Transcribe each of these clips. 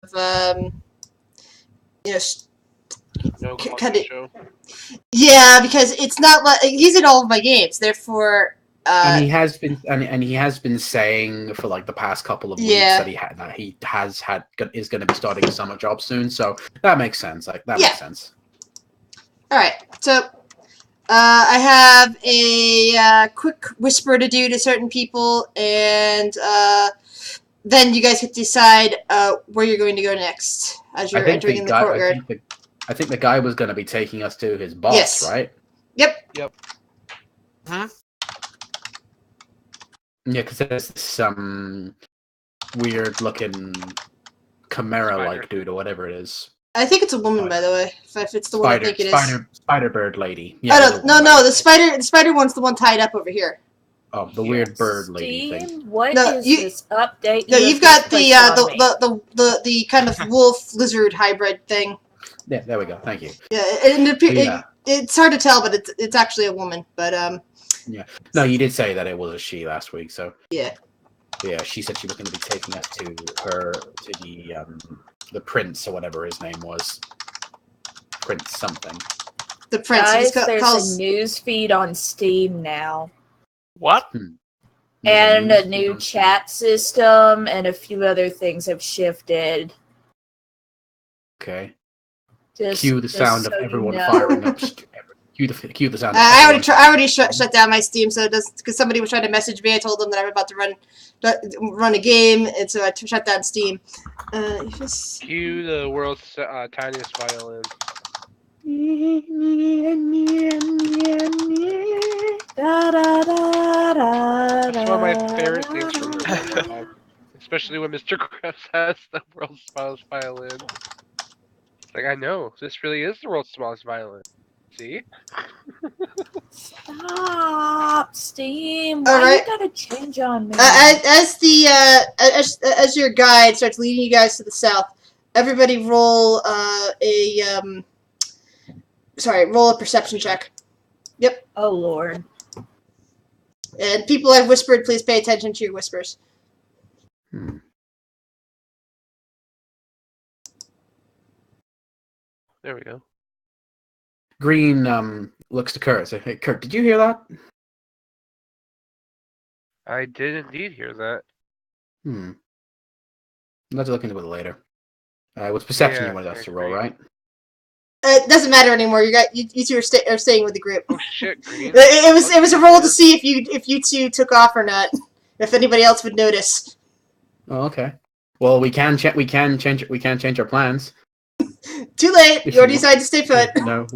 you know, No kind quality of. show. Yeah, because it's not like he's in all of my games. Therefore, And he has been, and he has been saying for like the past couple of weeks Yeah. that he is going to be starting a summer job soon. So that makes sense. Like that Yeah. makes sense. all right. So, I have a quick whisper to do to certain people, and then you guys get to decide where you're going to go next as you're entering in the courtyard. I think the guy was going to be taking us to his boss, Yes. right? Yep. Huh? Yeah, because there's some weird-looking chimera-like Spider. dude or whatever it is. I think it's a woman, by the way. If it's the one I think it is. Spider-bird lady. Yeah, no. The spider one's the one tied up over here. Oh, the weird bird lady thing. What is this update? No, you've got the kind of wolf lizard hybrid thing. Yeah, there we go. Thank you. Yeah, it's hard to tell, but it's actually a woman. But Yeah. No, you did say that it was a she last week, so. Yeah. Yeah, she said she was going to be taking us to the prince or whatever his name was. Prince something. The prince. Guys, there's a news feed on Steam now. What? And a new chat system and a few other things have shifted. Okay. Cue the sound of everyone firing up. Cue the sound. I already shut down my Steam, so it does, because somebody was trying to message me. I told them that I'm about to run a game, and so I shut down Steam. Cue the world's tiniest violin. That's one of my favorite things from the game, especially when Mr. Krabs has the world's smallest violin. It's like, I know, this really is the world's smallest violin. See? Stop, Steam. All Why right. you gotta change on me? As your guide starts leading you guys to the south, everybody roll roll a perception check. Yep. Oh Lord. And people I've whispered, please pay attention to your whispers. There we go. Green looks to Kurt. Say, hey, Kurt, did you hear that? I did indeed hear that. I'll have to look into it later. It was perception you wanted us to roll, right? It doesn't matter anymore. You two are staying with the group. Oh shit, Green. It was a roll to see if you two took off or not. If anybody else would notice. Oh, okay. Well, we can change our plans. Too late. You already decided to stay put. No,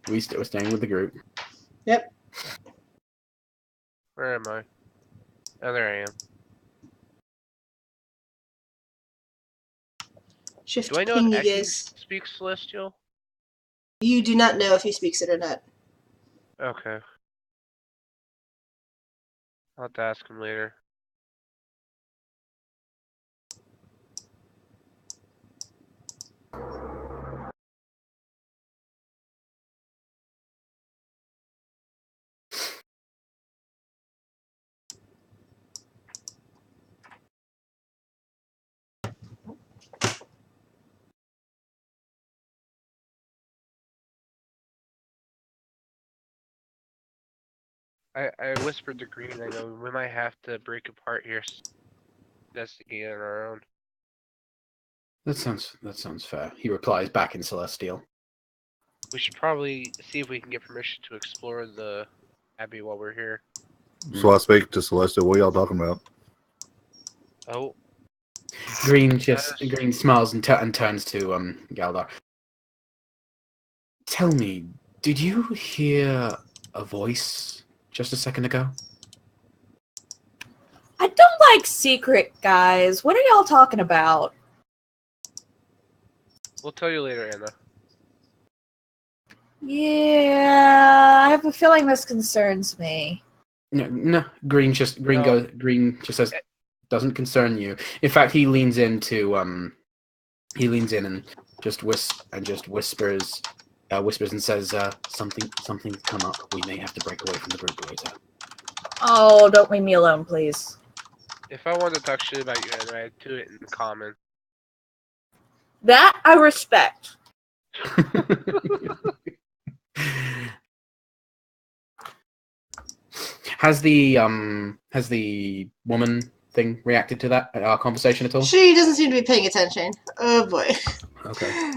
we're staying with the group. Yep. Where am I? Oh, there I am. Shift Do I know ping if you Eki guys. speaks Celestial? You do not know if he speaks it or not. Okay. I'll have to ask him later. I whispered to Green, I go, we might have to break apart here, investigate on our own. That sounds fair. He replies back in Celestial. We should probably see if we can get permission to explore the Abbey while we're here. So I speak to Celestial. What are y'all talking about? Oh. Green smiles and turns to Galdar. Tell me, did you hear a voice just a second ago? I don't like secret guys. What are y'all talking about? We'll tell you later, Anna. Yeah, I have a feeling this concerns me. No. Green just says, doesn't concern you. In fact, he leans in and just whispers and says, something's come up. We may have to break away from the group later. Oh, don't leave me alone, please. If I wanted to talk shit about you, Anna, I'd do it in common. That I respect. Has the woman thing reacted to that our conversation at all? She doesn't seem to be paying attention. Oh boy. Okay.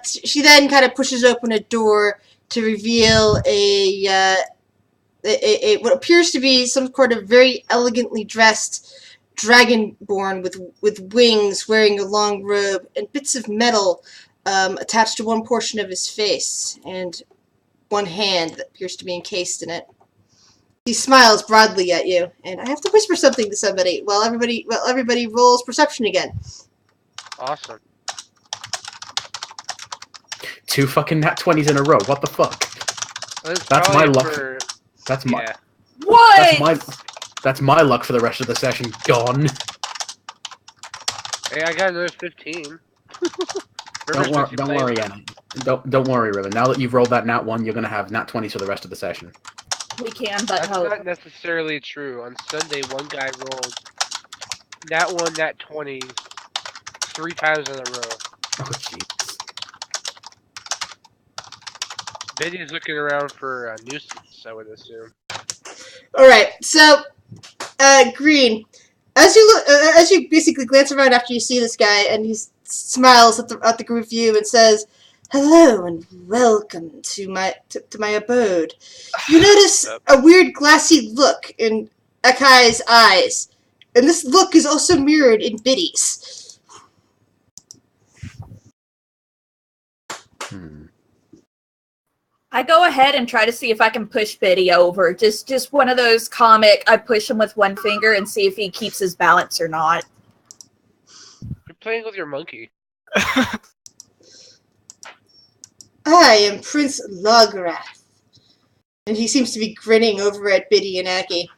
She then kind of pushes open a door to reveal a what appears to be some sort of very elegantly dressed dragonborn with wings, wearing a long robe and bits of metal attached to one portion of his face and one hand that appears to be encased in it. He smiles broadly at you, and I have to whisper something to somebody while everybody rolls perception again. Awesome. 2 fucking nat 20s in a row. What the fuck? That's my luck. For... That's my. Yeah. What? That's my luck for the rest of the session. Gone. Hey, I got another 15. Don't worry, Anna. Don't worry, Riven. Now that you've rolled that nat 1, you're gonna have nat 20s for the rest of the session. We can but That's hope. not necessarily true. On Sunday, one guy rolled nat 1, nat 20, 3 times in a row. Oh jeez. Betty's looking around for a nuisance, I would assume. Alright, so, Green, as you basically glance around after you see this guy, and he smiles at the group of you and says, "Hello and welcome to my abode." You notice a weird glassy look in Akai's eyes, and this look is also mirrored in Biddy's. I go ahead and try to see if I can push Biddy over. Just one of those comic, I push him with one finger and see if he keeps his balance or not. You're playing with your monkey. I am Prince Lograth. And he seems to be grinning over at Biddy and Aki.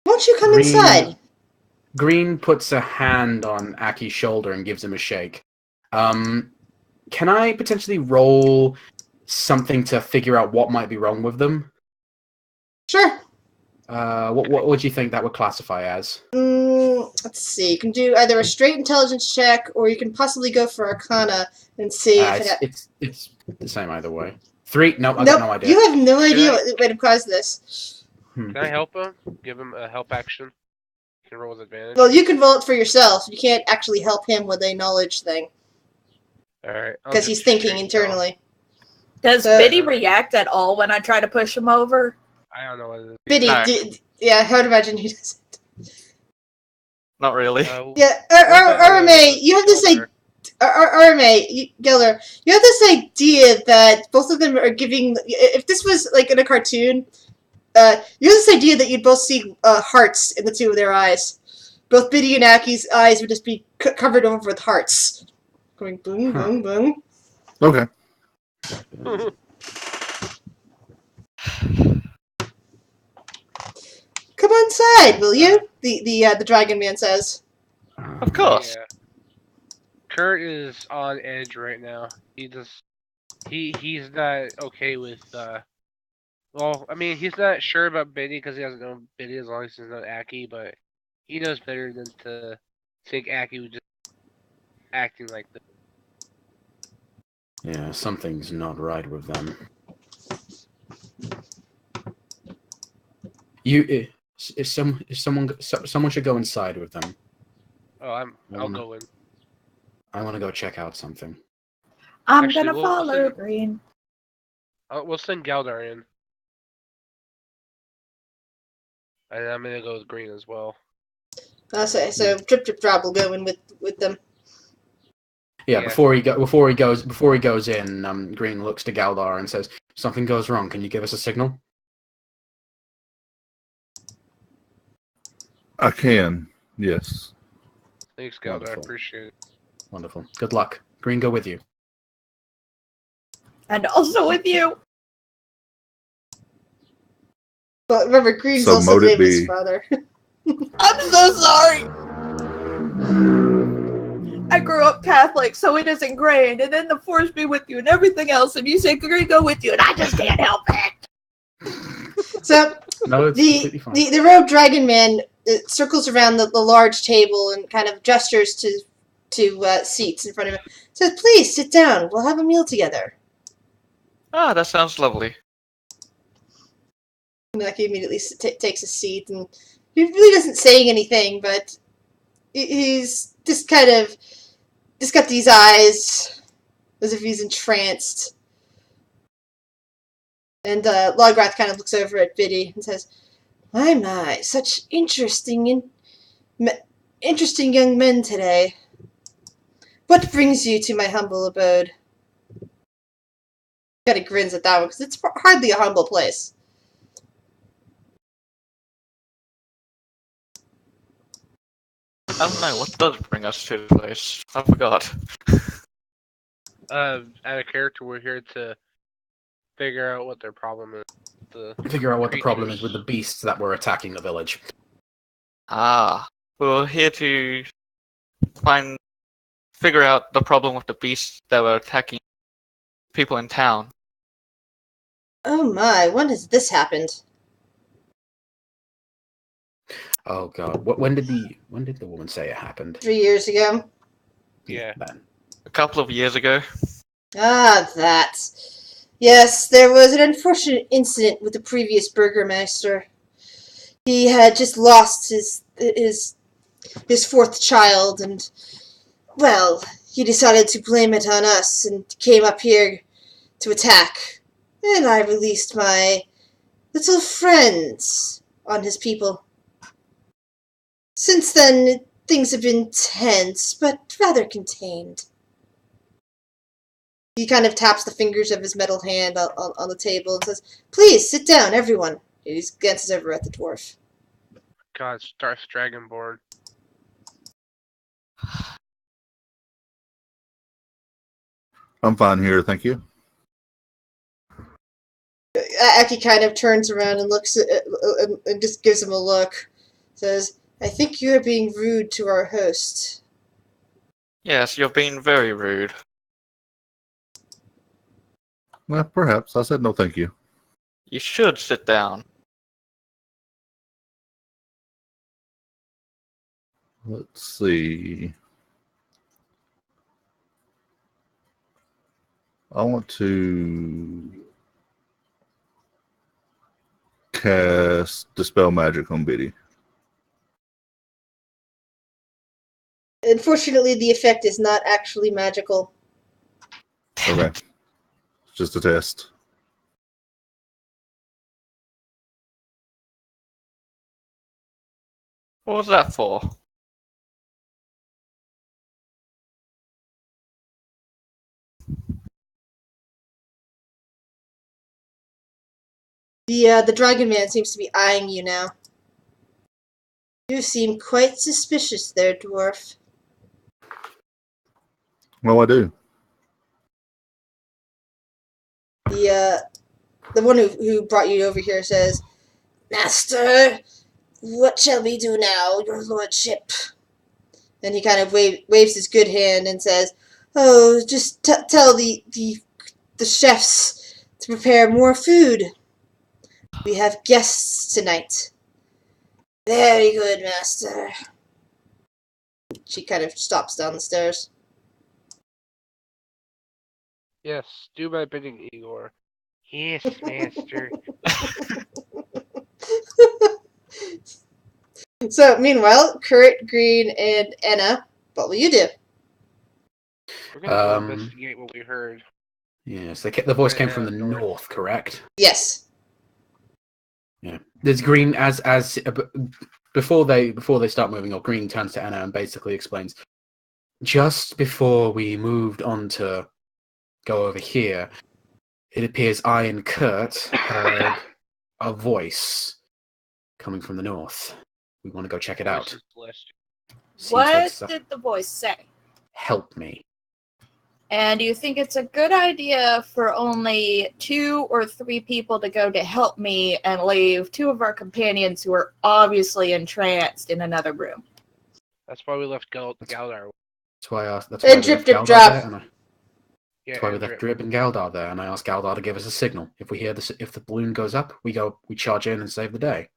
Won't you come inside? Green puts a hand on Aki's shoulder and gives him a shake. Can I potentially roll something to figure out what might be wrong with them? Sure. What would you think that would classify as? Let's see. You can do either a straight intelligence check, or you can possibly go for Arcana and see if it's the same either way. 3? No, I nope, got no idea. You have no idea what might have caused this. Can I help him? Give him a help action? You can roll with advantage. Well, you can roll it for yourself. You can't actually help him with a knowledge thing. Alright. Because he's thinking internally. Does Biddy react at all when I try to push him over? I don't know what it is. Biddy, yeah, I would imagine he doesn't. Not really. Yeah, Arame, you have this idea. Arame, Geller, you have this idea that both of them are giving. If this was like in a cartoon, you have this idea that you'd both see hearts in the two of their eyes. Both Biddy and Aki's eyes would just be covered over with hearts, going boom, boom, boom. Okay. Come inside, will you? The Dragon Man says. Of course. Yeah. Kurt is on edge right now. He's not okay with well, I mean, he's not sure about Biddy because he doesn't know Biddy as long as he's not Aki, but he knows better than to think Aki was just acting like this. Yeah, something's not right with them. Someone should go inside with them. Oh, I'll go in. I want to go check out something. I'm Actually, gonna follow Green. We'll send Galdar in. And I'm gonna go with Green as well. So Drip Drip Drop will go in with them. Yeah, before he goes in, Green looks to Galdar and says, "Something goes wrong. Can you give us a signal?" I can. Yes. Thanks, Galdar. I Wonderful. appreciate it. Wonderful. Good luck. Green, go with you. And also with you. But remember, Green's So also mote it named his be. father. I'm so sorry. I grew up Catholic, so it is ingrained, and then the Force be with you and everything else, and you say Green go with you, and I just can't help it. So No, it's completely fine. the robed dragon man circles around the large table and kind of gestures to two seats in front of him. Says, "Please sit down. We'll have a meal together." Ah, that sounds lovely. And he immediately takes a seat, and he really doesn't say anything, but he's just got these eyes as if he's entranced. And Lograth kind of looks over at Biddy and says, My, such interesting young men today. What brings you to my humble abode? Kind of grins at that one, because it's hardly a humble place. I don't know, what does bring us to the place? I forgot. Out of character, we're here to figure out what their problem is. Figure out what the problem is creatures. with the beasts that were attacking the village. Ah, we're here to figure out the problem with the beasts that were attacking people in town. Oh my, when has this happened? Oh god, when did the woman say it happened? 3 years ago. Yeah. Then. A couple of years ago. Ah, that. Yes, there was an unfortunate incident with the previous burgomaster. He had just lost his fourth child, and, well, he decided to blame it on us and came up here to attack. And I released my little friends on his people. Since then, things have been tense, but rather contained. He kind of taps the fingers of his metal hand on the table and says, "Please, sit down, everyone." And he glances over at the dwarf. God, Darth Dragonborn. I'm fine here, thank you. Aki kind of turns around and looks and just gives him a look. Says, "I think you are being rude to our host." Yes, you're being very rude. Well, perhaps. I said no thank you. You should sit down. Let's see. I want to cast Dispel Magic on Biddy. Unfortunately, the effect is not actually magical. Damn Okay. it. It's just a test. What was that for? The Dragon Man seems to be eyeing you now. You seem quite suspicious there, dwarf. Well, I do. The one who brought you over here says, "Master, what shall we do now, your lordship?" And he kind of waves his good hand and says, "Oh, just tell the chefs to prepare more food. We have guests tonight." "Very good, master." She kind of stops down the stairs. Yes, do my bidding, Igor. Yes, master. So, meanwhile, Kurt, Green, and Anna, what will you do? We're gonna go investigate what we heard. Yes, the voice came from the North. north, correct? Yes. Yeah. There's Green before they start moving, or Green turns to Anna and basically explains. Just before we moved on to go over here, it appears I and Kurt heard a voice coming from the north. We want to go check it out. Voices celestial. Seems like What did the voice say? help me. And do you think it's a good idea for only 2 or 3 people to go to help me and leave 2 of our companions who are obviously entranced in another room? That's why we left Galdar. That's why I asked. That's why we Drip, left drip, Galdar drop. there, and that's why we left Drip and Galdar there, and I asked Galdar to give us a signal. If we hear if the balloon goes up, we charge in and save the day.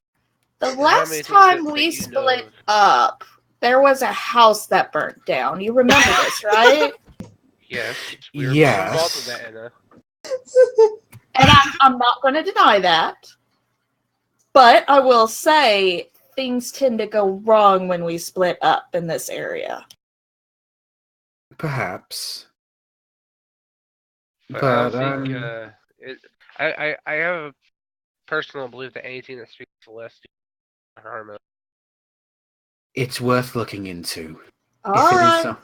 The how many last things time that we you split know? up, there was a house that burnt down. You remember this, right? Yes. We were Yes. involved in that, Anna. And I'm not going to deny that. But I will say things tend to go wrong when we split up in this area. Perhaps. But I But, don't think I have a personal belief that anything that speaks Celestial will harm us. it's worth looking into. All If it is right. so.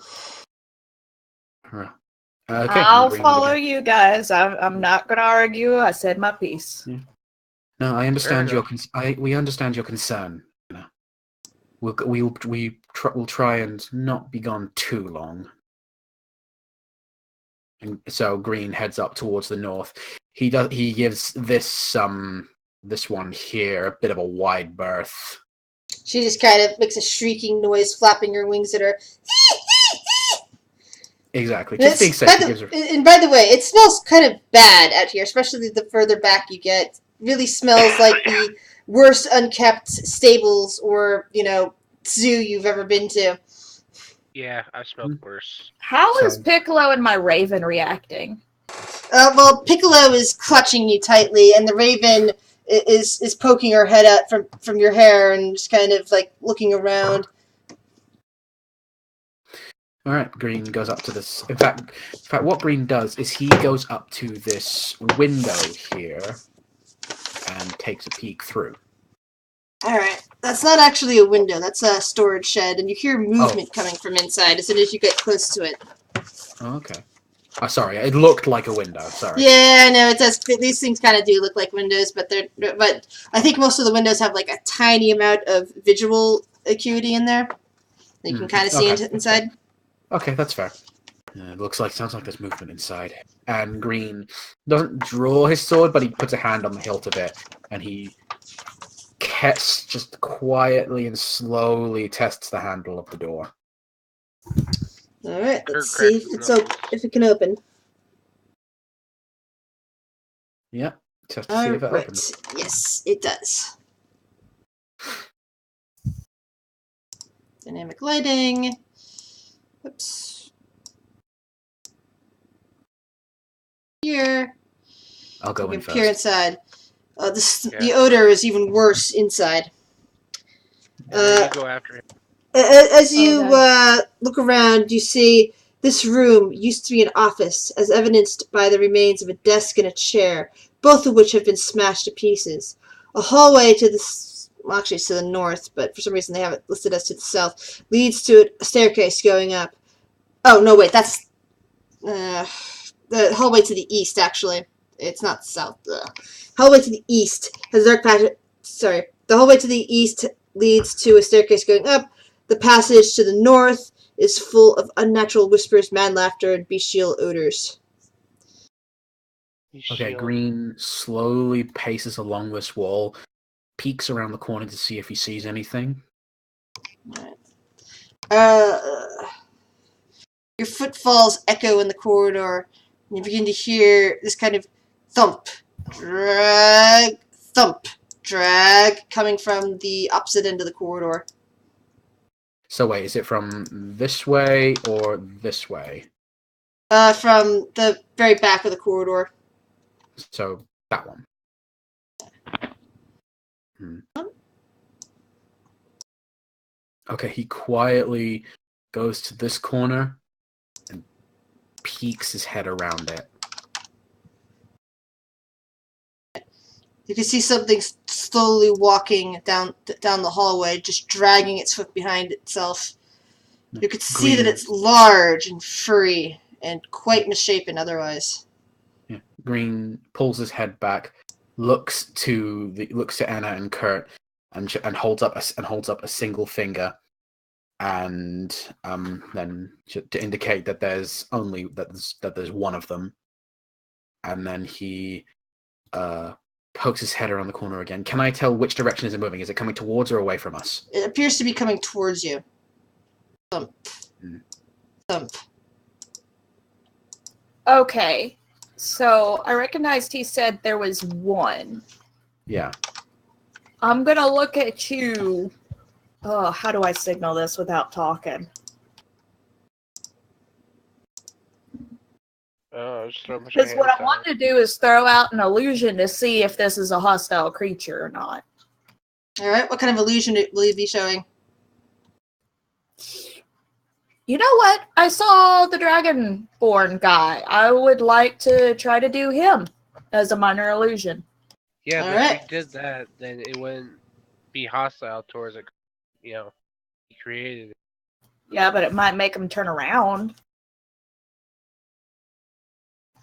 Right. Okay, I'll agreeing follow again. you guys. I'm not going to argue. I said my piece. No, I understand Fair your we understand your concern. We'll try and not be gone too long. And so Green heads up towards the north. He gives this one here a bit of a wide berth. She just kind of makes a shrieking noise, flapping her wings at her. Exactly. Just being safe, he gives her. And by the way, it smells kind of bad out here, especially the further back you get. It really smells like the worst unkept stables or, zoo you've ever been to. Yeah, I've smelled worse. How is So- Piccolo and my Raven reacting? Well, Piccolo is clutching you tightly, and the Raven is poking her head out from your hair and just kind of like looking around. All right, Green goes up to this. In fact, what Green does is he goes up to this window here and takes a peek through. Alright, that's not actually a window, that's a storage shed, and you hear movement coming from inside as soon as you get close to it. Oh, okay. Sorry, it looked like a window. Sorry. Yeah, I know, it does. These things kind of do look like windows, but I think most of the windows have like a tiny amount of visual acuity in there. You can kind of see inside. Okay, that's fair. Sounds like there's movement inside. And Green doesn't draw his sword, but he puts a hand on the hilt of it, and he just quietly and slowly tests the handle of the door. Alright, let's see if it can open. Yeah, just to see if it opens. Yes, it does. Dynamic lighting. Oops. Here. I'll go in Peer first. inside. The odor is even worse inside. You go after him. As you look around, you see this room used to be an office, as evidenced by the remains of a desk and a chair, both of which have been smashed to pieces. A hallway to the north, but for some reason they have it listed as to the south, leads to a staircase going up. Oh, no, wait, that's the hallway to the east, actually. It's not south. Hallway to the east has a dark passage. Sorry. The hallway to the east leads to a staircase going up. The passage to the north is full of unnatural whispers, mad laughter, and bestial odors. Okay, Green slowly paces along this wall, peeks around the corner to see if he sees anything. Alright. Your footfalls echo in the corridor, and you begin to hear this kind of thump, drag, coming from the opposite end of the corridor. So wait, is it from this way or this way? From the very back of the corridor. So that one. Okay, he quietly goes to this corner and peeks his head around it. You can see something slowly walking down the hallway, just dragging its foot behind itself. You could see that it's large and furry and quite misshapen otherwise. Yeah. Green pulls his head back, looks to Anna and Kurt, and holds up a single finger, and then to indicate that there's one of them, and then he pokes his head around the corner again. Can I tell which direction is it moving? Is it coming towards or away from us? It appears to be coming towards you. Thump. Thump. Okay, so I recognized he said there was one. Yeah. I'm gonna look at you Oh, how do I signal this without talking? Just throw a bunch of Because what hands I want to do is throw out an illusion to see if this is a hostile creature or not. Alright, what kind of illusion will you be showing? You know what? I saw the Dragonborn guy. I would like to try to do him as a minor illusion. Yeah, but Alright. if we did that, then it wouldn't be hostile towards it. You know, he created it. Yeah, but it might make him turn around.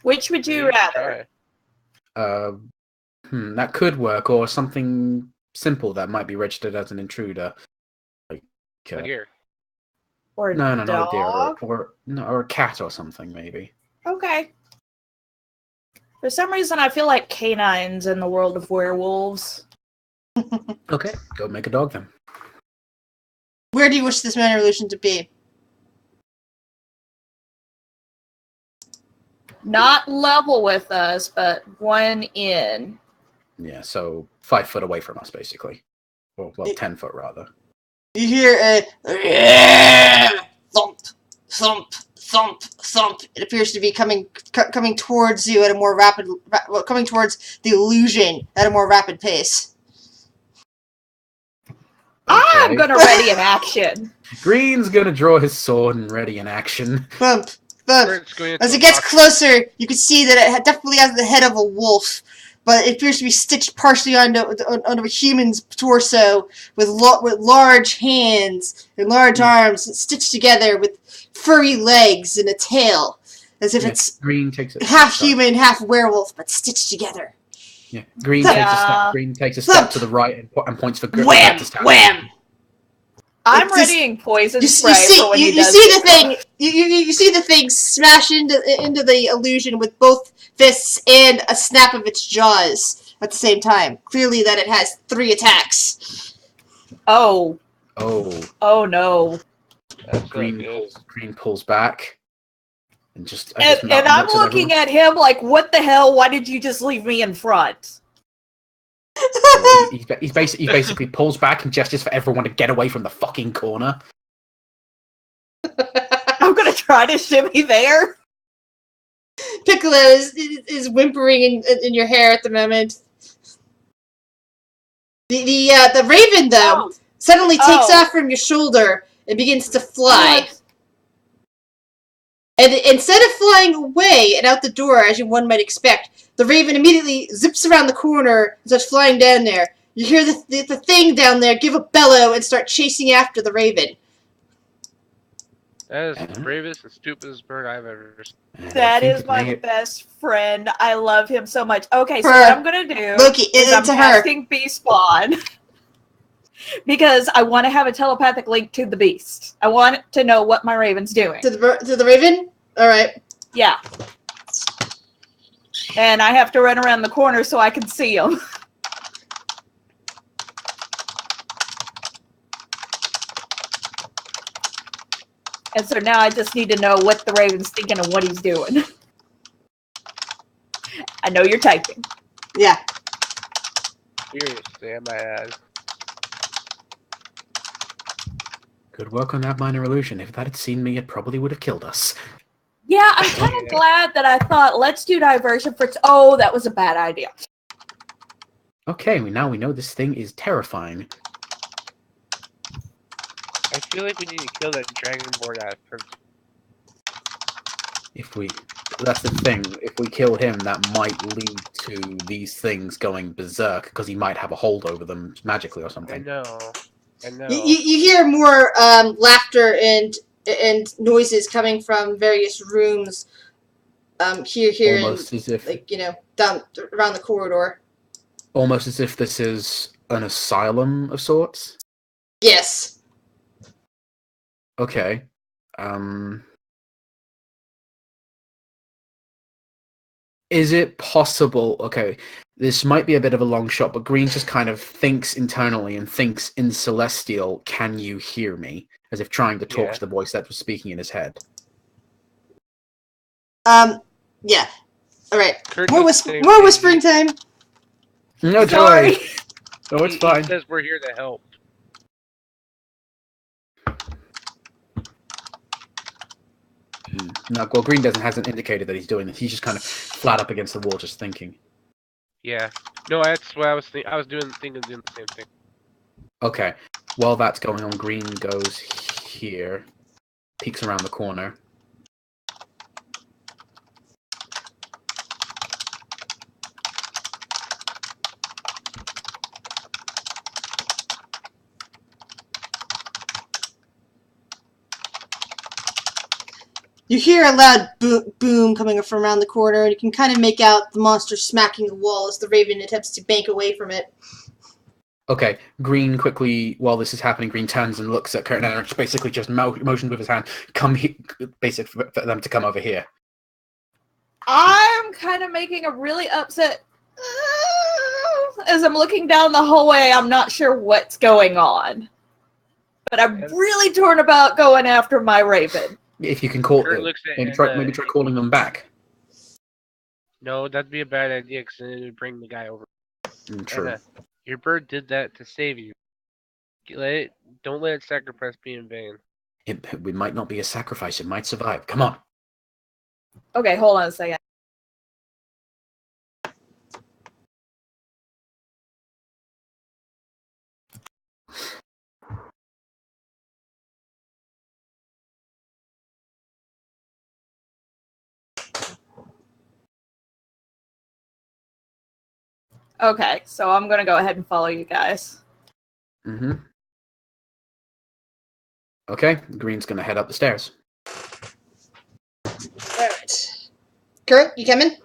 Which would you Maybe we should rather? try. That could work, or something simple that might be registered as an intruder. Like, A deer. Or no, a not a deer, dog? or a cat or something, maybe. Okay. For some reason, I feel like canines in the world of werewolves. Okay, go make a dog then. Where do you wish this minor illusion to be? Not level with us, but one in. Yeah, so 5 foot away from us, basically. Well, 10 foot rather. You hear a thump, thump, thump, thump. It appears to be coming towards you at a more rapid, coming towards the illusion at a more rapid pace. I'm Okay. gonna ready an action. Green's gonna draw his sword and ready in action. Thump, thump. Kurt's going into As a it gets box. closer, you can see that it definitely has the head of a wolf, but it appears to be stitched partially onto a human's torso with large hands and large arms stitched together with furry legs and a tail, as if it's Green takes it. half human, half werewolf, but stitched together. Yeah, Green Yeah. takes a step. Green takes a step to the right and points for Wham! to stab. Wham! I'm It's just- readying poison You spray see, for when he you does see it. the thing. You see the thing smash into the illusion with both fists and a snap of its jaws at the same time. Clearly, that it has 3 attacks. Oh. Oh, Oh no. That's Green not good. pulls back, and just And I'm looking at him like, what the hell? Why did you just leave me in front? He basically pulls back and gestures for everyone to get away from the fucking corner. I'm gonna try to shimmy there. Piccolo is whimpering in your hair at the moment. The raven though suddenly takes off from your shoulder and begins to fly. And instead of flying away and out the door as one might expect, the raven immediately zips around the corner and starts flying down there. You hear the thing down there give a bellow and start chasing after the raven. That is the bravest and stupidest bird I've ever seen. That is my best friend. I love him so much. Okay, so what I'm gonna do Loki, is I'm to her. casting Beast Spawn because I want to have a telepathic link to the beast. I want to know what my raven's doing. To the raven? All right. Yeah. And I have to run around the corner so I can see him. And so now I just need to know what the raven's thinking and what he's doing. I know you're typing. Yeah. Seriously, I might add. Good work on that minor illusion. If that had seen me, it probably would have killed us. Yeah, I'm kind of glad that I thought, let's do diversion for... Oh, that was a bad idea. Okay, now we know this thing is terrifying. I feel like we need to kill that dragonborn out first. That's the thing. If we kill him, that might lead to these things going berserk because he might have a hold over them magically or I something. know. You hear more laughter and noises coming from various rooms. Here, Almost as if, down around the corridor. Almost as if this is an asylum of sorts. Yes. Okay. Is it possible? Okay, this might be a bit of a long shot, but Green just kind of thinks internally and thinks in Celestial, "Can you hear me?" As if trying to talk to the voice that was speaking in his head. Yeah. All right. Kurt More whispering time. No, Sorry. Joy. No, it's He fine. says we're here to help. No, well, Green hasn't indicated that he's doing this. He's just kind of flat up against the wall, just thinking. Yeah. No, that's what I was thinking. I was thinking of doing the same thing. Okay. While that's going on, Green goes here, peeks around the corner. You hear a loud boom coming from around the corner, and you can kind of make out the monster smacking the wall as the raven attempts to bank away from it. Okay, Green quickly, while this is happening, Green turns and looks at Kurt and Eric, basically just motions with his hand, basically for them to come over here. I'm kind of making a really upset. As I'm looking down the hallway, I'm not sure what's going on. But I'm really torn about going after my raven. If you can call Kurt it, looks at maybe try calling them back. No, that'd be a bad idea because then it would bring the guy over. True. Anna, your bird did that to save you. Don't let its sacrifice be in vain. It might not be a sacrifice. It might survive. Come on. Okay, hold on a second. Okay, so I'm gonna go ahead and follow you guys. Mm-hmm. Okay, Green's gonna head up the stairs. Alright. Kurt, you coming?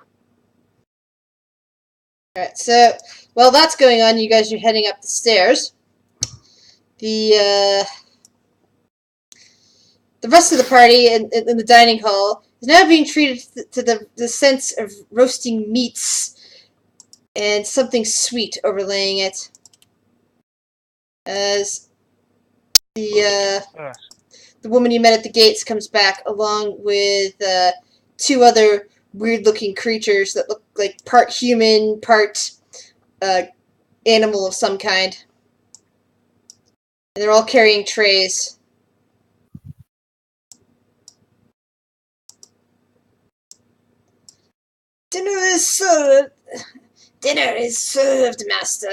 Alright, so while that's going on, you guys are heading up the stairs. The rest of the party in the dining hall is now being treated to the sense of roasting meats and something sweet overlaying it. As the woman you met at the gates comes back along with two other weird-looking creatures that look like part human, part animal of some kind. And they're all carrying trays. Dinner is served. Dinner is served, master.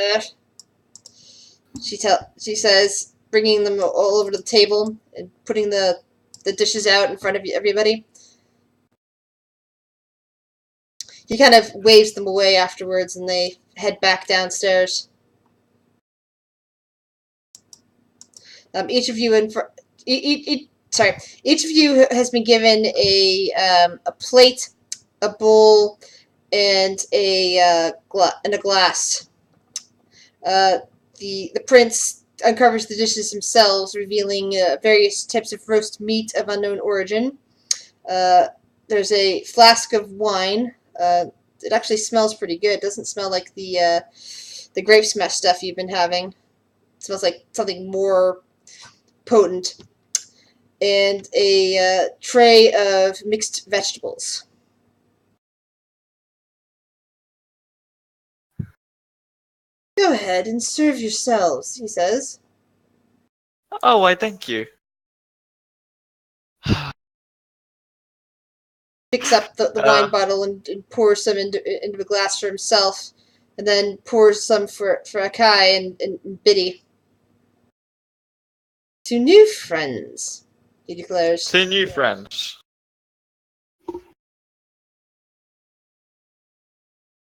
She says, bringing them all over to the table and putting the dishes out in front of everybody. He kind of waves them away afterwards, and they head back downstairs. Each of you each of you has been given a plate, a bowl, and a glass. The prince uncovers the dishes themselves, revealing various types of roast meat of unknown origin. There's a flask of wine. It actually smells pretty good. It doesn't smell like the grape smash stuff you've been having. It smells like something more potent. And a tray of mixed vegetables. Go ahead and serve yourselves, he says. Oh, why, thank you. Picks up the wine bottle and pours some into a glass for himself, and then pours some for Akai and Biddy. Two new friends, he declares. 2 new friends.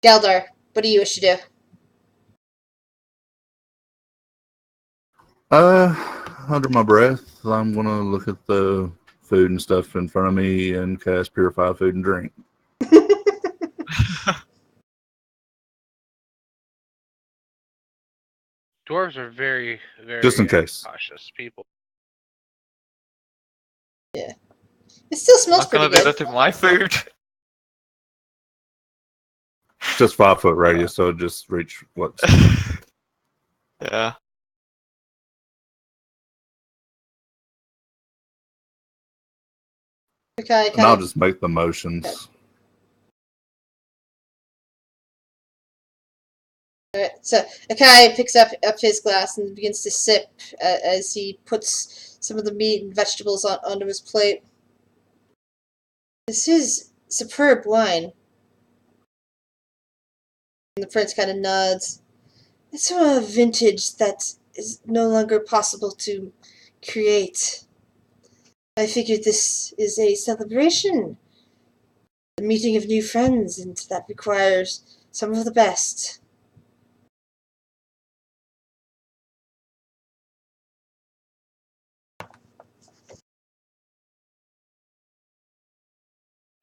Galdar, what do you wish to do? Under my breath, I'm gonna look at the food and stuff in front of me and cast Purify Food and Drink. Dwarves are very, very Just in case. cautious people. Yeah. It still smells Not gonna pretty do good. that to my food. Just 5 foot radius, so just reach what? Yeah. Akai And I'll kind of, just make the motions. Alright, so Akai picks up his glass and begins to sip as he puts some of the meat and vegetables onto his plate. This is superb wine. And the prince kind of nods. It's a vintage that is no longer possible to create. I figured this is a celebration, a meeting of new friends, and that requires some of the best.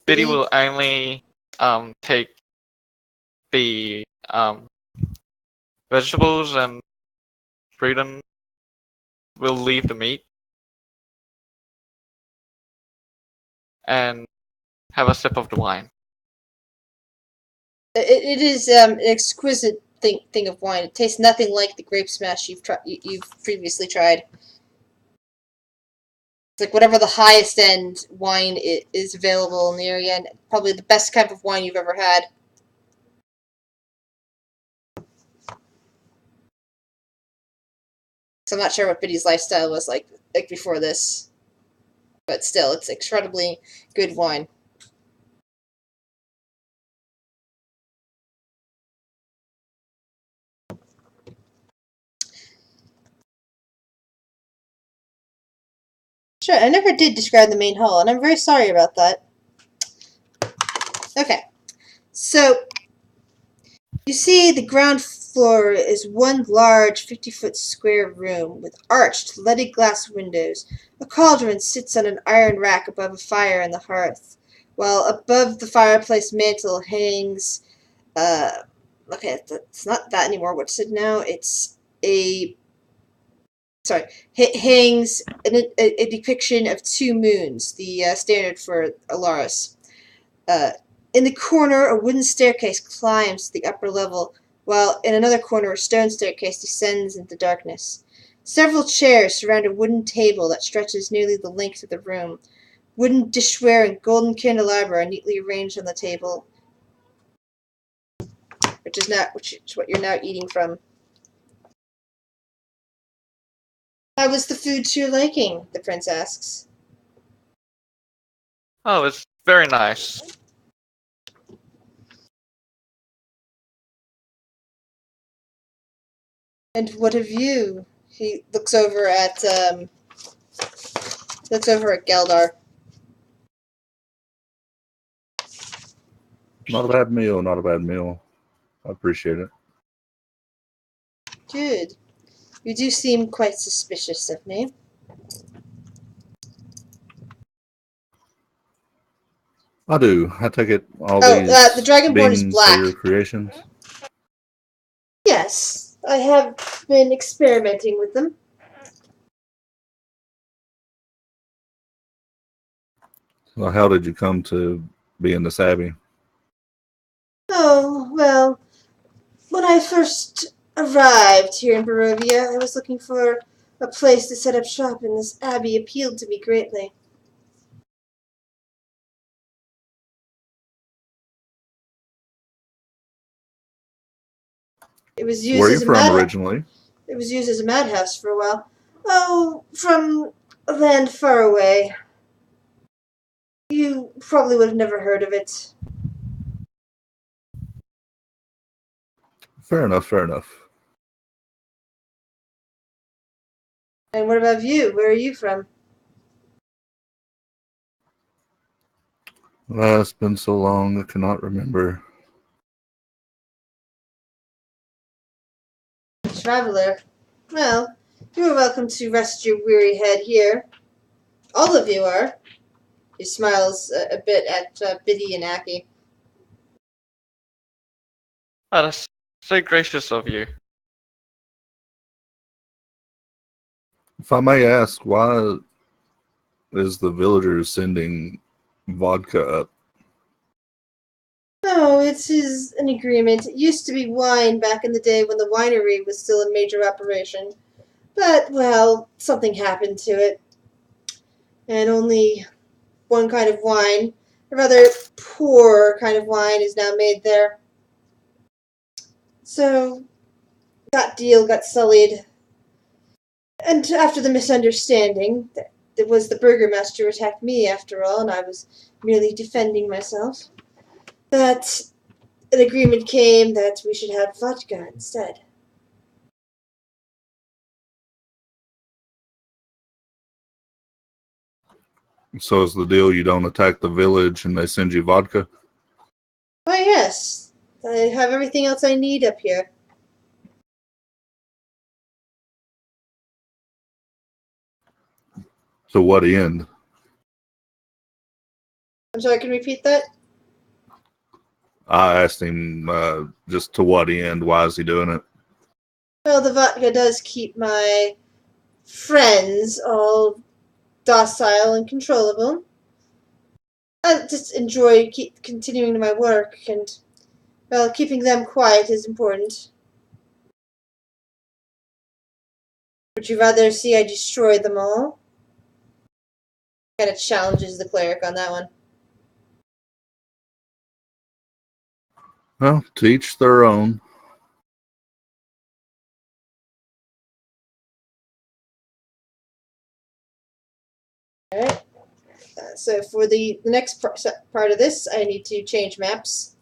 Biddy will only take the vegetables, and Freedom will leave the meat and have a sip of the wine. It is an exquisite thing of wine. It tastes nothing like the grape smash you've previously tried. It's like whatever the highest end wine is available in the area, and probably the best type of wine you've ever had. So I'm not sure what Biddy's lifestyle was like before this, but still, it's incredibly good wine. Sure, I never did describe the main hall, and I'm very sorry about that. Okay, so you see the ground floor is one large 50-foot square room with arched, leaded glass windows. A cauldron sits on an iron rack above a fire in the hearth, while above the fireplace mantel hangs, okay, it's not that anymore. What's it now? It's hangs a depiction of two moons, the standard for Ollaras. In the corner, a wooden staircase climbs to the upper level, while in another corner, a stone staircase descends into darkness. Several chairs surround a wooden table that stretches nearly the length of the room. Wooden dishware and golden candelabra are neatly arranged on the table, which is what you're now eating from. How was the food to your liking? The prince asks. Oh, it's very nice. And what of you? He looks over at Geldar. Not a bad meal, not a bad meal. I appreciate it. Good. You do seem quite suspicious of me. I do. I take it all Oh, these the Dragonborn is beings black. are your creations. Yes, I have been experimenting with them. Well, how did you come to be in the Savvy? Oh, well, when I first arrived here in Barovia, I was looking for a place to set up shop, and this abbey appealed to me greatly. It was used Where are you as a from originally? It was used as a madhouse for a while. Oh, from a land far away. You probably would have never heard of it. Fair enough, fair enough. And what about you? Where are you from? It's been so long, I cannot remember. Traveler. Well, you are welcome to rest your weary head here. All of you are. He smiles a bit at Biddy and Aki. Oh, that's so gracious of you. If I may ask, why is the villagers sending vodka up? Oh, it is an agreement. It used to be wine back in the day when the winery was still in major operation. But, well, something happened to it. And only one kind of wine, a rather poor kind of wine, is now made there. So, that deal got sullied. And after the misunderstanding, it was the burgomaster who attacked me after all, and I was merely defending myself, that an agreement came that we should have vodka instead. So is the deal you don't attack the village and they send you vodka? Why, yes. I have everything else I need up here. To what end? I'm sorry, can you repeat that? I asked him just to what end. Why is he doing it? Well, the vodka does keep my friends all docile and controllable. I just enjoy continuing my work, and, well, keeping them quiet is important. Would you rather see I destroy them all? Kind of challenges the cleric on that one. Well, to each their own. Alright. So for the next part of this, I need to change maps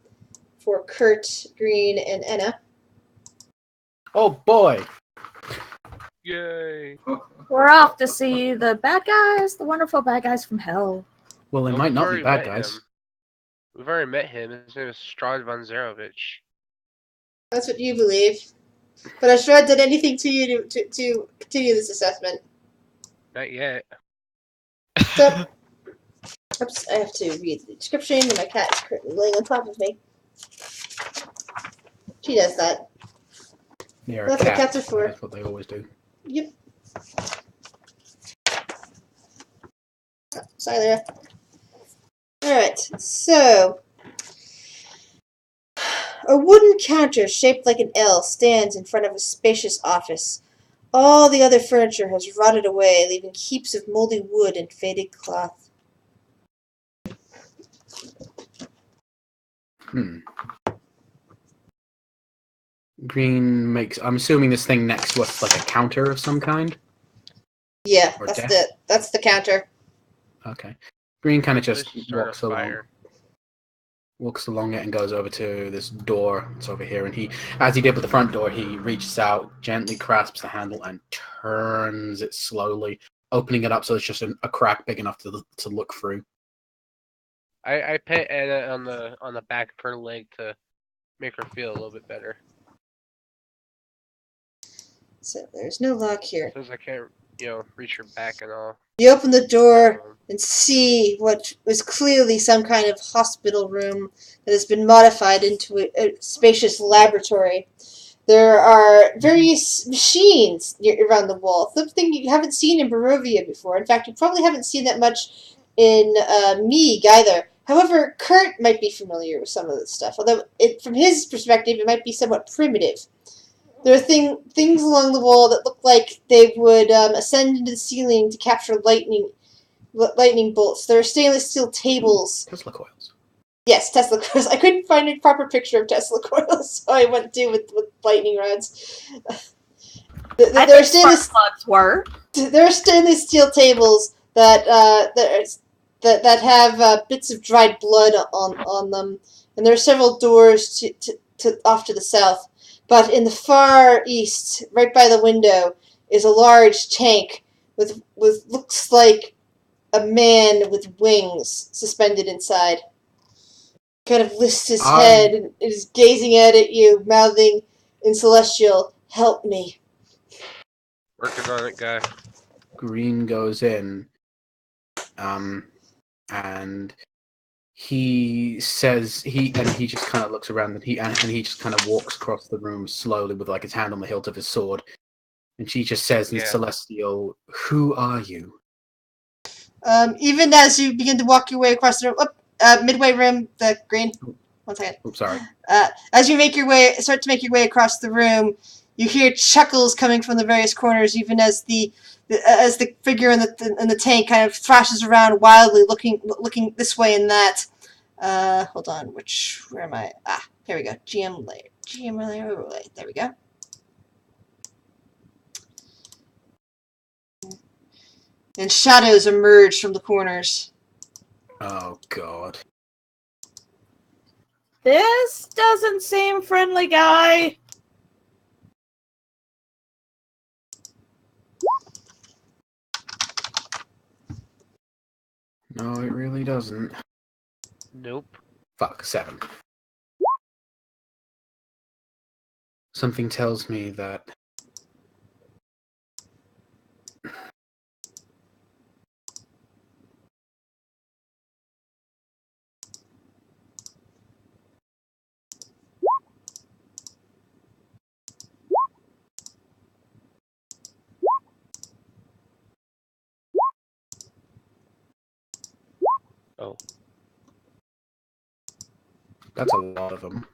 for Kurt, Green, and Enna. Oh boy! Yay! We're off to see the bad guys, the wonderful bad guys from hell. Well, they Oh, might we've not be already bad met guys. him. We've already met him. His name is Strahd von Zarovich. That's what you believe. But has Strahd done anything to you to continue this assessment? Not yet. So, oops, I have to read the description, and my cat is currently laying on top of me. She does that. They're That's a what cat. cats are for. That's what they always do. Yep. Oh, sorry, Lyra. Alright, so a wooden counter shaped like an L stands in front of a spacious office. All the other furniture has rotted away, leaving heaps of moldy wood and faded cloth. Green makes. I'm assuming this thing next to us is like a counter of some kind. Yeah, Or that's desk? that's the counter. Okay. Green kind of Let's just start a walks along. fire. Walks along it and goes over to this door that's over here. And he, as he did with the front door, he reaches out, gently grasps the handle, and turns it slowly, opening it up so it's just a crack big enough to look through. I pet Anna on the back of her leg to make her feel a little bit better. So there's no lock here. Since I can't, reach her back and all. You open the door and see what was clearly some kind of hospital room that has been modified into a spacious laboratory. There are various machines around the wall, something you haven't seen in Barovia before. In fact, you probably haven't seen that much in Meeg either. However, Kurt might be familiar with some of this stuff, although from his perspective it might be somewhat primitive. There are things along the wall that look like they would ascend into the ceiling to capture lightning bolts. There are stainless steel tables. Tesla coils. Yes, Tesla coils. I couldn't find a proper picture of Tesla coils, so I went to with lightning rods. There are stainless plugs were. There are stainless steel tables that have bits of dried blood on them, and there are several doors to off to the south. But in the far east, right by the window, is a large tank with looks like a man with wings suspended inside. Kind of lifts his head and is gazing at you, mouthing in Celestial, "Help me." Working on it, guy. Green goes in, and he says he just kind of looks around and he just kind of walks across the room slowly with like his hand on the hilt of his sword, and she just says in Celestial, "Who are you?" Even as you begin to walk your way across the room, midway room, the Green. 1 second. Oops, sorry. As you start to make your way across the room, you hear chuckles coming from the various corners, even as the figure in the tank kind of thrashes around wildly, looking this way and that. Hold on, where am I? Here we go. GM layer. There we go. And shadows emerge from the corners. Oh god. This doesn't seem friendly, guy. No, it really doesn't. Nope. Fuck, 7. Something tells me that... Oh. That's a lot of them.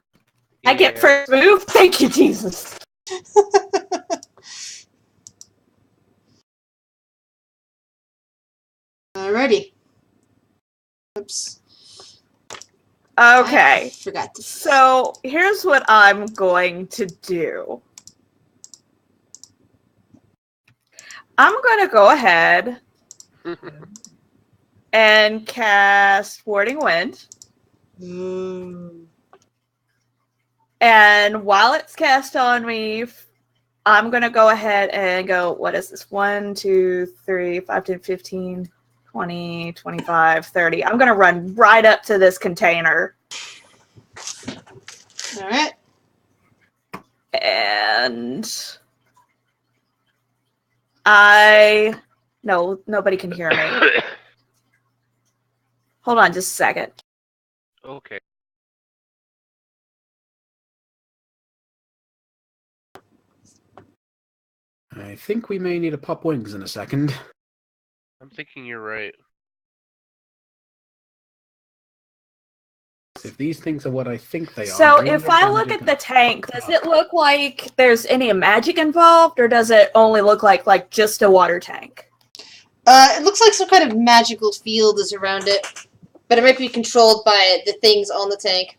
I get Yeah. first move. Thank you, Jesus. Alrighty. Oops. Okay. I forgot to. So here's what I'm going to do. I'm going to go ahead and cast Warding Wind. And while it's cast on me, I'm going to go ahead and go, what is this? 1, 2, 3, 5, 10, 15, 20, 25, 30. I'm going to run right up to this container. Alright. And no, nobody can hear me. Hold on just a second. Okay. I think we may need to pop wings in a second. I'm thinking you're right. If these things are what I think they are... So maybe if I I'm look just at the gonna- tank, does it look like there's any magic involved, or does it only look like just a water tank? It looks like some kind of magical field is around it. But it might be controlled by the things on the tank.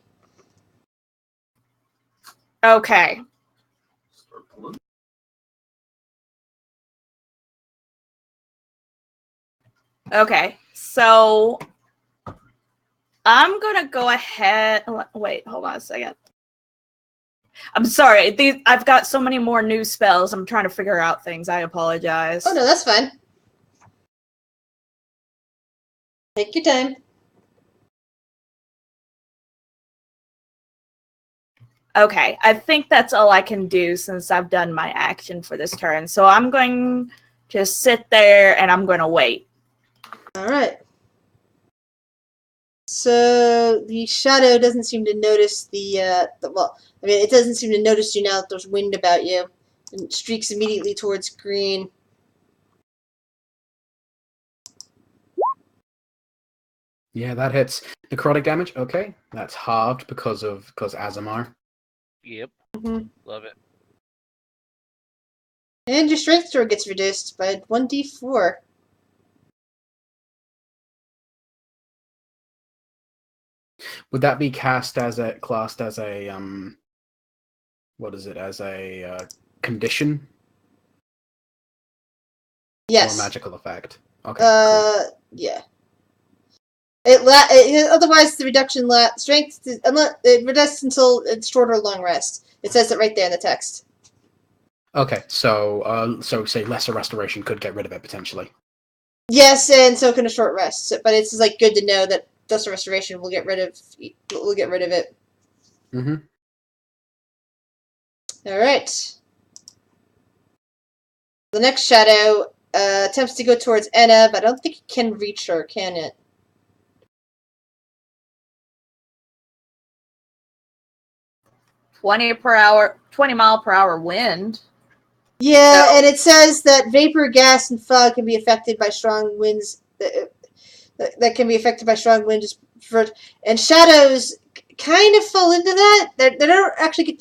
Okay. Okay, so I'm gonna go ahead. Wait, hold on a second. I'm sorry. I've got so many more new spells. I'm trying to figure out things. I apologize. Oh no, that's fine. Take your time. Okay, I think that's all I can do since I've done my action for this turn. So I'm going to sit there and I'm going to wait. Alright. So the shadow doesn't seem to notice it doesn't seem to notice you now that there's wind about you. And streaks immediately towards green. Yeah, that hits. Necrotic damage, okay. That's halved because Azamar. Yep. Mhm. Love it. And your strength score gets reduced by 1d4. Would that be classed as a condition or Yes. magical effect? Okay. Cool. Yeah. Otherwise, the reduction strength it reduces until it's short or long rest. It says it right there in the text. Okay, so say lesser restoration could get rid of it potentially. Yes, and so can a short rest. But it's like good to know that lesser restoration will get rid of it. Mm-hmm. All right. The next shadow attempts to go towards Enna, but I don't think it can reach her, can it? $20 mile per hour wind. Yeah, So- and it says that vapor, gas, and fog can be affected by strong winds. That can be affected by strong winds, and shadows kind of fall into that. They don't actually get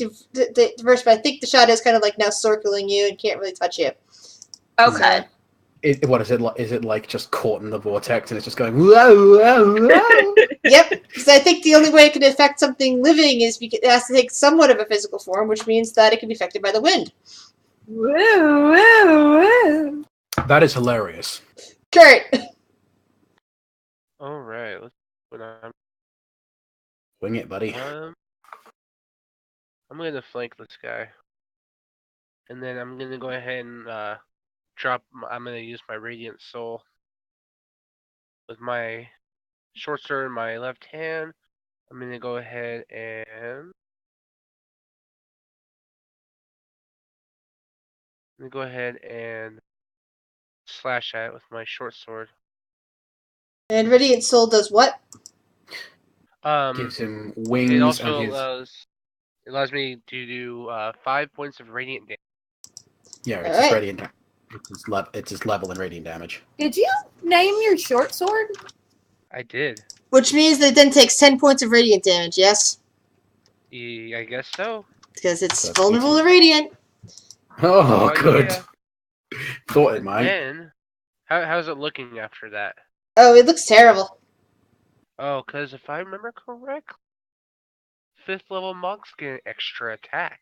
diverse, but I think the shadows kind of like now circling you and can't really touch you. Okay. What is it like? Is it like just caught in the vortex and it's just going whoa, whoa, whoa? Yep, because I think the only way it can affect something living is because it has to take somewhat of a physical form, which means that it can be affected by the wind. Woo, woo, woo. That is hilarious. Kurt! Alright, let's put on. Wing it, buddy. I'm gonna flank this guy. And then I'm gonna go ahead and I'm gonna use my Radiant Soul. With my short sword in my left hand, I'm gonna go ahead and slash at it with my short sword. And Radiant Soul does what? Gives him It wings and also his... allows me to do 5 points of radiant damage. Yeah, it's Alright. his radiant. It's his level in radiant damage. Did you name your short sword? I did. Which means that it then takes 10 points of radiant damage, yes? I guess so. Because it's That's vulnerable easy. to radiant. Oh, good. Yeah. Thought it And might. then, how's it looking after that? Oh, it looks terrible. Oh, because if I remember correctly, 5th level monks get extra attack.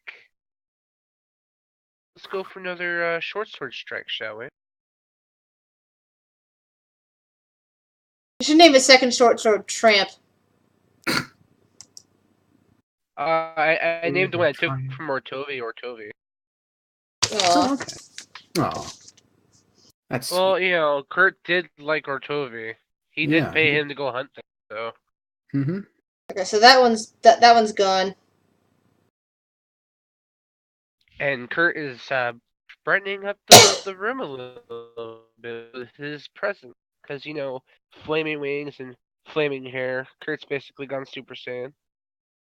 Let's go for another short sword strike, shall we? You should name a second short sword Tramp. I named the one I took Try- from Ortovi. Aw. Oh, okay. Oh. That's Well, you know, Kurt did like Ortovi. He did Yeah, pay he him to go hunt things, so. Mm-hmm. Okay, so that one's gone. And Kurt is brightening up the room a little bit with his presence. Because, you know, flaming wings and flaming hair. Kurt's basically gone Super Saiyan.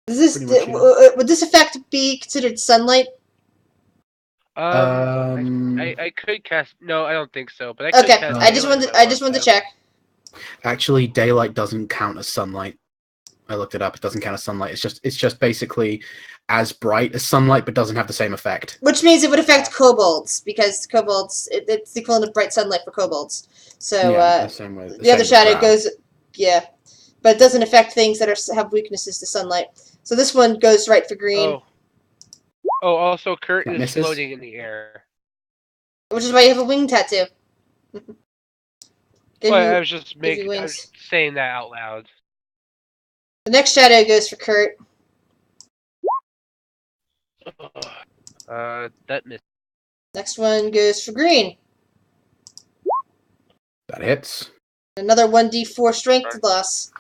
Does Pretty much, yeah. would this effect be considered sunlight? I could cast. No, I don't think so. But I could Okay, cast. No. I just Daylight wanted if I to wanted check. Actually, daylight doesn't count as sunlight. I looked it up. It doesn't count as sunlight. It's just basically as bright as sunlight, but doesn't have the same effect. Which means it would affect kobolds, because kobolds, it's the equivalent of bright sunlight for kobolds. So, Yeah, the same way. the other same shadow with goes, yeah. But it doesn't affect things that have weaknesses to sunlight. So this one goes right for green. Oh, also Kurt That is misses. floating in the air. Which is why you have a wing tattoo. Give Well, you- I was just give you I was wings. just saying that out loud. The next shadow goes for Kurt. That missed. Next one goes for green. That hits. Another 1d4 strength loss.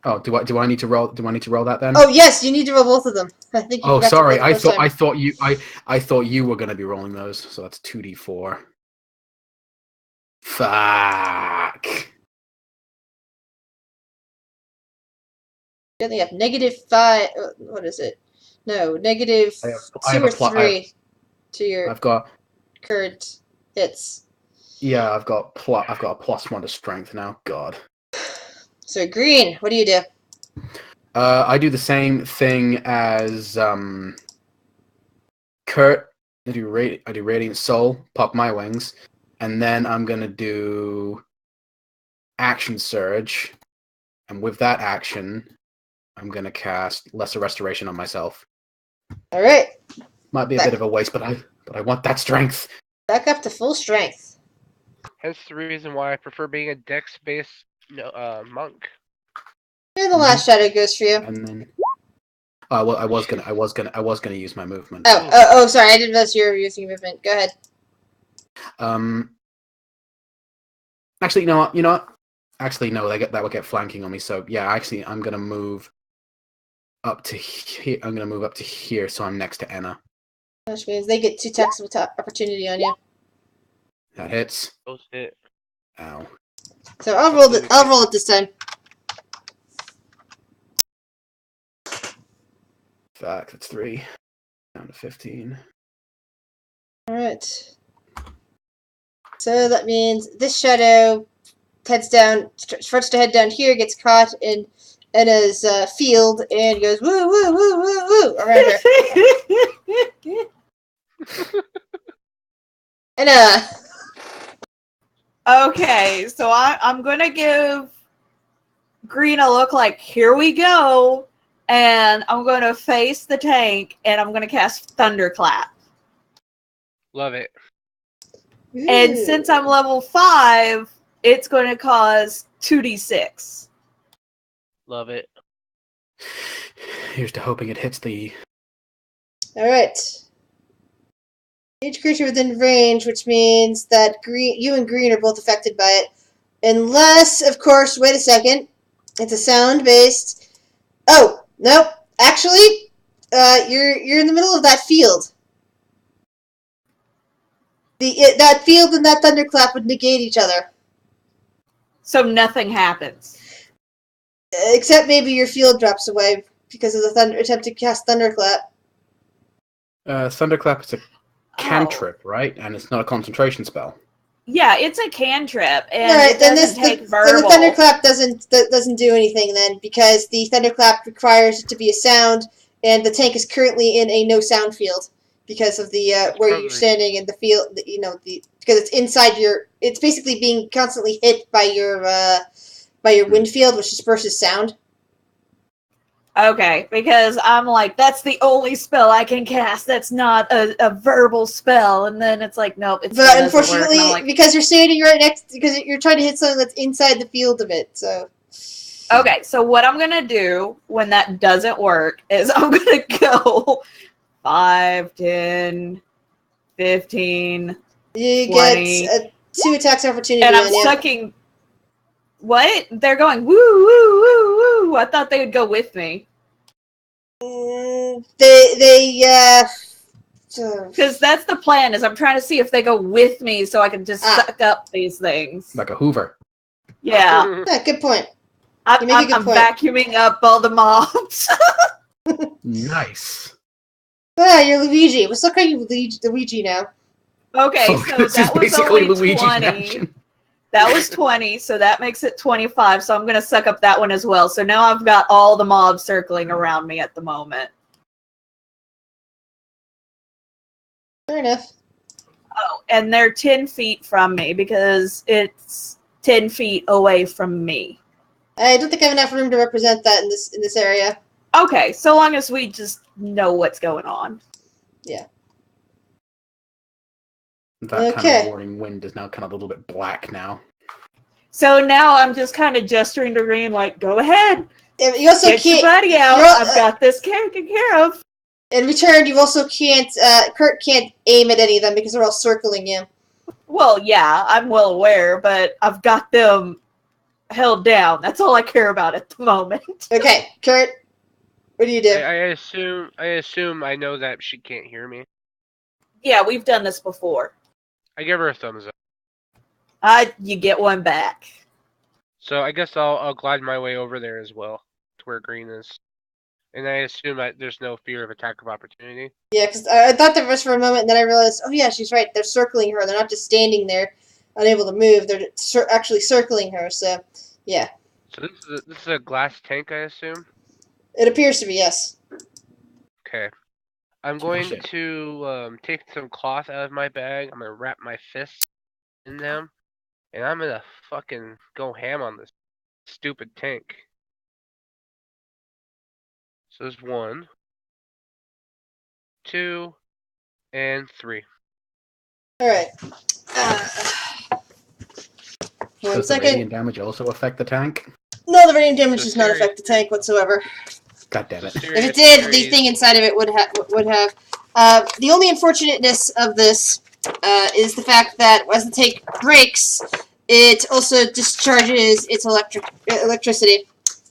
Oh, do I need to roll? Do I need to roll that then? Oh yes, you need to roll both of them. I think you Oh, forgot to sorry. roll I the first thought time. I thought you were gonna be rolling those. So that's 2d4. Fuck. You only have -5. What is it? No, negative I 2 have or a pl- 3 to your I've got current hits. I've got a +1 to strength now. God. So green, what do you do? I do the same thing as Kurt. I do Radiant Soul, pop my wings, and then I'm gonna do Action Surge, and with that action, I'm gonna cast Lesser Restoration on myself. All right, Might be a bit of a waste, but I want that strength. back up to full strength. Hence the reason why I prefer being a dex-based monk. And the last shadow goes for you. And then, well, I was gonna use my movement. Oh, sorry, I didn't realize you were using your movement. Go ahead. Actually, you know what? Actually, no, that would get flanking on me. So yeah, actually, I'm gonna move up to here. I'm gonna move up to here, so I'm next to Enna. Which means they get 2 attacks of opportunity on you. That hits. Those hit. Ow. So I'll roll it this time. Fuck, that's 3. Down to 15. All right. So that means this shadow heads down, starts to head down here, gets caught in Enna's field, and goes woo woo woo woo woo around her. Enna. Okay, so I'm gonna give green a look like, here we go, and I'm gonna face the tank, and I'm gonna cast Thunderclap. Love it. And since I'm level 5, it's going to cause 2d6. Love it. Here's to hoping it hits the. Alright. Each creature within range, which means that you and Green are both affected by it. Unless, of course, wait a second. It's a sound-based... Oh, nope. Actually, you're in the middle of that field. That field and that thunderclap would negate each other. So nothing happens. Except maybe your field drops away because of the attempt to cast thunderclap. Thunderclap is a cantrip, right? And it's not a concentration spell. Yeah, it's a cantrip, and Alright, it then doesn't take the verbal. thunderclap doesn't do anything then, because the thunderclap requires it to be a sound, and the tank is currently in a no sound field because of the where you're standing in the field. Because it's inside it's basically being constantly hit by your wind field, which disperses sound. Okay, because I'm like, that's the only spell I can cast that's not a verbal spell, and then it's like, nope, it still But doesn't work. unfortunately, And I'm like, because you're standing right next, because you're trying to hit something that's inside the field of it, so. okay, so what I'm gonna do when that doesn't work is I'm gonna go 5, 10, 15, You 20, get 2 attacks opportunity and I'm on you. sucking. What? They're going woo woo woo woo. I thought they would go with me. Because that's the plan, is I'm trying to see if they go with me so I can just suck up these things. Like a Hoover. Yeah. Yeah, good point. I'm You make a good point. vacuuming up all the mobs. Nice. Ah, you're Luigi. We're still calling you Luigi now. Okay, so This is that was basically only Luigi's 20. mansion. That was 20, so that makes it 25, so I'm going to suck up that one as well. So now I've got all the mobs circling around me at the moment. Fair enough. Oh, and they're 10 feet from me because it's 10 feet away from me. I don't think I have enough room to represent that in this area. Okay, so long as we just know what's going on. Yeah. That kind Okay. of warning wind is now kind of a little bit black now. So now I'm just kind of gesturing to Green, like, go ahead. You also Get your can't. buddy out. I've got this taken care of. In return, you also can't. Kurt can't aim at any of them because they're all circling you. Well, yeah, I'm well aware, but I've got them held down. That's all I care about at the moment. Okay, Kurt. What do you do? I assume I know that she can't hear me. Yeah, we've done this before. I give her a thumbs up. You get one back. So I guess I'll glide my way over there as well, to where Green is. And I assume that there's no fear of attack of opportunity. Yeah, because I thought there was for a moment, and then I realized, oh yeah, she's right. They're circling her. They're not just standing there, unable to move. They're actually circling her. So, yeah. So this is a glass tank, I assume. It appears to be, yes. Okay. I'm going Shit. to take some cloth out of my bag. I'm gonna wrap my fists in them, and I'm gonna fucking go ham on this stupid tank. So there's 1, 2, and 3. Alright. One Does the second. radiant damage also affect the tank? No, the radiant damage So does not serious- affect the tank whatsoever. God damn it. If it did, the thing inside of it would have. The only unfortunateness of this is the fact that as the tank breaks, it also discharges its electricity.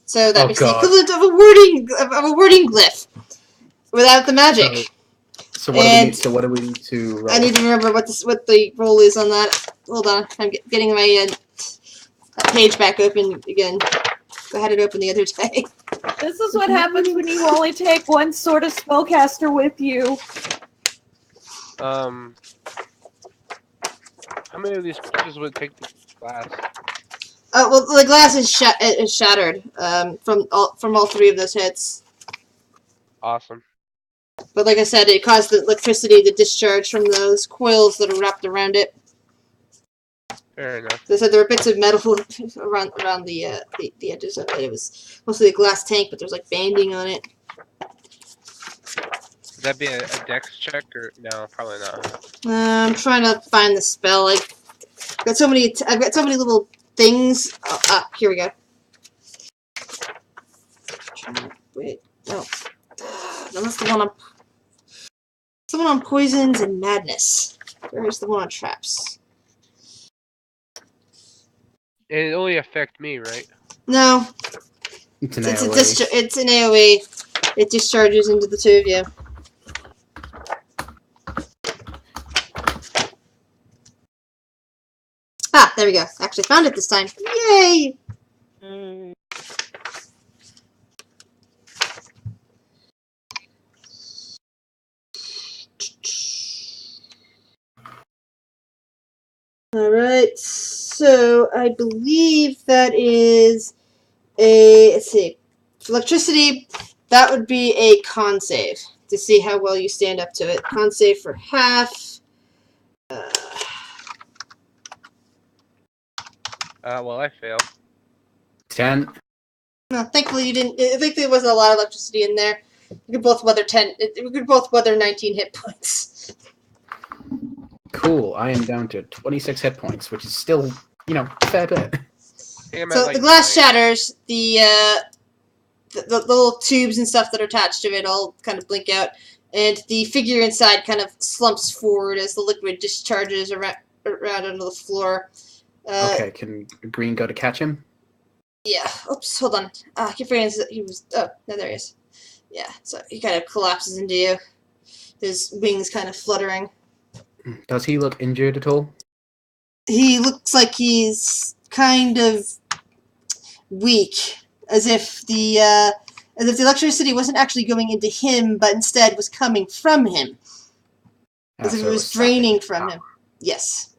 So that Oh, makes God. the equivalent of a wording glyph without the magic. So what And do we need to roll? I need to remember what the roll is on that. Hold on, I'm getting my page back open again. I had it open the other day. This is what happens when you only take one sort of spellcaster with you. How many of these pieces would it take to glass? Well, the glass is shattered from all 3 of those hits. Awesome. But like I said, it caused the electricity to discharge from those coils that are wrapped around it. Fair enough. They said there were bits of metal around the edges of it. It was mostly a glass tank, but there was like banding on it. Would that be a dex check or no? Probably not. I'm trying to find the spell. I've got so many little things. Here we go. Wait, no. No, that's the one on poisons and madness. Where's the one on traps? And it only affect me, right? No, It's an it's AoE. it's an AoE. It discharges into the two of you. Ah, there we go. Actually found it this time. Yay! Alright, so I believe that is a, let's see, for electricity, that would be a con save to see how well you stand up to it. Con save for half. Well, I failed. 10. No, thankfully you didn't. I think there wasn't a lot of electricity in there. We could both weather 10. We could both weather 19 hit points. Cool. I am down to 26 hit points, which is still, a fair bit. I think I'm So at, like, the glass 9. shatters. The little tubes and stuff that are attached to it all kind of blink out, and the figure inside kind of slumps forward as the liquid discharges around onto the floor. Okay, can Green go to catch him? Yeah. Oops. Hold on. I keep forgetting that he was. Oh, no, there he is. Yeah. So he kind of collapses into you. His wings kind of fluttering. Does he look injured at all? He looks like he's kind of weak, as if the electricity wasn't actually going into him, but instead was coming from him, as if So it was sapping draining his from power. him. Yes.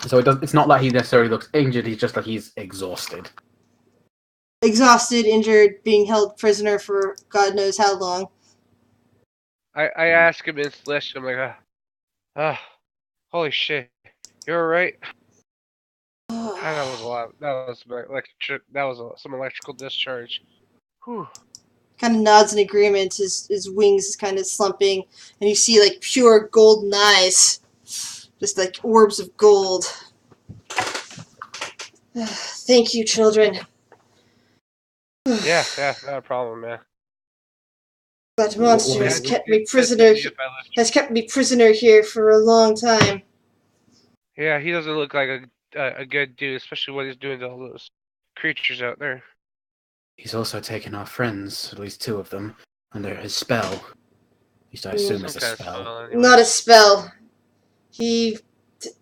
So it's not like he necessarily looks injured, he's just like he's exhausted. Exhausted, injured, being held prisoner for God knows how long. I ask him in Celestial, I'm like, holy shit, you're alright? That was a lot. That was some electrical discharge. Whew. Kind of nods in agreement. His wings is kind of slumping, and you see like pure golden eyes, just like orbs of gold. Thank you, children. Yeah, not a problem, man. That monster has What- kept me prisoner. Has kept me prisoner here for a long time. Yeah, he doesn't look like a good dude, especially what he's doing to all those creatures out there. He's also taken our friends, at least 2 of them, under his spell. At least I assume it's a Some kind of spell. spell, anyway. Not a spell.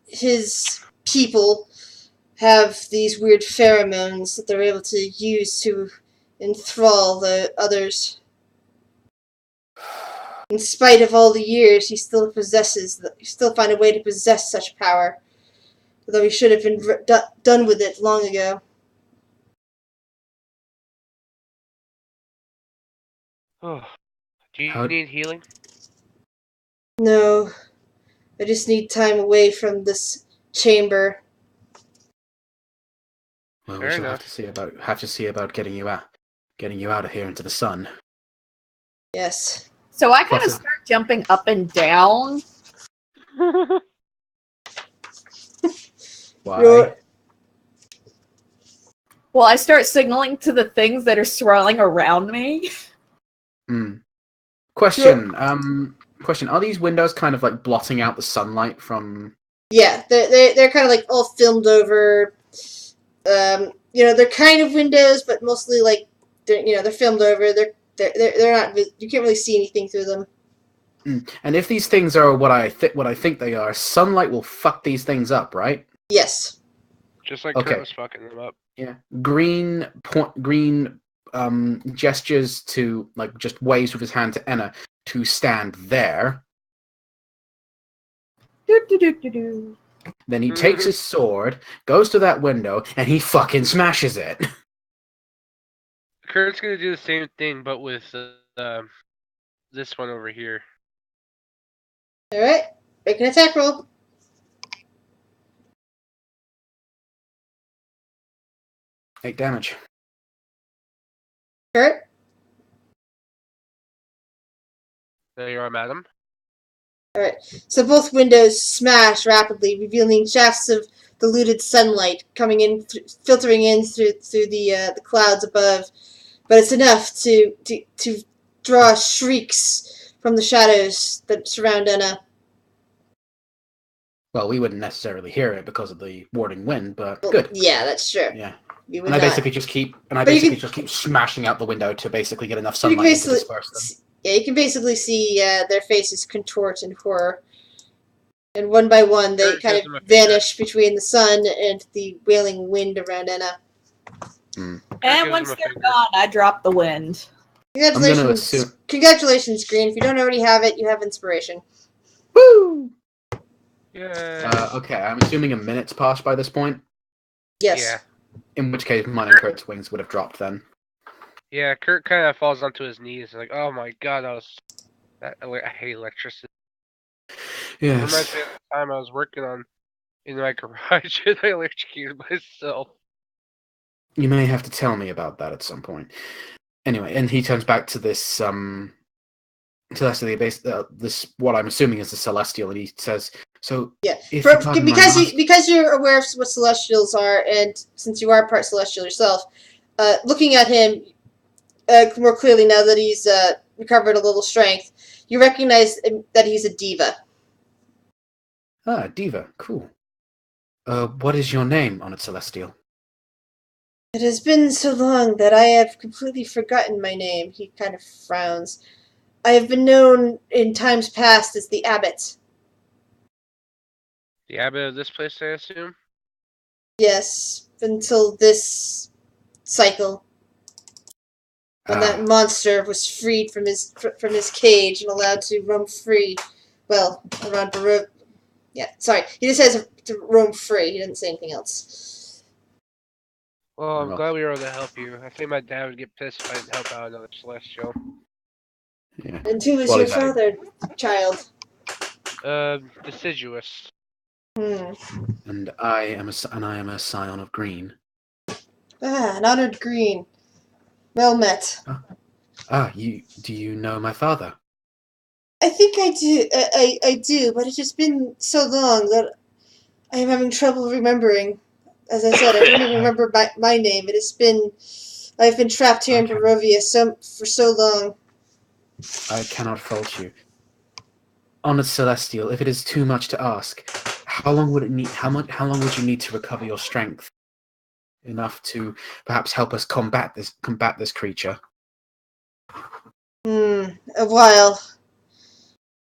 His people have these weird pheromones that they're able to use to enthrall the others. In spite of all the years, he still find a way to possess such power. Although he should have been done with it long ago. Oh, do you How- need healing? No, I just need time away from this chamber. Well, Fair we shall enough. have to see about getting you out of here into the sun. Yes. So I kind of Plus- start jumping up and down. Why? You're- Well, I start signaling to the things that are swirling around me. Question. Question. Are these windows kind of like blotting out the sunlight from? Yeah, they're kind of like all filmed over. They're kind of windows, but mostly like they're filmed over. They're not. You can't really see anything through them. And if these things are what I think they are, sunlight will fuck these things up, right? Yes. Just like Okay. Kurt was fucking them up. Yeah. Green gestures to like just waves with his hand to Enna to stand there. Do-do-do-do-do. Then he takes his sword, goes to that window, and he fucking smashes it. Kurt's gonna do the same thing, but with this one over here. All right. Make an attack roll. Take damage. Kurt. There you are, madam. Alright, so both windows smash rapidly, revealing shafts of diluted sunlight coming in, filtering in through the clouds above. But it's enough to draw shrieks from the shadows that surround Enna. Well, we wouldn't necessarily hear it because of the warding wind, but good. Yeah, that's true. Yeah. You would And I not. basically just keep smashing out the window to basically get enough You can sunlight to basically, disperse them. yeah, you can basically see their faces contort in horror. And one by one, they Kurt kind gives him a of finger. vanish between the sun and the wailing wind around Enna. And gives once him a they're finger. gone, I drop the wind. Congratulations, assume- congratulations, Green. If you don't already have it, you have inspiration. Woo! Yeah. Okay, I'm assuming a minute's passed by this point, Yes. Yeah. in which case mine and Kurt's wings would have dropped then. Yeah, Kurt kind of falls onto his knees, like, oh my god, I hate electricity. It reminds Yes. me of the time I was working in my garage and I electrocuted myself. You may have to tell me about that at some point. Anyway, and he turns back to this celestial base, this what I'm assuming is the celestial, and he says, "So Yeah, if you pardon my master- because you're aware of what celestials are, and since you are part celestial yourself, looking at him more clearly now that he's recovered a little strength, you recognize that he's a diva. Ah, Diva, cool. What is your name on it, celestial? It has been so long that I have completely forgotten my name. He kind of frowns. I have been known in times past as the Abbot. The abbot of this place, I assume? Yes, until this cycle. When that monster was freed from his cage and allowed to roam free, well, around Barovia. Yeah, sorry, he just says to roam free. He didn't say anything else. Well, I'm Well. glad we were able to help you. I think my dad would get pissed if I didn't help out another celestial. Yeah. And who is Well, your he's not father, child? Deciduous. And I am a scion of green. An honored Green. Well met. Do you know my father? I think I do. I do, but it's just been so long that I am having trouble remembering. As I said, I don't even remember my name. It has been. I've been trapped here in Okay. Barovia for so long. I cannot fault you. Honored Celestial, if it is too much to ask, how long would you need to recover your strength? Enough to perhaps help us combat this creature? A while.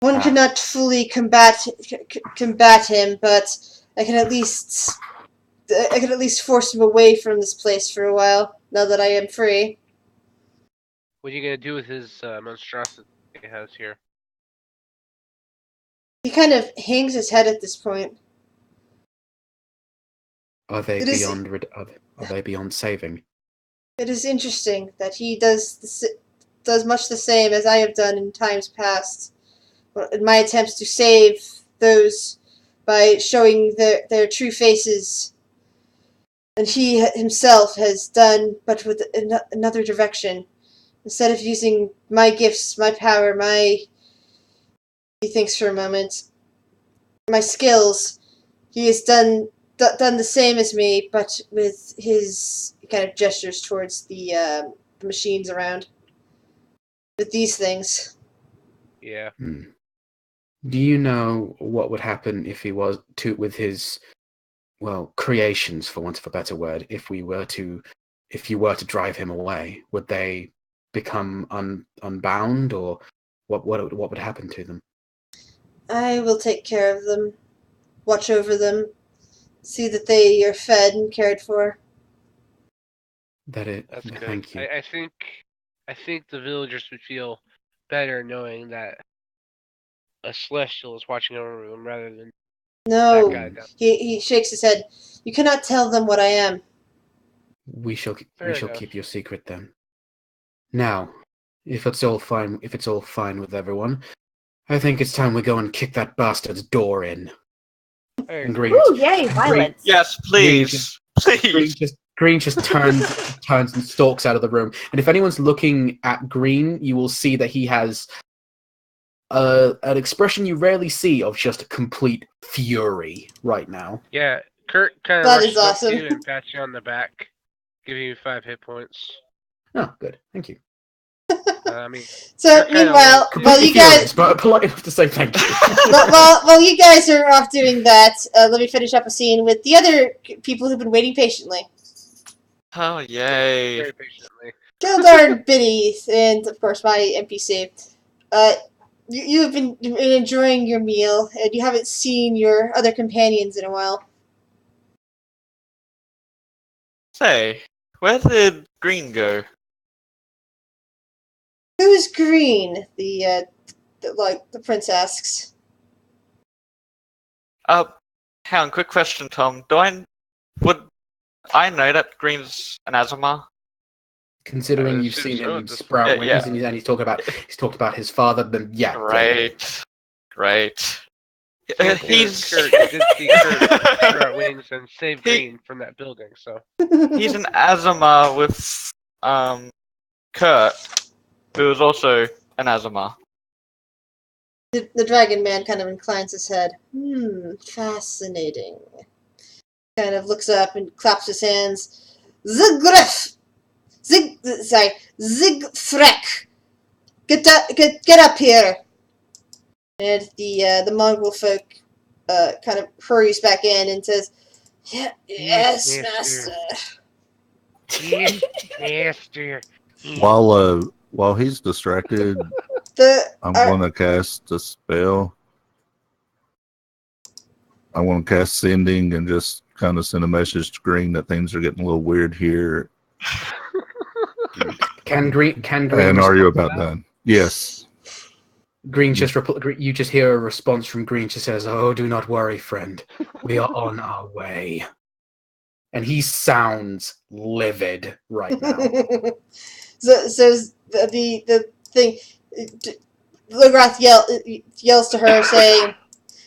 One cannot fully combat him, but I can at least force him away from this place for a while. Now that I am free. What are you gonna do with his monstrosity he has here? He kind of hangs his head at this point. Are they It is- beyond saving? It is interesting that he does much the same as I have done in times past. In my attempts to save those by showing their true faces, and he himself has done, but with another direction. Instead of using my gifts, my power, he thinks for a moment, my skills, he has done the same as me, but with his kind of gestures towards the machines around. With these things. Yeah. Do you know what would happen if he was with his, creations, for want of a better word? If you were to drive him away, would they become unbound, or what would happen to them? I will take care of them, watch over them, see that they are fed and cared for. That's good. Thank you. I think the villagers would feel better knowing that a celestial is watching over them rather than No, that guy. he shakes his head. You cannot tell them what I am. We shall Fair enough. keep your secret then. Now, if it's all fine with everyone, I think it's time we go and kick that bastard's door in. Hey, And Green, Ooh, yay, violence. Yes, please. Green just turns and stalks out of the room. And if anyone's looking at Green, you will see that he has an expression you rarely see of just complete fury right now. Yeah, Kurt kind of That rushes is up awesome. to you and pats you on the back, giving you 5 hit points. Oh, good. Thank you. I mean, So Kurt kinda meanwhile, loves- Completely while you furious, guys, but polite enough to say thank you. while you guys are off doing that, let me finish up a scene with the other people who've been waiting patiently. Oh, yay. very patiently. Gildar and Biddy, and of course my NPC. You have been enjoying your meal, and you haven't seen your other companions in a while. Say, where did Green go? Who is Green? The prince asks. Hang on, quick question, Tom. Would I know that Green's an Azamar? Considering I you've assume seen so him at this sprout point. wings Yeah. and he's talked about his father, then yeah. Right. Right. He's He's Kurt. You did see Kurt sprout wings and save Green from that building. So he's an Azamar with Kurt, who is also an Azamar. The dragon man kind of inclines his head. Fascinating. Kind of looks up and claps his hands. Zigref! Zigfrek! Get up here! And the mongrel folk kind of hurries back in and says, yes, master. yes, master. While he's distracted, I'm Our- going to cast a spell. I want to cast Sending and just kind of send a message to Green that things are getting a little weird here. Can Green? And are you about done? Yes. Green you just hear a response from Green. She says, "Oh, do not worry, friend. We are on our way." And he sounds livid right now. so the thing, Lograth yells to her, saying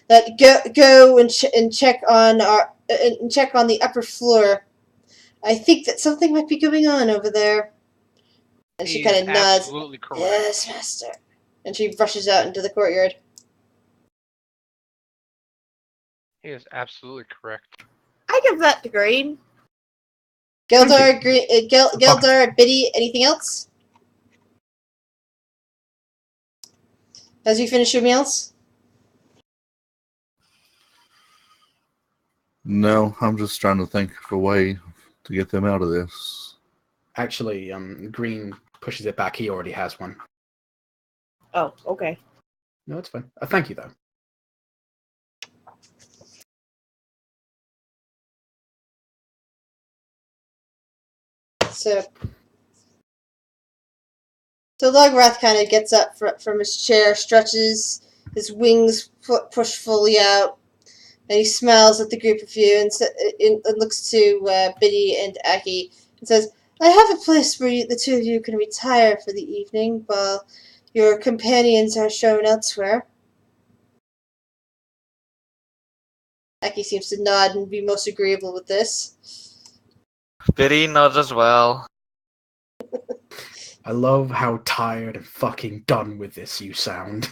that go and check on the upper floor. I think that something might be going on over there. And she kind of nods. Absolutely correct. Yes, master. And she rushes out into the courtyard. He is absolutely correct. I give that to Green. Gildar, Gildar, Biddy, anything else? As you finish your meals? No, I'm just trying to think of a way to get them out of this. Actually, Green pushes it back. He already has one. Oh, okay. No, it's fine. Thank you, though. So Lograth kind of gets up from his chair, stretches, his wings push fully out, and he smiles at the group of you and looks to Biddy and Aki and says, I have a place where the two of you can retire for the evening while your companions are shown elsewhere. Aki seems to nod and be most agreeable with this. Biddy nods as well. I love how tired and fucking done with this you sound.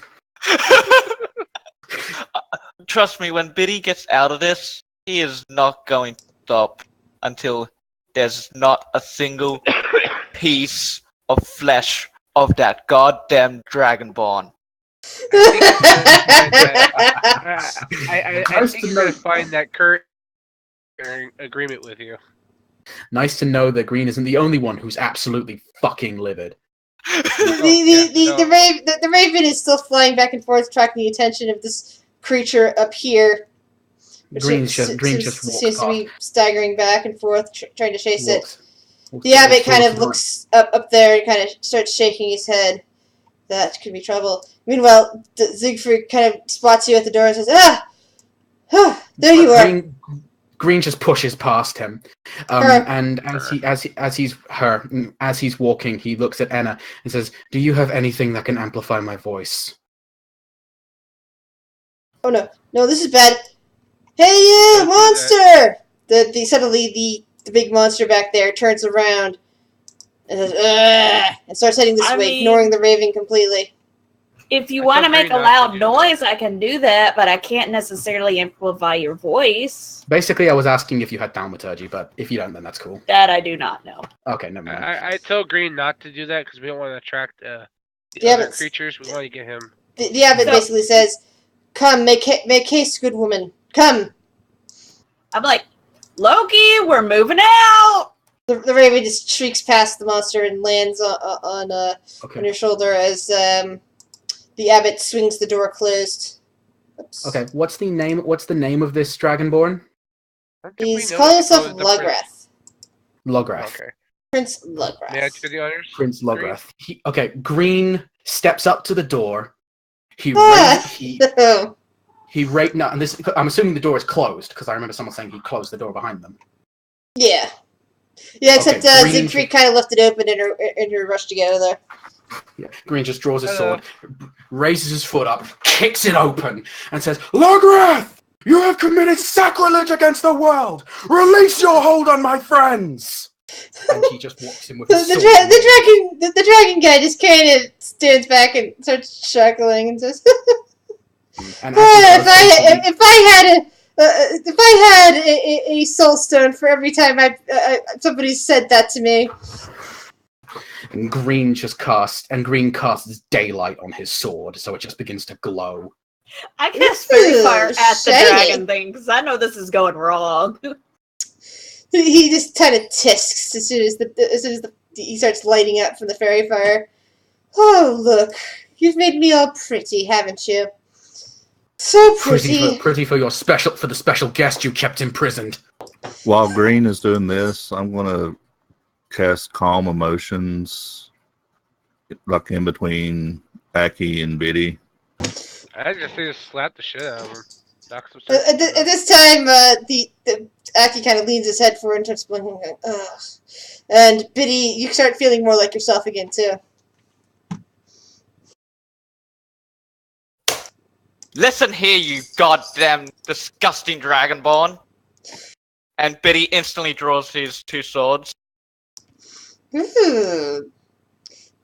Trust me, when Biddy gets out of this, he is not going to stop until there's not a single piece of flesh of that goddamn dragonborn. I think you're going to find that Kurt is in agreement with you. Nice to know that Green isn't the only one who's absolutely fucking livid. The raven is still flying back and forth, attracting the attention of this creature up here. Green just walks seems to be staggering back and forth, trying to chase it. Walks The abbot kind of towards looks up there and kind of starts shaking his head. That could be trouble. Meanwhile, Siegfried kind of spots you at the door and says, there you are. Green just pushes past him, and as he's walking, he looks at Enna and says, "Do you have anything that can amplify my voice?" Oh no, this is bad. Hey you, Don't do monster! Suddenly the big monster back there turns around and says, ugh, and starts heading this way, ignoring the raven completely. If you I want to told make Green a not to loud do noise, I can do that, but I can't necessarily amplify your voice. Basically, I was asking if you had thaumaturgy, but if you don't, then that's cool. That I do not know. Okay, never mind. I told Green not to do that because we don't want to attract the Yeah, other but creatures. We want to get him. the abbot So- basically says, "Come, make haste, good woman. Come." I'm like, Loki, we're moving out! The raven just shrieks past the monster and lands on Okay. your shoulder as the abbot swings the door closed. Oops. Okay. What's the name? What's the name of this dragonborn? How did we He's know calling that himself he was the prince? Lograth. Lograth. Okay. Prince May I Lograth. do the honors? Prince Green? Lograth. Okay. Green steps up to the door. He Ah! raises. No, and this. I'm assuming the door is closed because I remember someone saying he closed the door behind them. Yeah. Yeah, except Okay, Green Siegfried kind of left it open in her rush to get out of there. Yeah. Green just draws his Hello. sword, raises his foot up, kicks it open, and says, "Lograth, you have committed sacrilege against the world! Release your hold on my friends!" And he just walks in with his sword. The dragon guy just kind of stands back and starts chuckling and says, And as he does, if I had a soul stone for every time somebody said that to me." and Green casts daylight on his sword, so it just begins to glow. I cast fairy Ooh, fire at the shiny. dragon thing because I know this is going wrong. He just kind of tisks as soon as he starts lighting up from the fairy fire. "Oh, look, you've made me all pretty, haven't you? So pretty." Pretty for the special guest you kept imprisoned. While Green is doing this, I'm gonna cast Calm Emotions, like in between Aki and Biddy. I just need to slap the shit out of him. Knock some At sense into him. this time, the Aki kind of leans his head forward and starts blinking. Ugh. And Biddy, you start feeling more like yourself again too. Listen here, you goddamn disgusting dragonborn. And Biddy instantly draws his two swords. Ooh,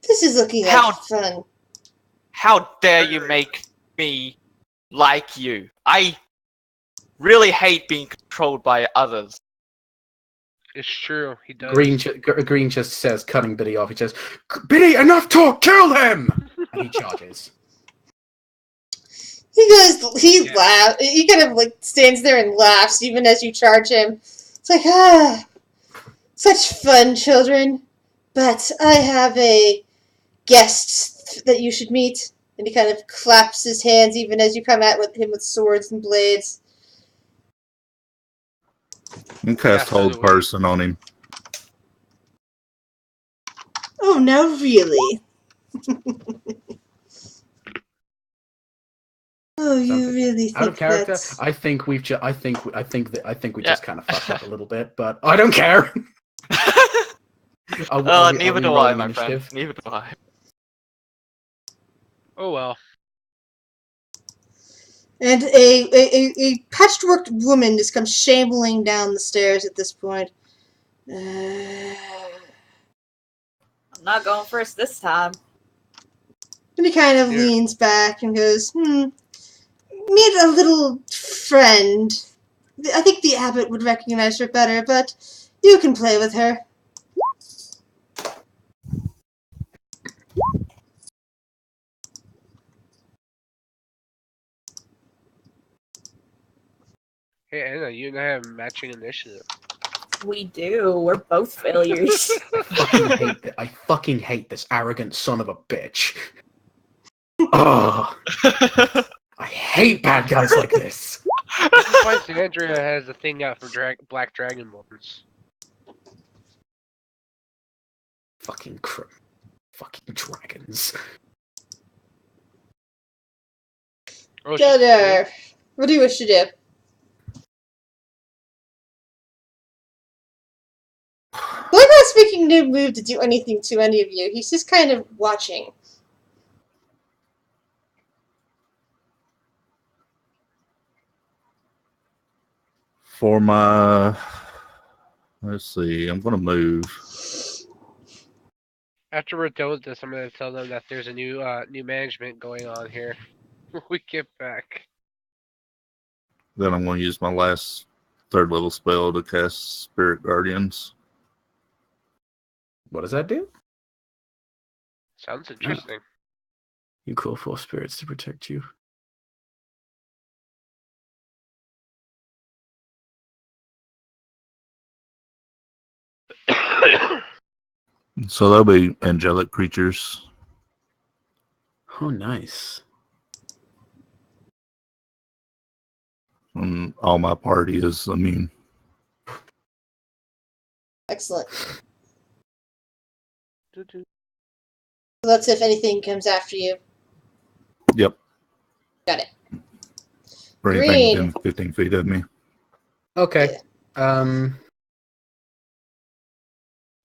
this is looking like How- fun. How dare you make me like you? I really hate being controlled by others. It's true. He does. Green just says, cutting Biddy off. He says, "Biddy, enough talk! Kill him!" And he charges. He laughs. He kind of like stands there and laughs even as you charge him. It's like, such fun, children. But I have a guest that you should meet. And he kind of claps his hands even as you come at him with swords and blades. And cast Yeah, Hold so- Person on him. Oh, no, really? Oh, you really think Out of character, that's... I think we just kind of fucked up a little bit, but I don't care. Neither do I, my friend. Neither do I. Oh well. And a patchworked woman just comes shambling down the stairs at this point. I'm not going first this time. And he kind of Yeah. leans back and goes, meet a little friend. I think the abbot would recognize her better, but you can play with her. Hey Anna, you and I have matching initiative. We do. We're both failures. I fucking hate this arrogant son of a bitch. Oh, I hate bad guys like this. This is why Xandria has a thing out for black dragonborns. Fucking dragons. Oh, Gunnar, what do you wish to do? Well, I'm not speaking no move to do anything to any of you. He's just kind of watching. For my, let's see, I'm gonna move. After we're done with this, I'm gonna tell them that there's a new management going on here. When we get back. Then I'm going to use my last 3rd level spell to cast Spirit Guardians. What does that do? Sounds interesting. You call for spirits to protect you. So they'll be angelic creatures. Oh, nice. And all my party is immune. Excellent. So that's if anything comes after you. Yep. Got it. For anything Green. within 15 feet of me. Okay. I'm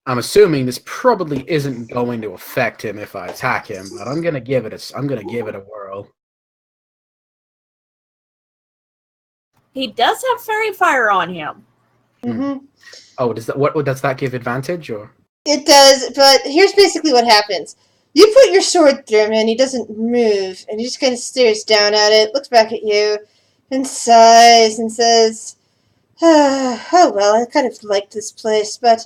assuming this probably isn't going to affect him if I attack him, but I'm gonna give it a whirl. He does have fairy fire on him. Mm-hmm. Oh, does that give advantage or? It does, but here's basically what happens. You put your sword through him, and he doesn't move, and he just kind of stares down at it, looks back at you, and sighs and says, oh well, I kind of like this place, but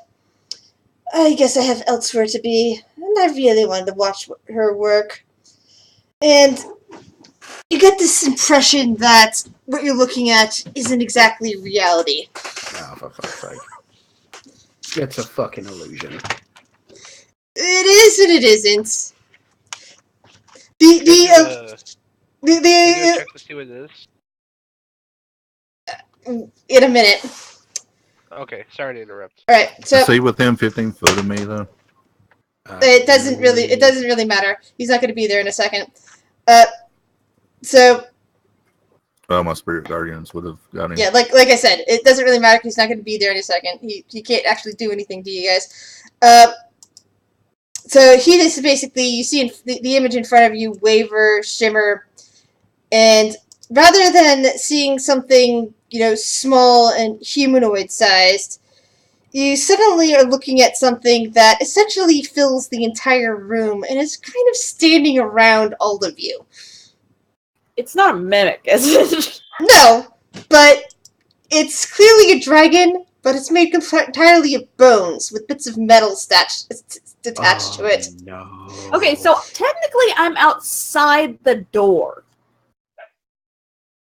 I guess I have elsewhere to be, and I really wanted to watch her work. And you get this impression that what you're looking at isn't exactly reality. Oh, for fuck's sake. It's a fucking illusion. It is and it isn't. Can I do a check to see what it is? In a minute. Okay, sorry to interrupt. Alright, so Is he within 15 foot of me, though? it doesn't really matter. He's not going to be there in a second. So Well, my Spirit Guardians would have got him. yeah, like I said, it doesn't really matter because he's not going to be there in a second. He can't actually do anything to you guys. So he just basically, you see the image in front of you waver, shimmer, and rather than seeing something, small and humanoid-sized, you suddenly are looking at something that essentially fills the entire room and is kind of standing around all of you. It's not a mimic, is it? No, but it's clearly a dragon, but it's made entirely of bones with bits of metal attached to it. No. Okay, so technically I'm outside the door.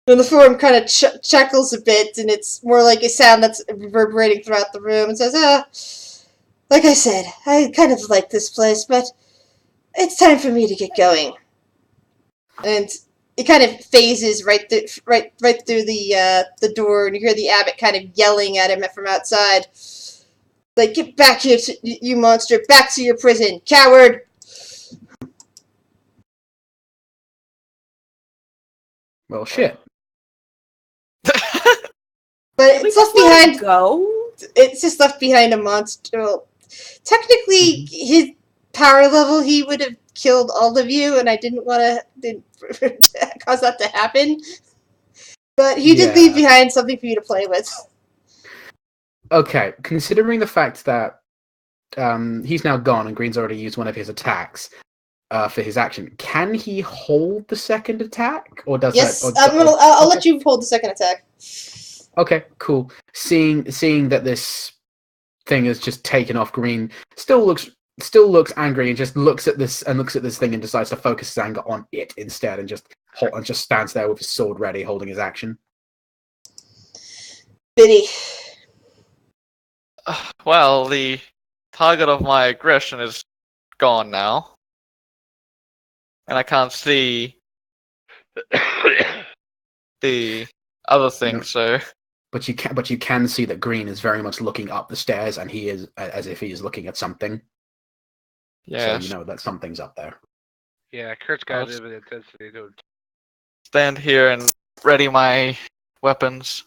And the form kind of chuckles a bit, and it's more like a sound that's reverberating throughout the room, and says, like I said, I kind of like this place, but it's time for me to get going. And it kind of phases right through the door, and you hear the abbot kind of yelling at him from outside. Like, get back here, you monster! Back to your prison, coward! Well, shit. But it's left behind. Go. It's just left behind a monster. Well, technically, his power level, he would have killed all of you, and I didn't want to cause that to happen. But he did leave behind something for you to play with. Okay, considering the fact that he's now gone and Green's already used one of his attacks for his action, can he hold the second attack, or does yes, that? I'll let you hold the second attack. Okay, cool. Seeing that this thing has just taken off, Green still looks angry and just looks at this thing and decides to focus his anger on it instead, and just stands there with his sword ready, holding his action. Biddy. Well, the target of my aggression is gone now. And I can't see the other thing, No. so... But you can see that Green is very much looking up the stairs, and he is as if he is looking at something. Yeah. So you know that something's up there. Yeah, Kurt's got a bit of intensity to it. Stand here and ready my weapons.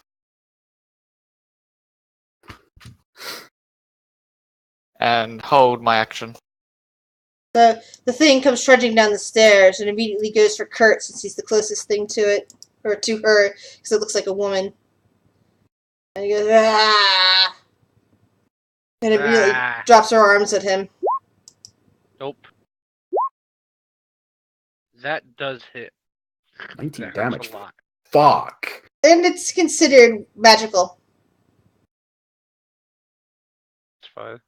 And hold my action. So the thing comes trudging down the stairs and immediately goes for Kurt since he's the closest thing to it, or to her, because it looks like a woman. And he goes, ah! And immediately drops her arms at him. That does hit. 19 That damage. hurts a lot. Fuck. And it's considered magical. It's fine.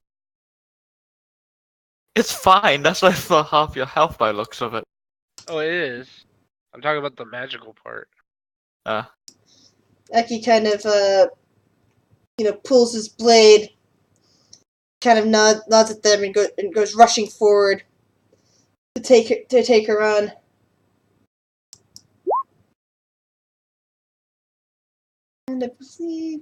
It's fine. That's like for half your health by looks of it. Oh, it is. I'm talking about the magical part. Eki kind of, pulls his blade, kind of nods at them, and goes rushing forward to take her on. And I believe.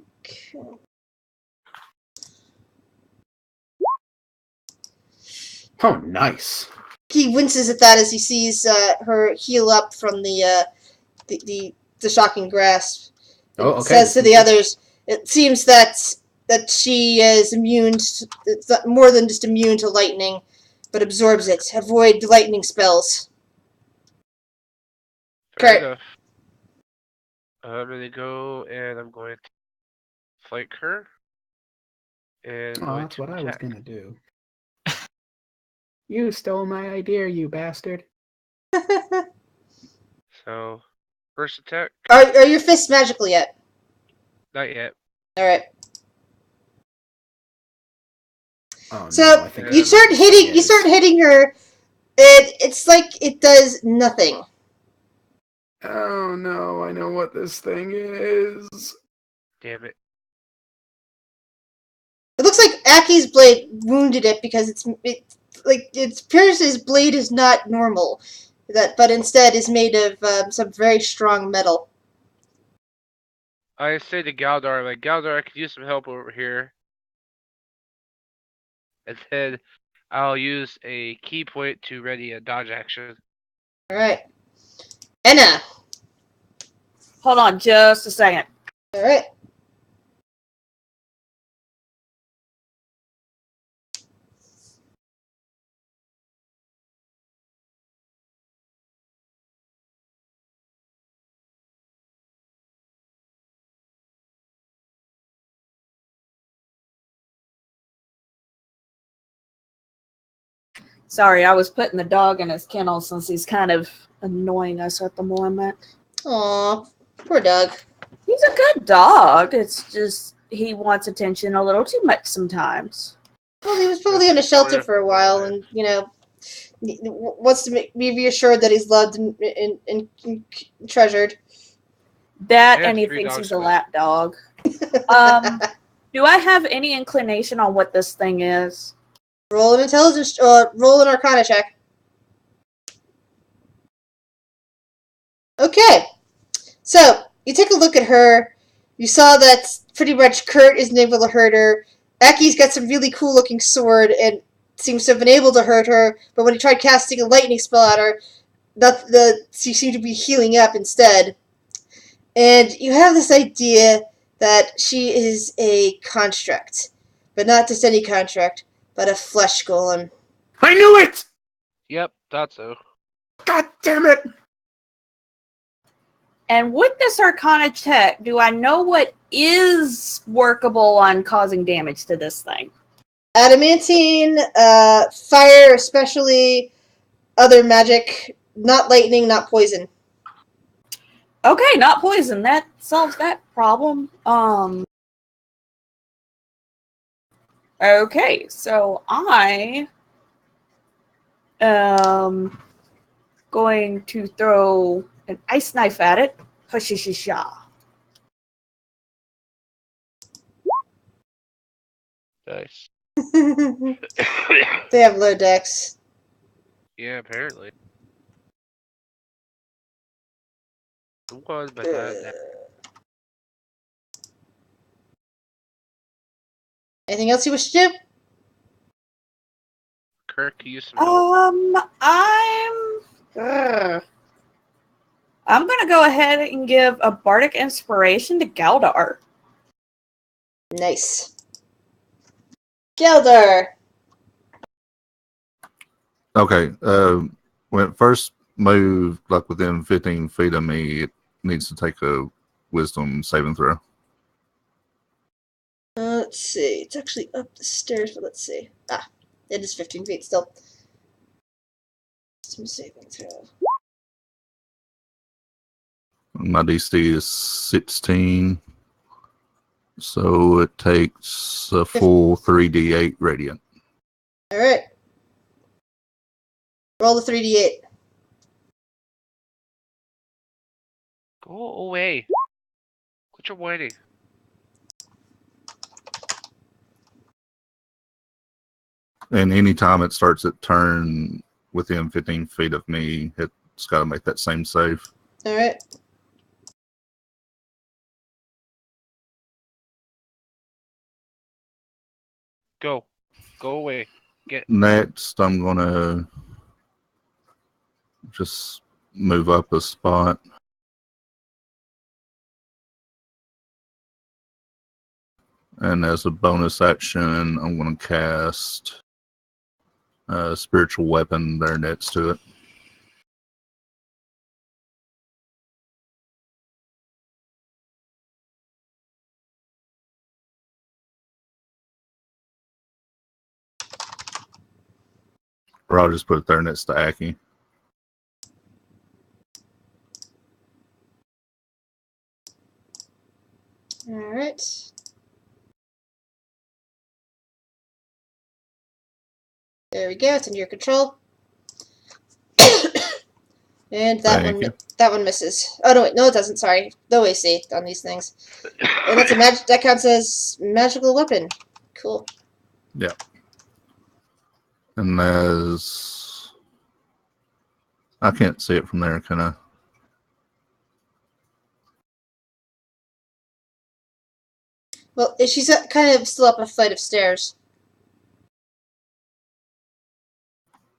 Oh, nice. He winces at that as he sees her heal up from the shocking grasp. Oh, It okay. says to the others, it seems that she is immune. It's not more than just immune to lightning, but absorbs it. Avoid lightning spells. Fair Kurt. enough. I'm gonna go and I'm going to flank her. And I'm Oh, going that's to what I was attack. gonna do. You stole my idea, you bastard. So, first attack. Are your fists magical yet? Not yet. All right. Oh So no, I think you I know what this thing you is. start hitting her. It's like it does nothing. Oh no, I know what this thing is. Damn it. It looks like Aki's blade wounded it because it appears his blade is not normal, but instead is made of some very strong metal. I say to Galdar, like, Galdar, I could use some help over here. And then I'll use a key point to ready a dodge action. All right, Enna. Hold on just a second. All right. Sorry, I was putting the dog in his kennel since he's kind of annoying us at the moment. Aw, poor Doug. He's a good dog. It's just he wants attention a little too much sometimes. Well, he was probably in a shelter for a while, and wants to be reassured that he's loved and treasured. That Yeah, and he 3 thinks dogs he's a win. lap dog. Do I have any inclination on what this thing is? Roll an intelligence, roll an Arcana check. Okay, so you take a look at her. You saw that pretty much Kurt isn't able to hurt her. Aki's got some really cool looking sword and seems to have been able to hurt her, but when he tried casting a lightning spell at her, she seemed to be healing up instead. And you have this idea that she is a construct, but not just any construct, but a flesh golem. I knew it! Yep, thought so. God damn it! And with this Arcana check, do I know what is workable on causing damage to this thing? Adamantine, fire, especially other magic, not lightning, not poison. Okay, not poison. That solves that problem. Okay, so I am going to throw an ice knife at it. Hushishisha. Nice. They have low decks. Yeah, apparently. Come on, but that. Anything else you wish to do? Kirk, can you use some help? I'm gonna go ahead and give a bardic inspiration to Galdar. Nice. Geldar. Okay. When it first moved, like within 15 feet of me, it needs to take a wisdom saving throw. Let's see. It's actually up the stairs, but let's see. It is 15 feet still. Wisdom saving throw. My DC is 16. So it takes a full 3d8 radiant. All right. Roll the 3d8. Go away. Quit your whining. And anytime it starts its turn within 15 feet of me, it's got to make that same save. All right. Go. Go away. Get. Next, I'm going to just move up a spot. And as a bonus action, I'm going to cast a spiritual weapon there next to it. Or I'll just put it there next to Aki. All right. There we go. It's under your control. And that one misses. Oh no, wait, no, it doesn't. Sorry, no AC on these things. And that's a magic. That counts as magical weapon. Cool. Yeah. And as I can't see it from there, can I? Well, she's kind of still up a flight of stairs.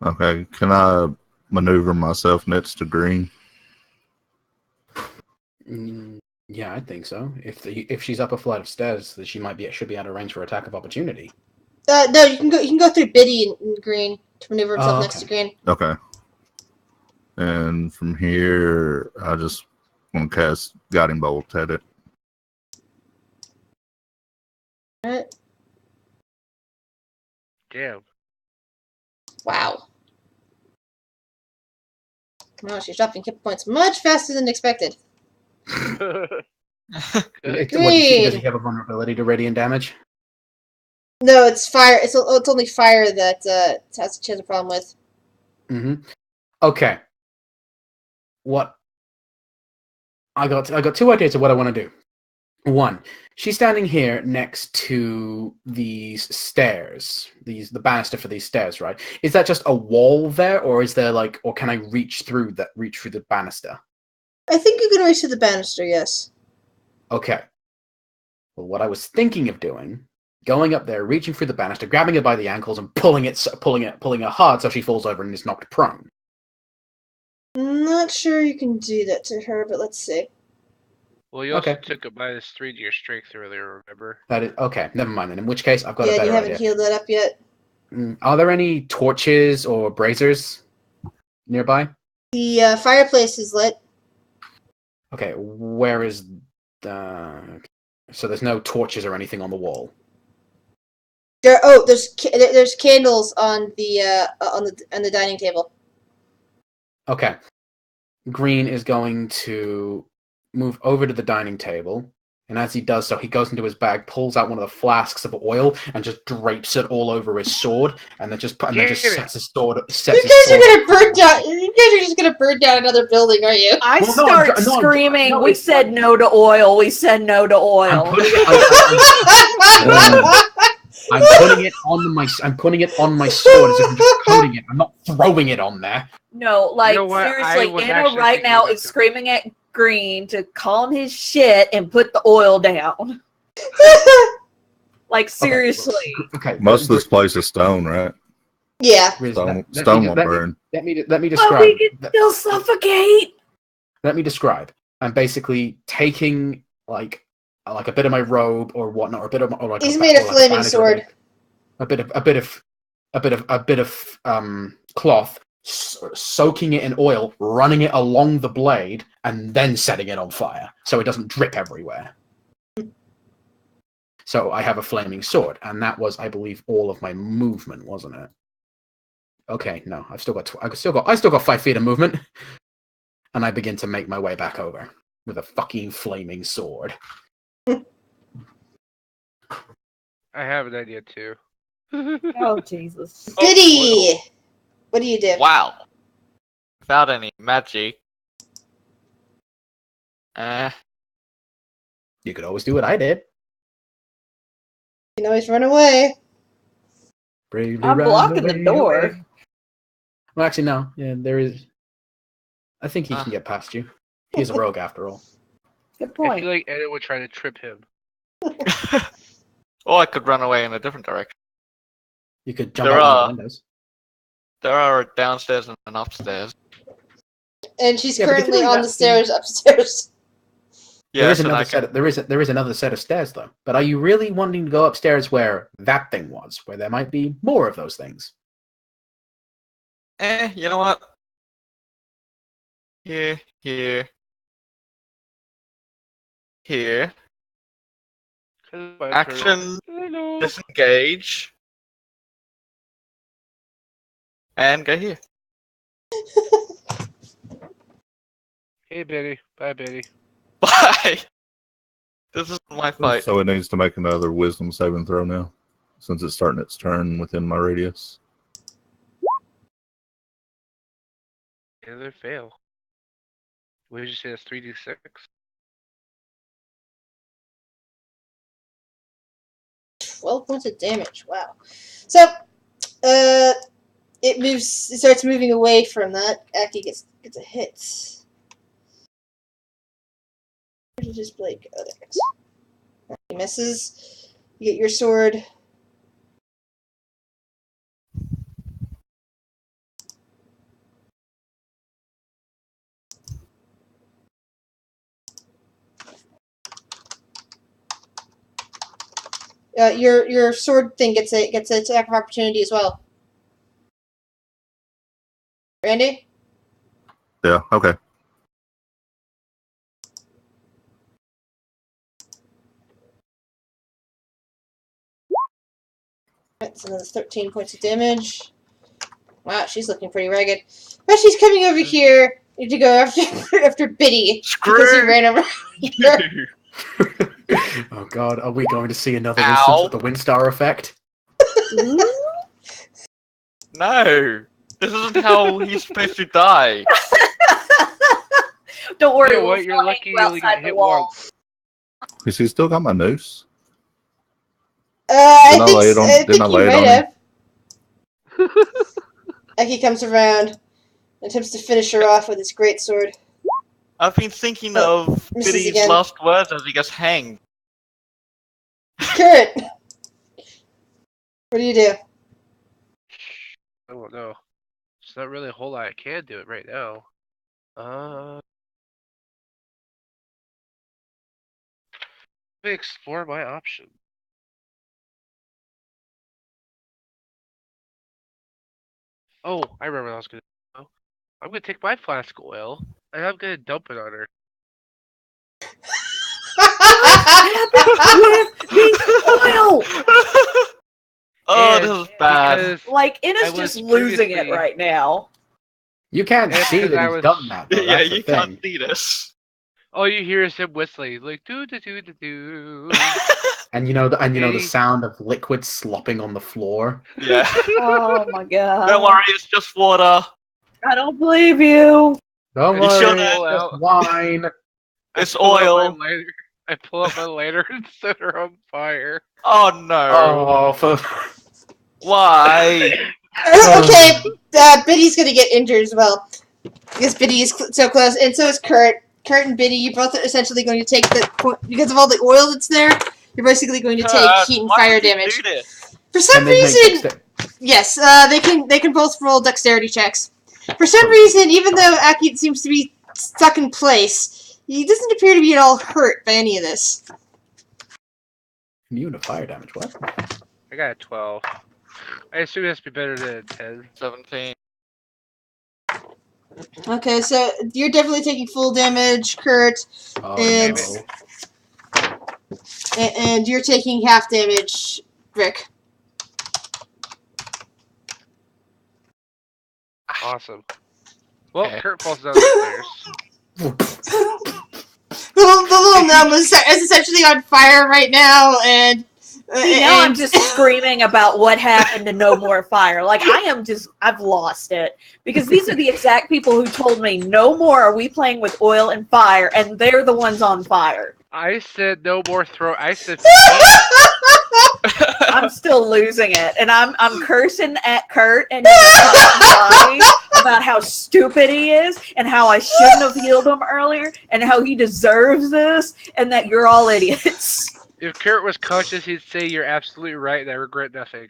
Okay, can I maneuver myself next to green? Yeah, I think so. If she's up a flight of stairs, then should be out of range for attack of opportunity. No, you can go through Biddy and Green to maneuver himself next to Green. Okay. And from here, I just want to cast Guiding Bolt at it. Alright. Damn. Wow. Wow, she's dropping hit points much faster than expected. Good. Does he have a vulnerability to radiant damage? No, it's fire. It's only fire that she has a problem with. Mm-hmm. Okay. What? I got two ideas of what I want to do. One, she's standing here next to these stairs, the banister for these stairs, right? Is that just a wall there, or is there or can I reach through the banister? I think you can reach to the banister. Yes. Okay. Well, what I was thinking of doing, going up there, reaching through the banister, grabbing her by the ankles, and pulling her hard so she falls over and is knocked prone. Not sure you can do that to her, but let's see. Well, you also took a -3 to your strength earlier, remember? That is okay. Never mind then. In which case, I've got a better you haven't idea. healed that up yet. Are there any torches or braziers nearby? The fireplace is lit. Okay, where is the? So there's no torches or anything on the wall. There's candles on the dining table. Okay. Green is going to move over to the dining table, and as he does so, he goes into his bag, pulls out one of the flasks of oil, and just drapes it all over his sword, and then just sets his sword. You guys are gonna burn down. You guys are just gonna burn down another building, are you? I start screaming. We said no to oil. We said no to oil. I'm putting it on my sword as if I'm just coating it. I'm not throwing it on there. No, seriously, Anna right now is screaming at Green to calm his shit and put the oil down. Seriously. Okay. Most of this place is stone, right? Yeah. Stone won't burn. Let me describe. But we can still suffocate. Let me describe. I'm basically taking a bit of my robe or whatnot, or a bit of he's made a flaming sword. A bit of cloth, soaking it in oil, running it along the blade, and then setting it on fire so it doesn't drip everywhere. So I have a flaming sword, and that was, I believe, all of my movement, wasn't it? Okay, no, I still got 5 feet of movement, and I begin to make my way back over. with a fucking flaming sword. I have an idea too. Oh, Jesus. Biddy! What do you do? Wow. Without any magic. You could always do what I did. You can always run away. Bravely I'm ran blocking the away, door. away. Well, actually, no. Yeah, there is. I think he Ah. can get past you. He's a rogue after all. Good I point. feel like Edit would try to trip him. Or I could run away in a different direction. You could jump There out one of are. the windows. There are a downstairs and an upstairs. And she's Yeah, but currently considering on the that's stairs upstairs. There is Yes, and another I can. set. There is another set of stairs though. But are you really wanting to go upstairs where that thing was, where there might be more of those things? You know what? Here. Action. Hello. Disengage. And go here. Hey, Betty. Bye, Betty. Bye! This isn't my fight. So it needs to make another wisdom saving throw now, since it's starting its turn within my radius. Another fail. What did you say? It's 3d6? 12 points of damage. Wow. So, it starts moving away from that. Aki gets a hit. Where did his blade go? There it is. He misses. You get your sword. Your sword thing gets an attack of opportunity as well. Randy? Yeah, okay. That's another 13 points of damage. Wow, she's looking pretty ragged. But she's coming over here to go after Biddy. Because he ran over here. Oh god, are we going to see another Ow. instance of the Windstar effect? No! This isn't how he's supposed to die. Don't worry, You know what? we'll You're find lucky you you only got outside the hit wall. once. Has he still got my noose? I Didn't I think, lay it on- I think didn't I you lay it might on him? have. Aki comes around and attempts to finish her off with his greatsword. I've been thinking Oh, of misses Biddy's again. last words as he gets hanged. Kurt! What do you do? I don't know. There's not really a whole lot I can do it right now. Let me explore my option. Oh, I remember what I was gonna do. I'm gonna take my flask of oil and I'm gonna dump it on her. With the oil! Oh, And this is bad. because Like, I Ina's was just losing it previously- right now. You can't Yeah, see because that I he's was- done that, though. Yeah, That's the you thing. can't see this. all you hear is him whistling. He's like doo doo doo doo doo. And you know the Hey. sound of liquid slopping on the floor. Yeah. Oh my god. Don't worry, it's just water. I don't believe you. Don't You worry, should it's have- just wine. I It's pull out my oil. lighter- I pull out my lighter and set her on fire. Oh no. Oh, for Why? Okay, Biddy's gonna get injured as well. Because Biddy is so close, and so is Kurt. Kurt and Biddy, you both are essentially going to take because of all the oil that's there, you're basically going to take heat and Why fire would you damage. do this? For some and then make reason, dexter- yes, they can both roll dexterity checks. For some reason, even though Aki seems to be stuck in place, he doesn't appear to be at all hurt by any of this. immune to fire damage. What? I got a 12. I assume it has to be better than a 10. 17. Okay, so you're definitely taking full damage, Kurt, Oh, And- no. and you're taking half damage, Rick. Awesome. Well, Okay. Kurt falls down the stairs. little gnome is essentially on fire right now, and Now I'm just screaming about what happened to No More Fire. Like, I've lost it. Because these are the exact people who told me, no more are we playing with oil and fire, and they're the ones on fire. I said no more throw. I said I'm still losing it. And I'm cursing at Kurt and body about how stupid he is, and how I shouldn't have healed him earlier, and how he deserves this, and that you're all idiots. if Kurt was conscious, he'd say you're absolutely right, and I regret nothing.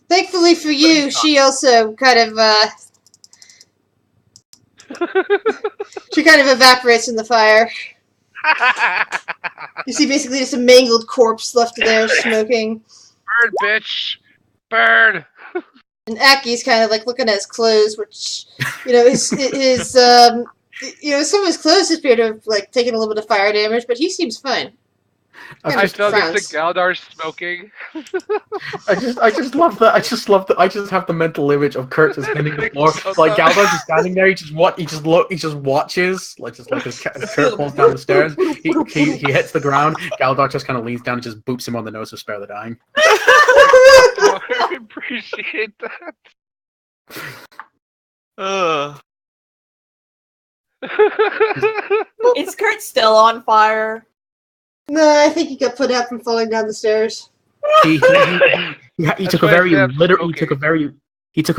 Thankfully for you, she also kind of she kind of evaporates in the fire. You see basically just a mangled corpse left there smoking. Burn, bitch! Burn! And Aki's kind of like looking at his clothes, which, you know, his you know, some of his clothes appear to have like taken a little bit of fire damage, but he seems fine. I felt like the frowns. Galdar smoking. I just love that. I just have the mental image of Kurt just hitting the floor, like Galdar just standing there. He just watches, like as Kurt falls down the stairs. He hits the ground. Galdar just kind of leans down and just boops him on the nose to spare the dying. Oh, I appreciate that. Is Kurt still on fire? No, I think he got put out from falling down the stairs. He took a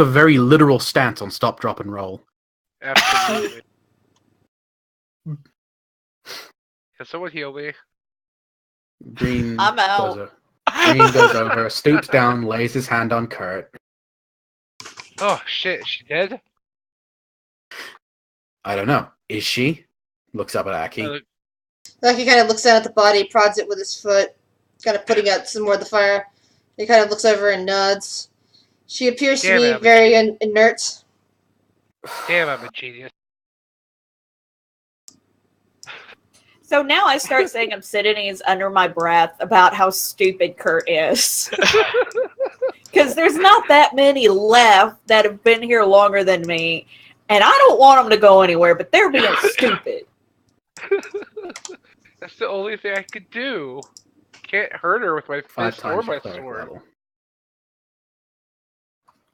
very literal stance on stop, drop, and roll. Absolutely. Can someone heal me? Green I'm out. Green goes over, stoops down, lays his hand on Kurt. Oh shit, is she dead? I don't know. Is she? Looks up at Aki. Aki kind of looks down at the body, prods it with his foot, kind of putting out some more of the fire. He kind of looks over and nods. She appears to be very inert. Damn, I'm a genius. So now I start saying obscenities under my breath about how stupid Kurt is. Because there's not that many left that have been here longer than me, and I don't want them to go anywhere, but they're being stupid. That's the only thing I could do. Can't hurt her with my fist or my sword. Level.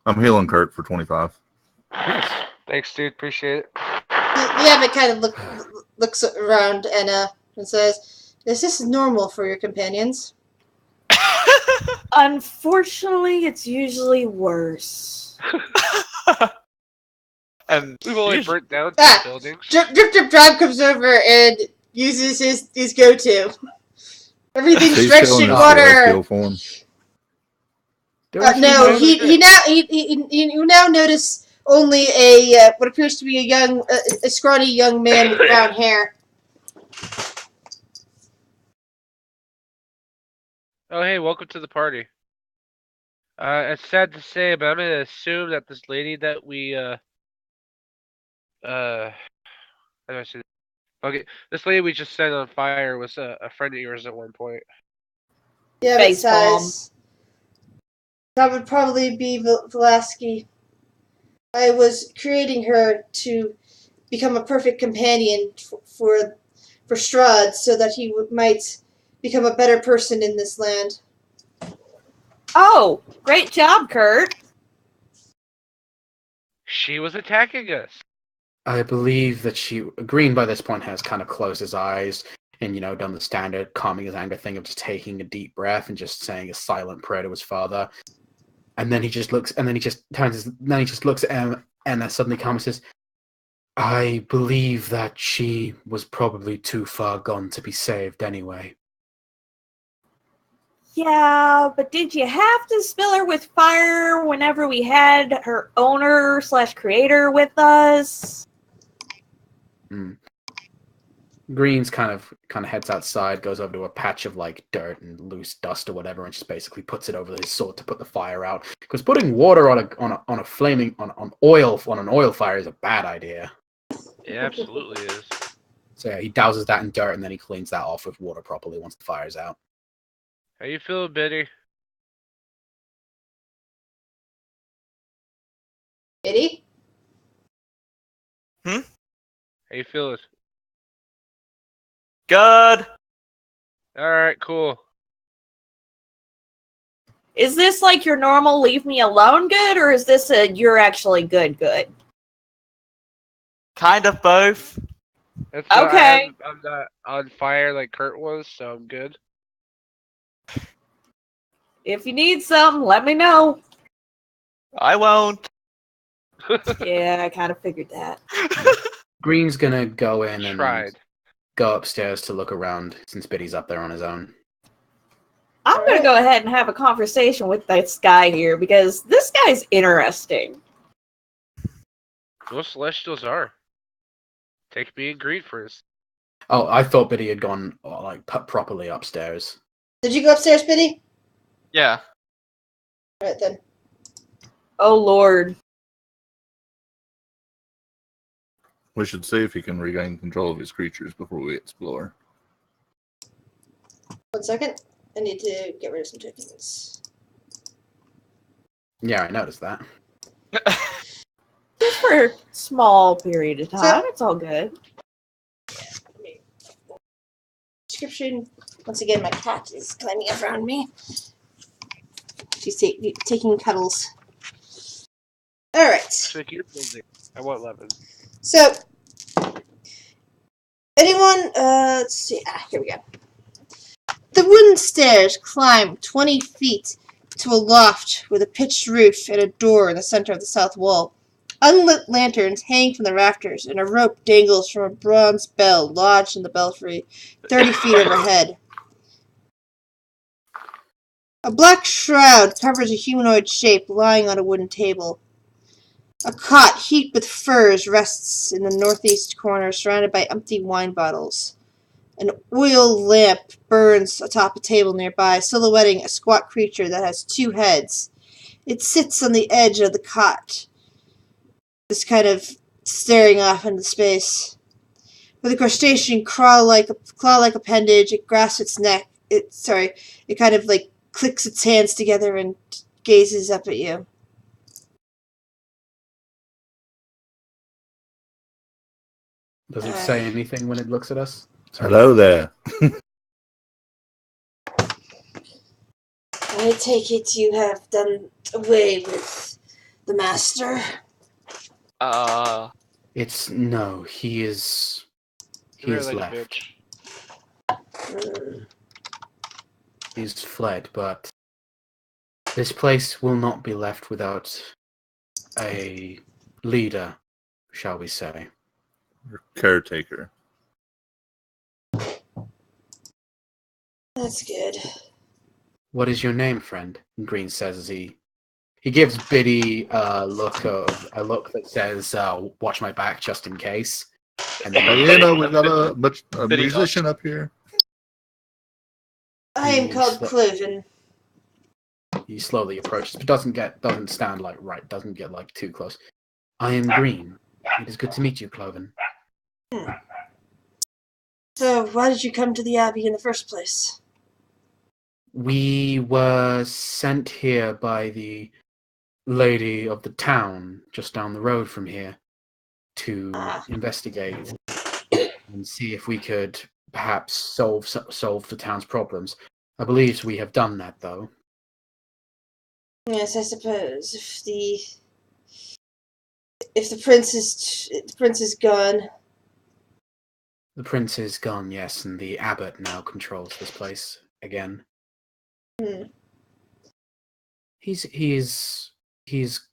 I'm healing Kurt for 25. Thanks, dude. Appreciate it. The abbot kind of looks around and says, "Is this normal for your companions?" Unfortunately, it's usually worse. And we've only burnt down 2 buildings. Drip Drive comes over and uses his go-to. Everything's drenched in water. No, you now notice only a what appears to be a scrawny young man with brown hair. Oh, hey, welcome to the party. It's sad to say, but I'm gonna assume that this lady that we how do I say that? Okay, this lady we just set on fire was a friend of yours at one point. Yeah, but size. That would probably be Velasky. I was creating her to become a perfect companion for Strahd, so that he might become a better person in this land. Oh, great job, Kurt. She was attacking us. I believe that Green by this point has kind of closed his eyes and, you know, done the standard calming his anger thing of just taking a deep breath and just saying a silent prayer to his father. And then he just looks, and then he just looks at him and then suddenly calms and says, I believe that she was probably too far gone to be saved anyway. Yeah, but did you have to spill her with fire whenever we had her owner/creator with us? Green's kind of heads outside, goes over to a patch of like dirt and loose dust or whatever, and just basically puts it over his sword to put the fire out. Because putting water on an oil fire is a bad idea. It absolutely is. So yeah, he douses that in dirt and then he cleans that off with water properly once the fire's out. How you feeling, Biddy? Biddy? Hmm? How you feeling? Good. Alright, cool. Is this like your normal leave me alone good, or is this a you're actually good? Kind of both. That's Okay. I'm not on fire like Kurt was, so I'm good. If you need something, let me know. I won't. Yeah, I kind of figured that. Green's gonna go in and Tried. go upstairs to look around since Biddy's up there on his own. I'm gonna go ahead and have a conversation with this guy here because this guy's interesting. Most Celestials are. Take me and Green first. Oh, I thought Biddy had gone properly upstairs. Did you go upstairs, Biddy? Yeah. All right then. Oh Lord. We should see if he can regain control of his creatures before we explore. 1 second. I need to get rid of some tokens. Yeah, I noticed that. Just for a small period of time, it's all good. Description. Once again, my cat is climbing up around me. She's taking cuddles. All right. Take your building. I want 11. So, anyone? Let's see. Here we go. The wooden stairs climb 20 feet to a loft with a pitched roof and a door in the center of the south wall. Unlit lanterns hang from the rafters, and a rope dangles from a bronze bell lodged in the belfry 30 feet overhead. A black shroud covers a humanoid shape lying on a wooden table. A cot heaped with furs rests in the northeast corner, surrounded by empty wine bottles. An oil lamp burns atop a table nearby, silhouetting a squat creature that has 2 heads. It sits on the edge of the cot, just kind of staring off into space. With a crustacean claw-like appendage, it grasps its neck. It kind of like clicks its hands together and gazes up at you. Does it say anything when it looks at us? Hello there. I take it you have done away with the master. No, he's Like left. a bitch. He's fled, but this place will not be left without a leader, shall we say. Caretaker. That's good. What is your name, friend? Green says as he gives Biddy a look that says, "Watch my back, just in case." And then We've got a musician up here. I am called Cloven. He slowly approaches, but doesn't stand doesn't get too close. I am Green. It is good to meet you, Cloven. So, why did you come to the Abbey in the first place? We were sent here by the lady of the town just down the road from here to investigate and see if we could perhaps solve the town's problems. I believe we have done that, though. Yes, I suppose if the prince is gone. The prince is gone, yes, and the abbot now controls this place again. He's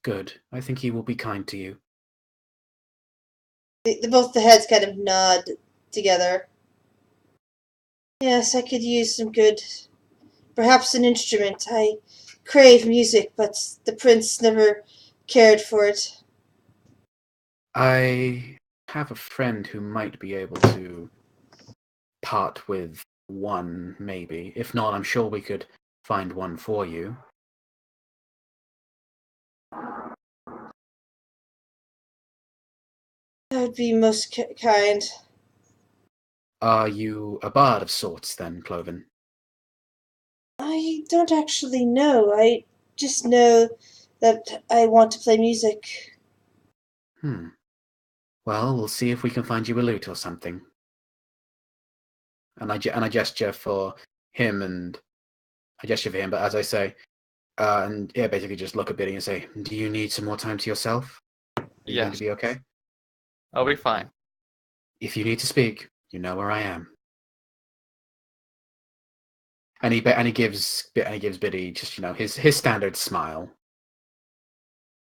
good. I think he will be kind to you. Both the heads kind of nod together. Yes, I could use some good, perhaps an instrument. I crave music, but the prince never cared for it. I have a friend who might be able to part with one, maybe. If not, I'm sure we could find one for you. That would be most kind. Are you a bard of sorts, then, Cloven? I don't actually know. I just know that I want to play music. Well, we'll see if we can find you a loot or something. And I gesture for him, but as I say, and yeah, basically just look at Biddy and say, "Do you need some more time to yourself? Are you going to Yes, be okay? I'll be fine. If you need to speak, you know where I am." And he gives Biddy just his standard smile,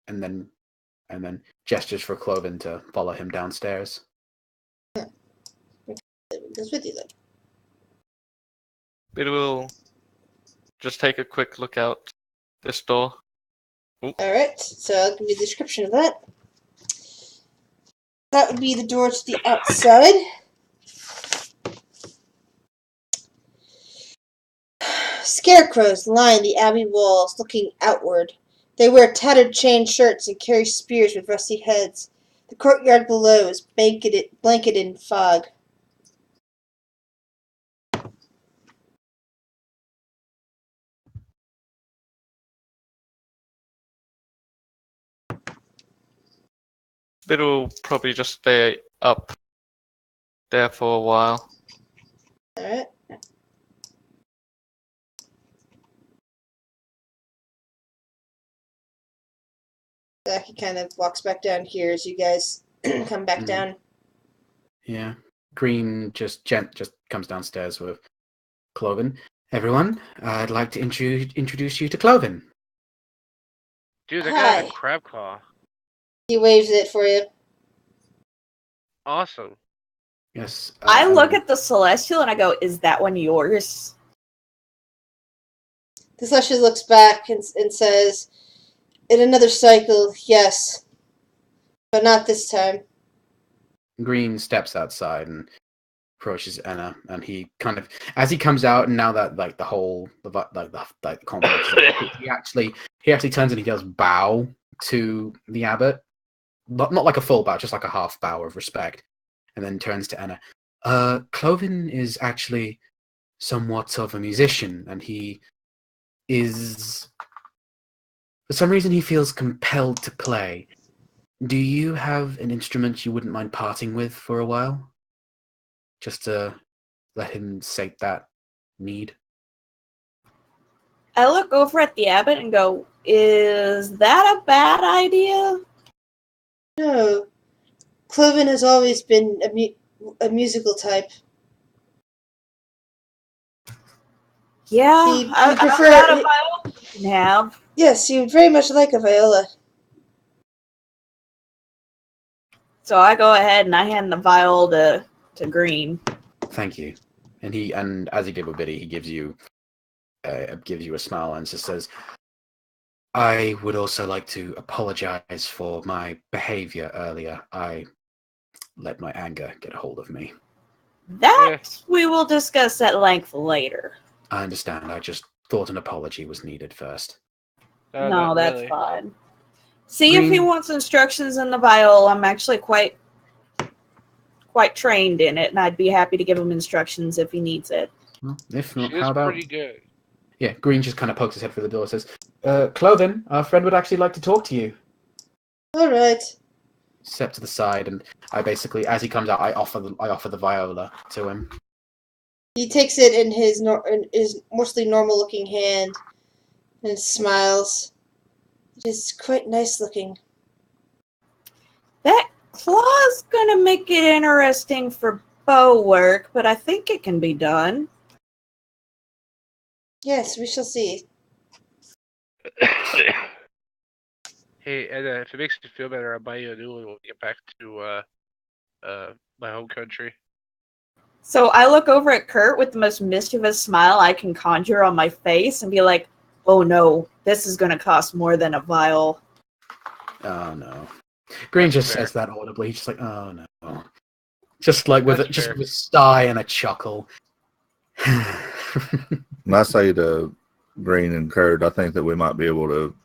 and then gestures for Cloven to follow him downstairs. Goes with you then. It will just take a quick look out this door. Alright, so I'll give you the description of that. That would be the door to the outside. Scarecrows line the abbey walls, looking outward. They wear tattered chain shirts and carry spears with rusty heads. The courtyard below is blanketed in fog. It will probably just stay up there for a while. Alright. He kind of walks back down here as you guys come back down. Yeah. Green just comes downstairs with Cloven. Everyone, I'd like to introduce you to Cloven. Dude, that guy has Hi. a crab claw. He waves it for you. Awesome. Yes. I look at the Celestial and I go, "Is that one yours?" The Celestial looks back and says, "In another cycle, yes. But not this time." Green steps outside and approaches Enna, and he kind of, as he comes out, and now that the conflict, he actually turns and he does bow to the abbot, but not like a full bow, just like a half bow of respect, and then turns to Enna. Cloven is actually somewhat of a musician, and he is, for some reason, he feels compelled to play. Do you have an instrument you wouldn't mind parting with for a while? Just to let him sate that need? I look over at the abbot and go, "Is that a bad idea?" No. Cloven has always been a musical type. Yeah, He I prefer- got a viol you can have. Yes, he would very much like a viola. So I go ahead and I hand the vial to Green. Thank you. And as he did with Biddy, he gives you a smile and just says, "I would also like to apologize for my behavior earlier. I let my anger get a hold of me. That we will discuss at length later. I understand. I just thought an apology was needed first." No, that's really. fine. See if he Green- wants instructions in the vial. I'm actually quite trained in it, and I'd be happy to give him instructions if he needs it. Well, if not, She is how about... pretty good. Yeah, Green just kind of pokes his head through the door and says, Cloven, our friend would actually like to talk to you. Alright. Step to the side, and I basically, as he comes out, I offer the viola to him. He takes it in his mostly normal-looking hand and smiles. It is quite nice looking. That claw's gonna make it interesting for bow work, but I think it can be done. Yes, we shall see. Hey, and if it makes you feel better, I'll buy you a new one when we get back to my home country. So I look over at Kurt with the most mischievous smile I can conjure on my face and be like, "Oh no, this is gonna cost more than a vial." Oh no. Green That's just fair. says that audibly. He's just like, oh no. Just like with That's just fair. with a sigh and a chuckle. And I say to Green and Kurt, I think that we might be able to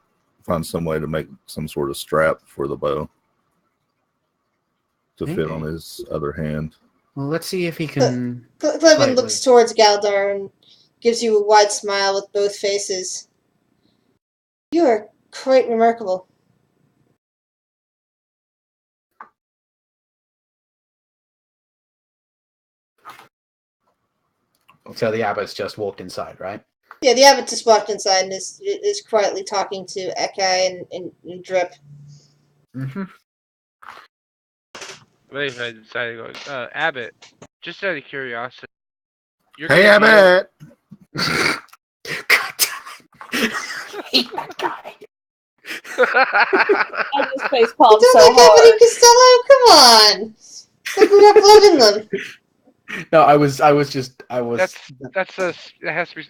find some way to make some sort of strap for the bow to fit on Maybe. his other hand. Well, let's see if he can. Clevin looks towards Galdar and gives you a wide smile with both faces. You are quite remarkable. So the abbot's just walked inside, right? Yeah, the abbot just walked inside and is quietly talking to Ekai and Drip. Mm-hmm. But anyway, I decided to go, Abbott, just out of curiosity, you're Hey, gonna be able- Abbott! God damn it. I hate that guy. I just face You palm don't so like Abbott hard. and Costello? Come on! I grew up loving them. No, I was. That has to be.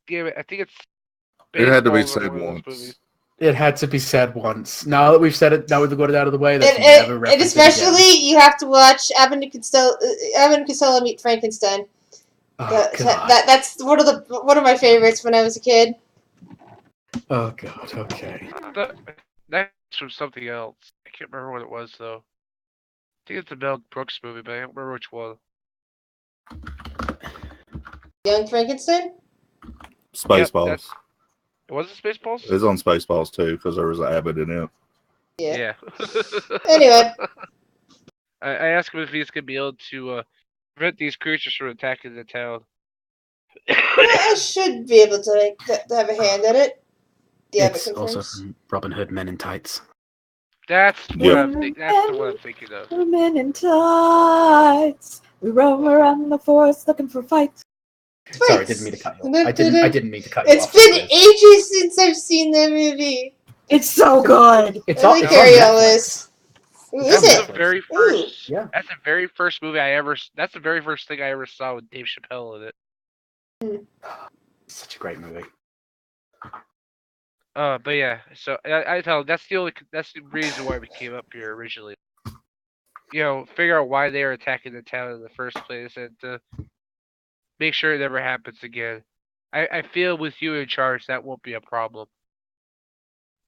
Damn it, I think it's. It had to be Spaceballs or said one of those once. movies. It had to be said once. Now that we've said it, now we've got it out of the way. That's And, never and referenced it especially, you have to watch Abbott and Costello Meet Frankenstein. again. Oh god. That's one of my favorites when I was a kid. Oh god. Okay. That's from something else. I can't remember what it was though. I think it's a Mel Brooks movie, but I don't remember which one. Young Frankenstein? Spaceballs. Was it Spaceballs? It was on Spaceballs too, because there was an Abbott in it. Yeah. Yeah. Anyway. I asked him if he's gonna be able to prevent these creatures from attacking the town. I should be able to have a hand at it. The Abbott It's also confirms. from Robin Hood Men in Tights. That's what Yep. that's the one I'm thinking of. We're men in tights. We roam around the forest looking for fights. Sorry, didn't mean to cut you off. I didn't mean to cut you It's off. been ages since I've seen that movie. It's so good. It's I on, like it's on Harry Netflix. Ellis. Ooh, is That's it? the very Ooh. first. Yeah. That's the very first movie I ever. That's the very first thing I ever saw with Dave Chappelle in it. Such a great movie. But yeah. So I tell him that's the reason why we came up here originally. You know, figure out why they are attacking the town in the first place and to make sure it never happens again. I feel with you in charge that won't be a problem.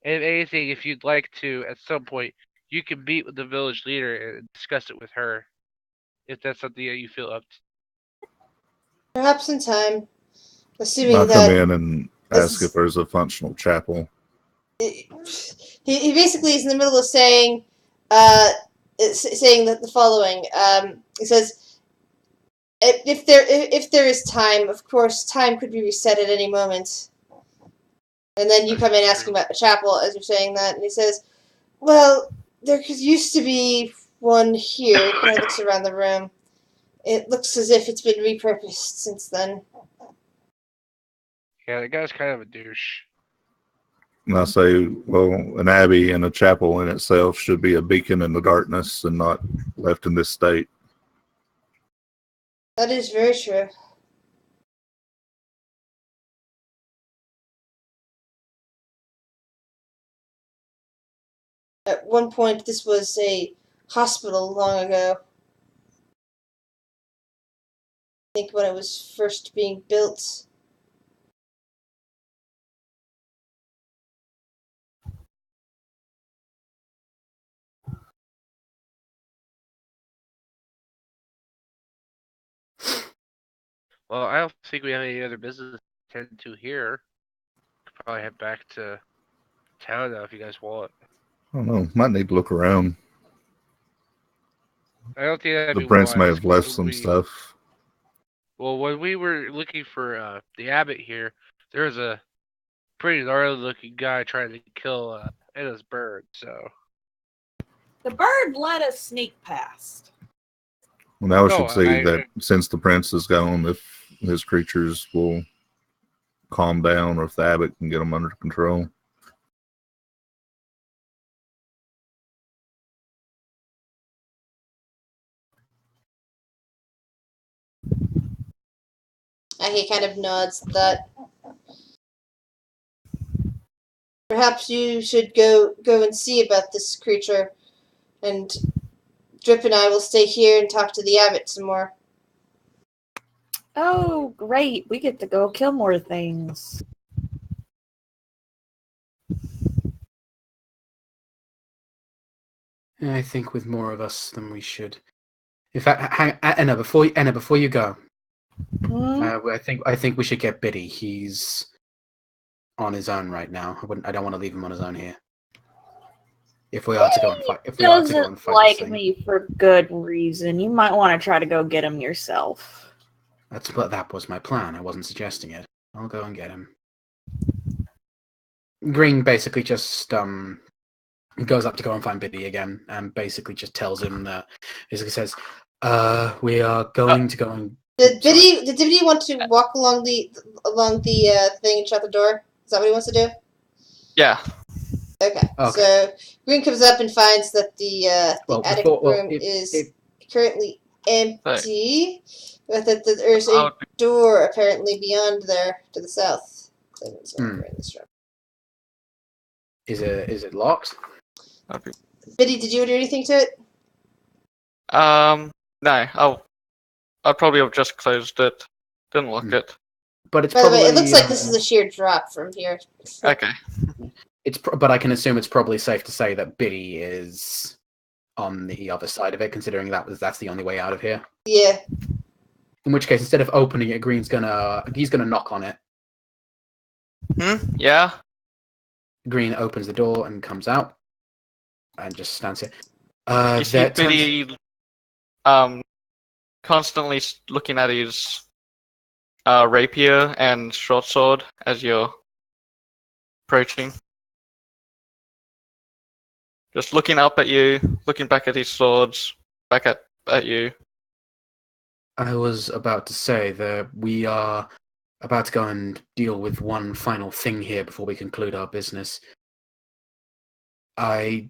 And if anything, if you'd like to, at some point, you can meet with the village leader and discuss it with her. If that's something that you feel up to. Perhaps in time. Assuming I'll that come in and this ask is- if there's a functional chapel. he basically is in the middle of saying that the following. He says, if there is time, of course, time could be reset at any moment. And then you come in asking about the chapel as you're saying that, and he says, well, there used to be one here. He kind of looks around the room. It looks as if it's been repurposed since then. Yeah, that guy's kind of a douche. And I say, well, an abbey and a chapel in itself should be a beacon in the darkness and not left in this state. That is very true. At one point, this was a hospital long ago. I think when it was first being built. Well, I don't think we have any other business to tend to here. Could probably head back to town now if you guys want. I don't know. Might need to look around. I don't think that'd The be prince may wise, have left 'cause some we- stuff. Well, when we were looking for the abbot here, there was a pretty gnarly-looking guy trying to kill Anna's bird. So The bird let us sneak past. Well, now we No, should see I- that since the prince is gone, if his creatures will calm down or if the abbot can get them under control. And he kind of nods that. Perhaps you should go and see about this creature, and Drip and I will stay here and talk to the abbot some more. Oh, great. We get to go kill more things. I think with more of us than we should. In fact, Anna, before you go, Hmm? I think we should get Biddy. He's on his own right now. I don't want to leave him on his own here. If we are to go and fight, He doesn't like me for good reason. You might want to try to go get him yourself. That was my plan. I wasn't suggesting it. I'll go and get him. Green basically just goes up to go and find Biddy again, and basically just tells him that. Basically says, we are going to go and. Did Biddy want to walk along the thing and shut the door? Is that what he wants to do? Yeah. Okay. So Green comes up and finds that the attic room is currently empty, but that there's a door apparently beyond there to the south. Is it locked? Okay. Biddy, did you do anything to it? No. I'd probably have just closed it. Didn't lock it. But it's By the probably, way, it looks like this is a sheer drop from here. Okay. But I can assume it's probably safe to say that Biddy is on the other side of it, considering that's the only way out of here. Yeah. In which case, instead of opening it, he's gonna knock on it. Yeah. Green opens the door and comes out, and just stands here. You see Biddy, constantly looking at his rapier and short sword as you're approaching. Just looking up at you, looking back at his swords, back at you. I was about to say that we are about to go and deal with one final thing here before we conclude our business. I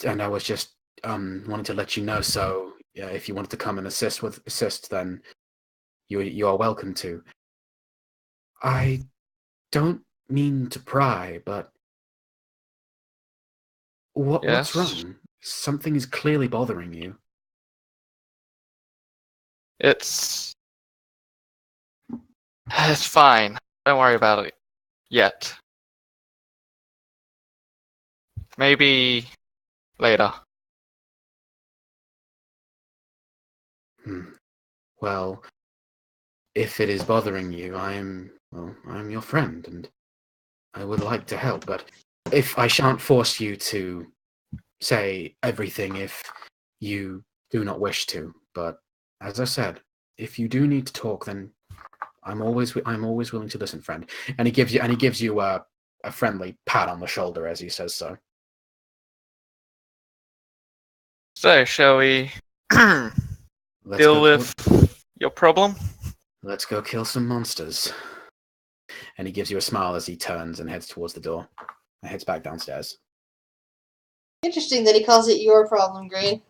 was just wanting to let you know. So if you wanted to come and assist, then you are welcome to. I don't mean to pry, but what's wrong? Something is clearly bothering you. It's fine. Don't worry about it yet. Maybe later. Well, if it is bothering you, I'm your friend, and I would like to help, but if I shan't force you to say everything if you do not wish to. But as I said, if you do need to talk, then I'm always willing to listen, friend. And he gives you a friendly pat on the shoulder as he says so. So, shall we deal with your problem? Let's go kill some monsters. And he gives you a smile as he turns and heads towards the door. And heads back downstairs. Interesting that he calls it your problem, Green.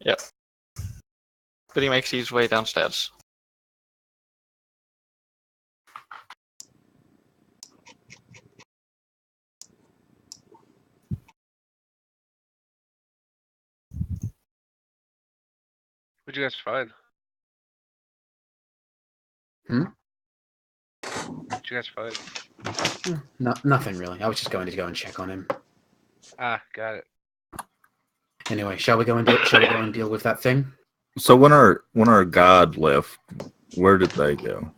Yep. But he makes his way downstairs. What'd you guys find? What'd you guys find? Nothing really. I was just going to go and check on him. Ah, got it. Anyway, shall we go and deal with that thing? So when our guide left, where did they go?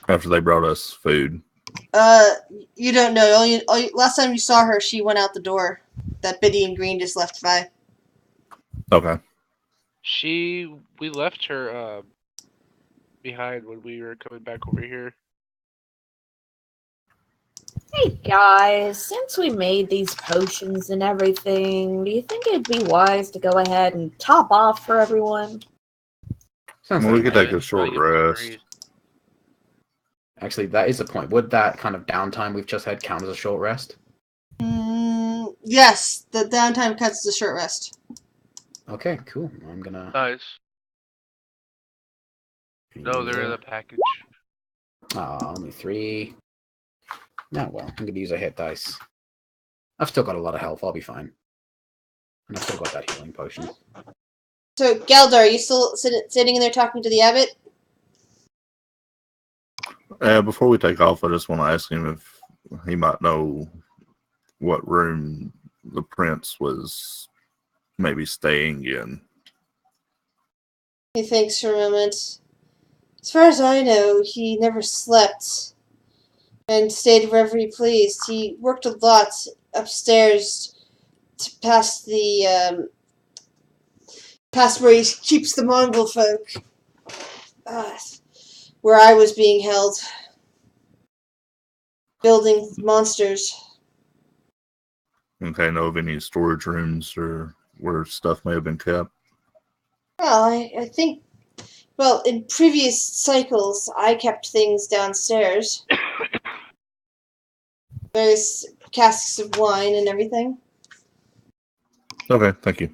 After they brought us food. You don't know. Last time you saw her, she went out the door that Biddy and Green just left by. Okay. We left her behind when we were coming back over here. Hey guys, since we made these potions and everything, do you think it'd be wise to go ahead and top off for everyone? We could take a short rest. Actually, that is a point. Would that kind of downtime we've just had count as a short rest? Yes, the downtime counts as a short rest. Okay, cool. I'm gonna... Nice. No, they're in the package. Only 3. No, well, I'm gonna use a hit dice. I've still got a lot of health. I'll be fine. And I've still got that healing potion. So, Galdar, are you still sitting in there talking to the abbot? Before we take off, I just want to ask him if he might know what room the prince was maybe staying in. He thinks for a moment. As far as I know, he never slept and stayed wherever he pleased. He worked a lot upstairs past past where he keeps the Mongol folk, where I was being held, building monsters. Okay, know of any storage rooms or where stuff may have been kept? Well, I think, well, in previous cycles, I kept things downstairs. Various casks of wine and everything. Okay, thank you.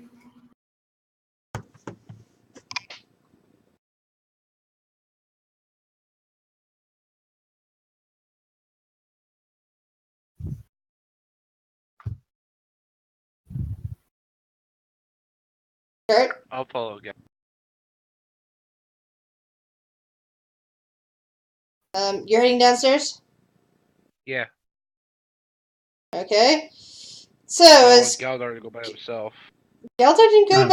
Kurt, I'll follow again. you're heading downstairs? Yeah. Okay. So, I as want Galdar to go by himself. Geldar didn't go in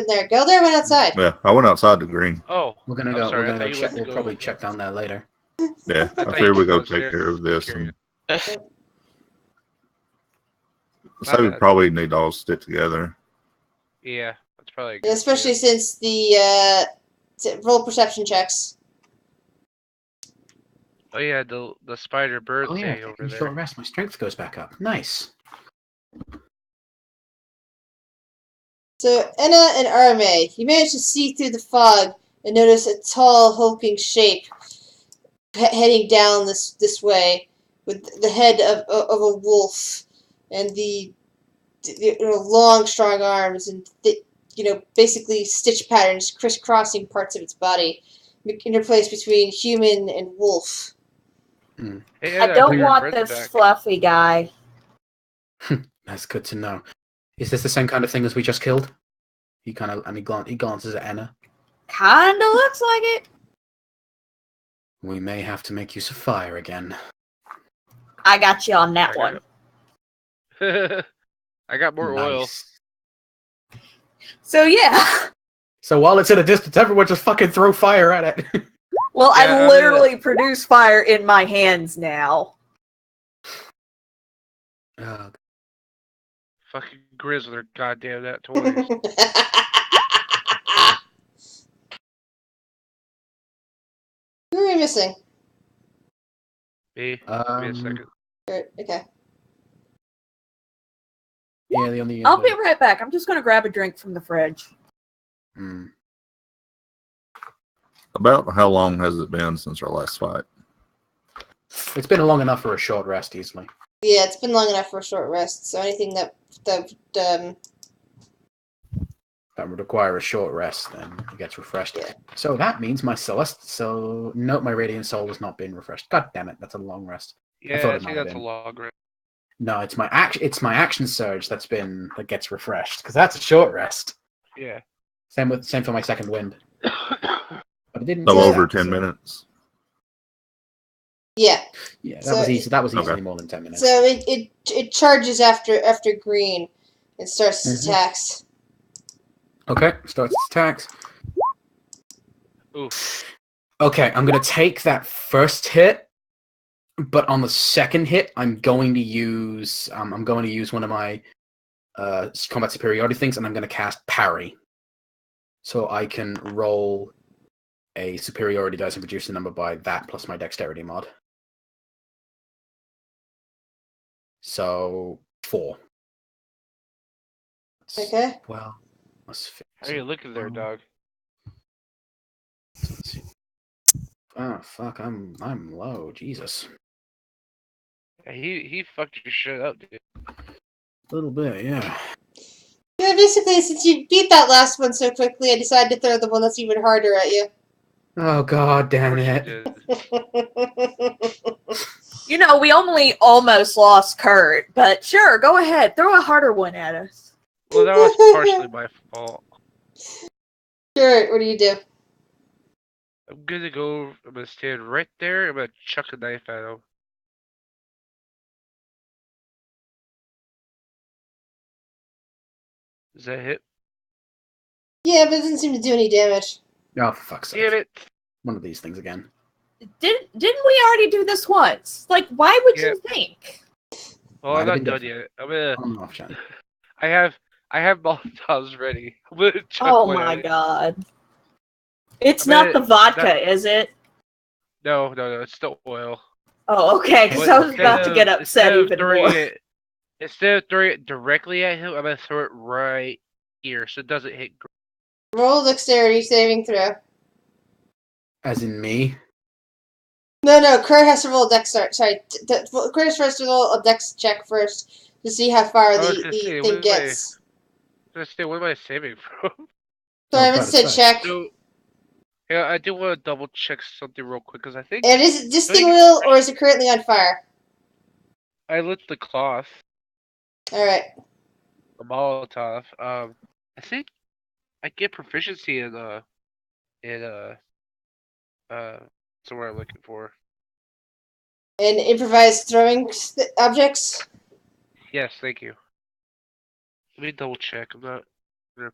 there. Geldar went outside. Yeah, I went outside to green. Oh, We're gonna I'm go. sorry, I We're gonna thought go you check. went to We'll go- probably check down there later. Yeah, I I thought figured you we go went take downstairs. care of this. Curious. And My so we bad. probably need to all stick together. Yeah, that's probably a good Especially idea. since the roll perception checks. Oh yeah, the spider bird Oh yeah, thing over taking a there. short rest. My strength goes back up. Nice. So, Enna and Arame, you manage to see through the fog and notice a tall, hulking shape heading down this way with the head of a wolf and the long, strong arms and basically stitch patterns crisscrossing parts of its body, interplaced between human and wolf. Hey, I Anna, don't your want bird's this back. fluffy guy. That's good to know. Is this the same kind of thing as we just killed? He kind of he glances at Enna. Kinda looks like it. We may have to make use of fire again. I got you on that one. I got more oil. Nice. So yeah. So while it's at a distance, everyone just fucking throw fire at it. Well, Yeah, I literally produce fire in my hands now. Fucking Grizz with her goddamn that toys. Who are we missing? Me? Give me a second. Okay. Yeah, the only. I'll be right back. I'm just gonna grab a drink from the fridge. About how long has it been since our last fight? It's been long enough for a short rest, easily. Yeah, it's been long enough for a short rest. So anything that That would require a short rest, then it gets refreshed. Yeah. So that means my my radiant soul has not been refreshed. God damn it, that's a long rest. Yeah, thought I it might think have that's a been. long rest. No, it's my action surge that gets refreshed, because that's a short rest. Yeah. Same for my second wind. But it didn't. So do over that, 10 so- minutes. yeah. Yeah, that So was easy. That was easily Okay. more than 10 minutes. So it charges after green and starts its attacks. Okay, starts its attacks. Oof. Okay, I'm gonna take that first hit, but on the second hit, I'm going to use one of my combat superiority things, and I'm going to cast parry, so I can roll a superiority dice and reduce the number by that plus my dexterity mod. So 4. Okay. Well, How are you looking there, dog? let's see. Oh fuck! I'm low. Jesus. Yeah, he fucked your shit up, dude. A little bit, yeah. Yeah, basically, since you beat that last one so quickly, I decided to throw the one that's even harder at you. Oh god damn Of it! course you did. You know, we only almost lost Kurt, but sure, go ahead. Throw a harder one at us. Well, that was partially my fault. Sure, what do you do? I'm gonna stand right there. I'm gonna chuck a knife at him. Does that hit? Yeah, but it doesn't seem to do any damage. Oh, for fuck's sake! Damn it! One of these things again. Didn't we already do this once? Like, why would Yeah. you think? Well, Might I'm have not been done yet. I'm gonna. On and off channel. I have Molotovs ready. I'm gonna chuck Oh one my at it. god. It's I mean, not the vodka, is it? No, it's the oil. Oh, okay, because But I was about to get upset even more. Instead of throwing it directly at him, I'm gonna throw it right here so it doesn't hit. Roll dexterity saving throw. As in me. No, Kerr has to roll a dex. Sorry, Kerr has to roll a dex check first to see how far I was the gonna say, thing gets. what am I saving from? Sorry, I I meant was to about say to check. So, yeah, I do want to double check something real quick because I think And is it this I think thing real or is it currently on fire? I lit the cloth, Alright. a Molotov. I think I get proficiency in that's what I'm looking for. And improvised throwing objects? Yes, thank you. Let me double check. I'm not 100%.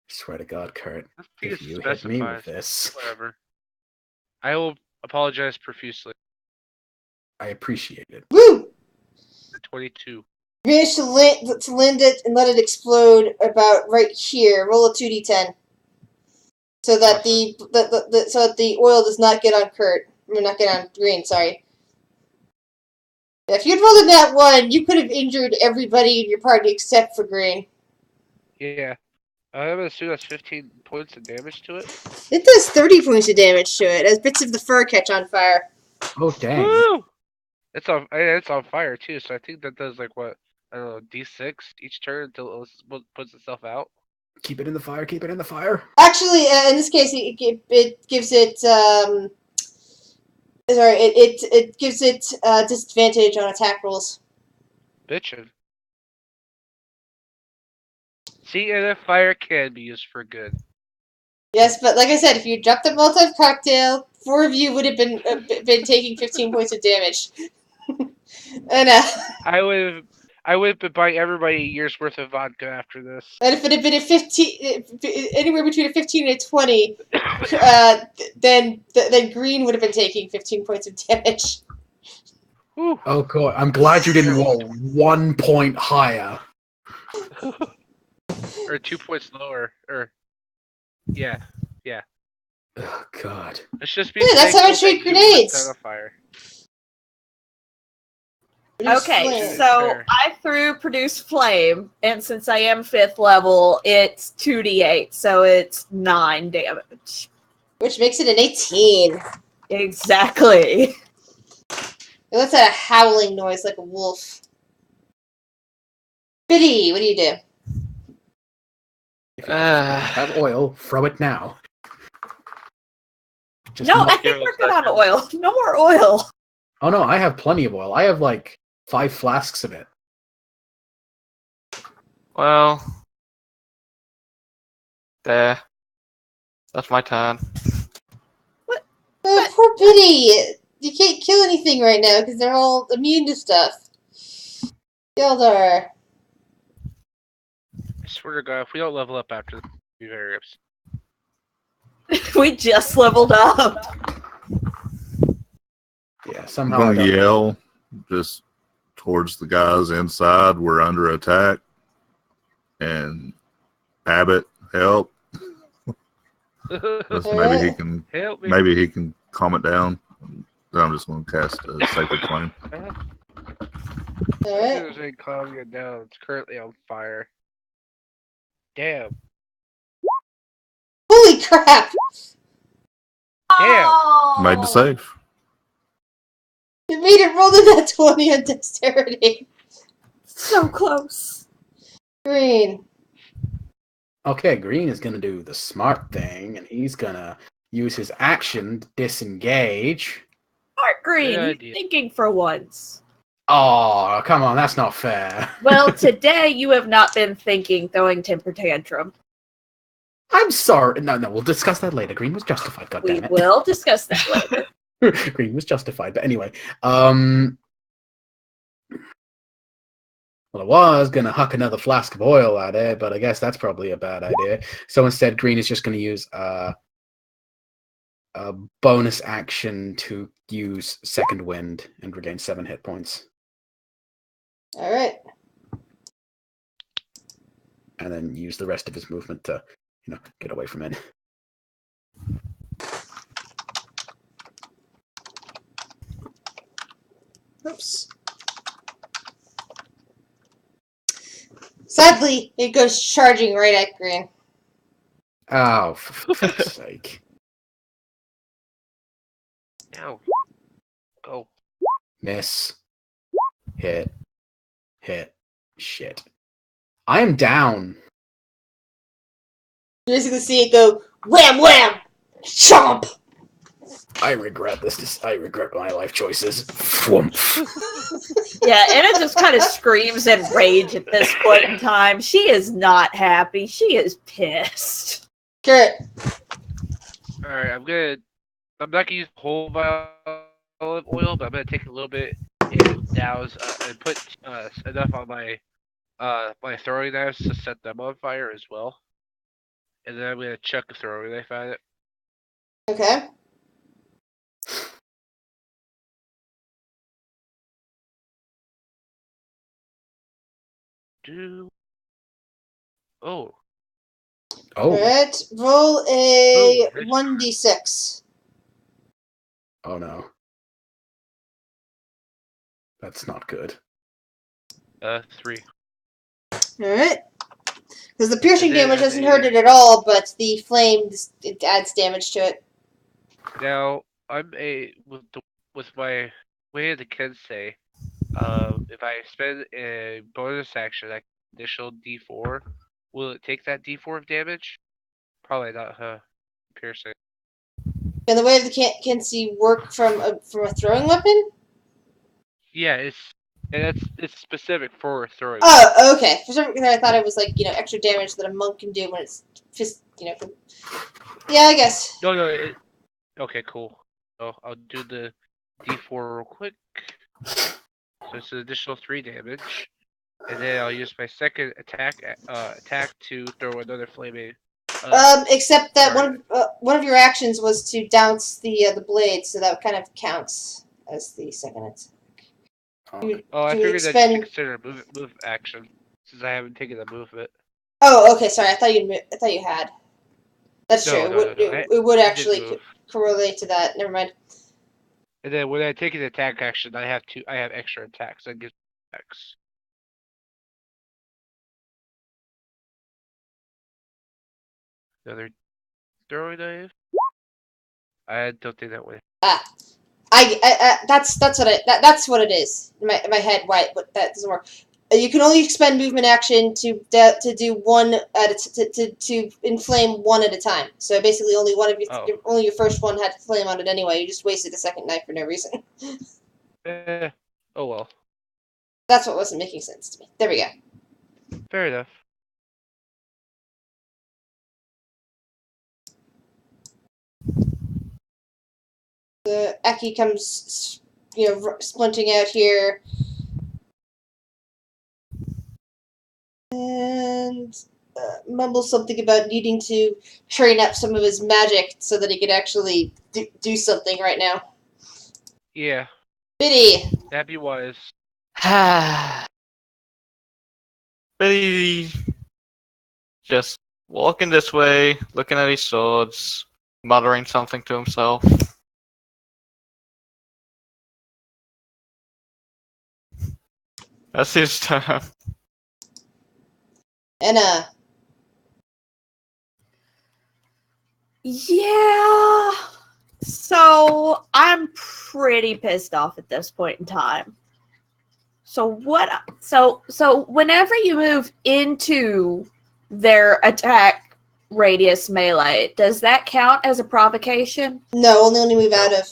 Swear to God, Kurt, I think if it's you hit me with specified. this, Whatever. I will apologize profusely. I appreciate it. Woo! 22. You managed to land it and let it explode about right here. Roll a 2d10. So that so that the oil does not get on Kurt. I mean, not get on Green, sorry. If you'd rolled a nat 1, you could have injured everybody in your party except for Green. Yeah. I'm gonna assume that's 15 points of damage to it. It does 30 points of damage to it as bits of the fur catch on fire. Oh, dang. Woo! It's on fire too, so I think that does like what, I don't know, D6 each turn until it puts itself out. Keep it in the fire, keep it in the fire. Actually, in this case, it gives it it gives it disadvantage on attack rolls. Bitchin'. See, and a fire can be used for good. Yes, but like I said, if you dropped the Molotov cocktail, 4 of you would have been taking 15 points of damage. And I would have been buying everybody a year's worth of vodka after this. and if it had been a 15, anywhere between a 15 and a 20, then Green would have been taking 15 points of damage. Whew. Oh, God. I'm glad you didn't roll 1 point higher. Or 2 points lower. Or yeah. Oh, God. Let's just be Yeah, that's how I thankful treat that you lit grenades. that on fire. Okay, Flame. so Fair. I threw Produce Flame, and since I am 5th level, it's 2d8, so it's 9 damage. Which makes it an 18. Exactly. It lets out a howling noise like a wolf. Biddy, what do you do? If you have oil, throw it now. Just No, not- I think we're good on oil. No more oil. Oh, no, I have plenty of oil. I have, like, 5 flasks of it. Well, there. That's my turn. Oh, poor Biddy! You can't kill anything right now because they're all immune to stuff. Gildar. I swear to God, if we don't level up after this, I'll be very upset. We just leveled up. Yeah, I'm somehow I going got to yell just towards the guys inside. We're under attack. And Abbott, help. Maybe he can Help me. maybe he can calm it down. Then I'm just going to cast a Sacred Flame. Alright. As soon as calm it down, it's currently on fire. Damn. Holy crap! Damn. Oh. Made the save. You made it roll to that 20 on dexterity. So close. Green. Okay, Green is gonna do the smart thing, and he's gonna use his action to disengage. Smart Green, Good you're idea. thinking for once. Oh, come on, that's not fair. Well, today you have not been thinking, throwing temper tantrum. I'm sorry. No, we'll discuss that later. Green was justified, We goddammit. will discuss that later. Green was justified, but anyway. Well, I was gonna huck another flask of oil at it, but I guess that's probably a bad idea. So instead, Green is just gonna use a bonus action to use Second Wind and regain 7 hit points. All right. And then use the rest of his movement to, get away from it. Oops. Sadly, it goes charging right at Green. Oh, for fuck's sake. Ow. Go. Miss. Hit. Shit. I am down. You're just gonna see it go wham wham, chomp. I regret this. I regret my life choices. Thwomp. Yeah, Anna just kind of screams in rage at this point in time. She is not happy. She is pissed. Kurt. Alright, I'm not gonna use the whole vial of oil, but I'm gonna take a little bit and douse and put enough on my throwing knives to set them on fire as well. And then I'm gonna chuck a throwing knife at it. Okay. Oh. Alright, roll a Oh, nice. 1d6. Oh no. That's not good. 3. Alright. Because the piercing And then damage as doesn't a- hurt it at all, but the flame, it adds damage to it. Now I'm with my way of the kids say, if I spend a bonus action, like initial D4, will it take that D4 of damage? Probably not, huh? Piercing. And the way of the can see work from a throwing weapon? Yeah, it's specific for throwing. Oh, okay. For some reason, I thought it was like, extra damage that a monk can do when it's just, Yeah, I guess. No. Okay, cool. So I'll do the D4 real quick. So it's an additional 3 damage, and then I'll use my second attack to throw another flaming. Except that Sorry. one of your actions was to douse the blade, so that kind of counts as the second attack. Okay. I Do we figured that'd expend- be considered a move action since I haven't taken the movement. Oh, okay. Sorry, I thought you had. That's No, true. no. It would I did actually move. correlate to that. Never mind. And then when I take an attack action, I have extra attacks. That gives me attacks. Another throwing knife. I don't think that way. That's what it is in my head. Why? But that doesn't work. You can only expend movement action to do one to inflame one at a time. So basically, only one of only your first one had flame on it anyway. You just wasted a second knife for no reason. Oh well. That's what wasn't making sense to me. There we go. Fair enough. The Eki comes, splinting out here, and mumbles something about needing to train up some of his magic so that he could actually do something right now. Yeah, Biddy! that'd be wise. Billy just walking this way, looking at his swords, muttering something to himself. That's his turn. And, Yeah. So I'm pretty pissed off at this point in time. So whenever you move into their attack radius melee, does that count as a provocation? no, only move out of.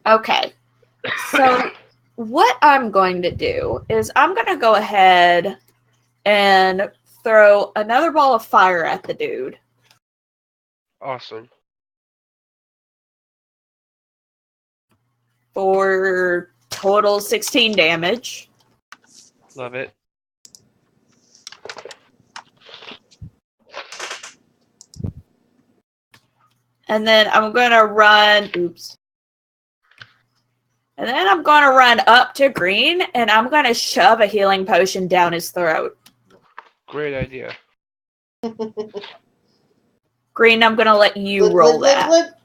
Okay. So what I'm going to do is I'm going to go ahead and throw another ball of fire at the dude. Awesome. For total 16 damage. Love it. And then I'm gonna run. Oops. And then I'm gonna run up to Green, and I'm gonna shove a healing potion down his throat. Great idea. Green, I'm gonna let you roll that.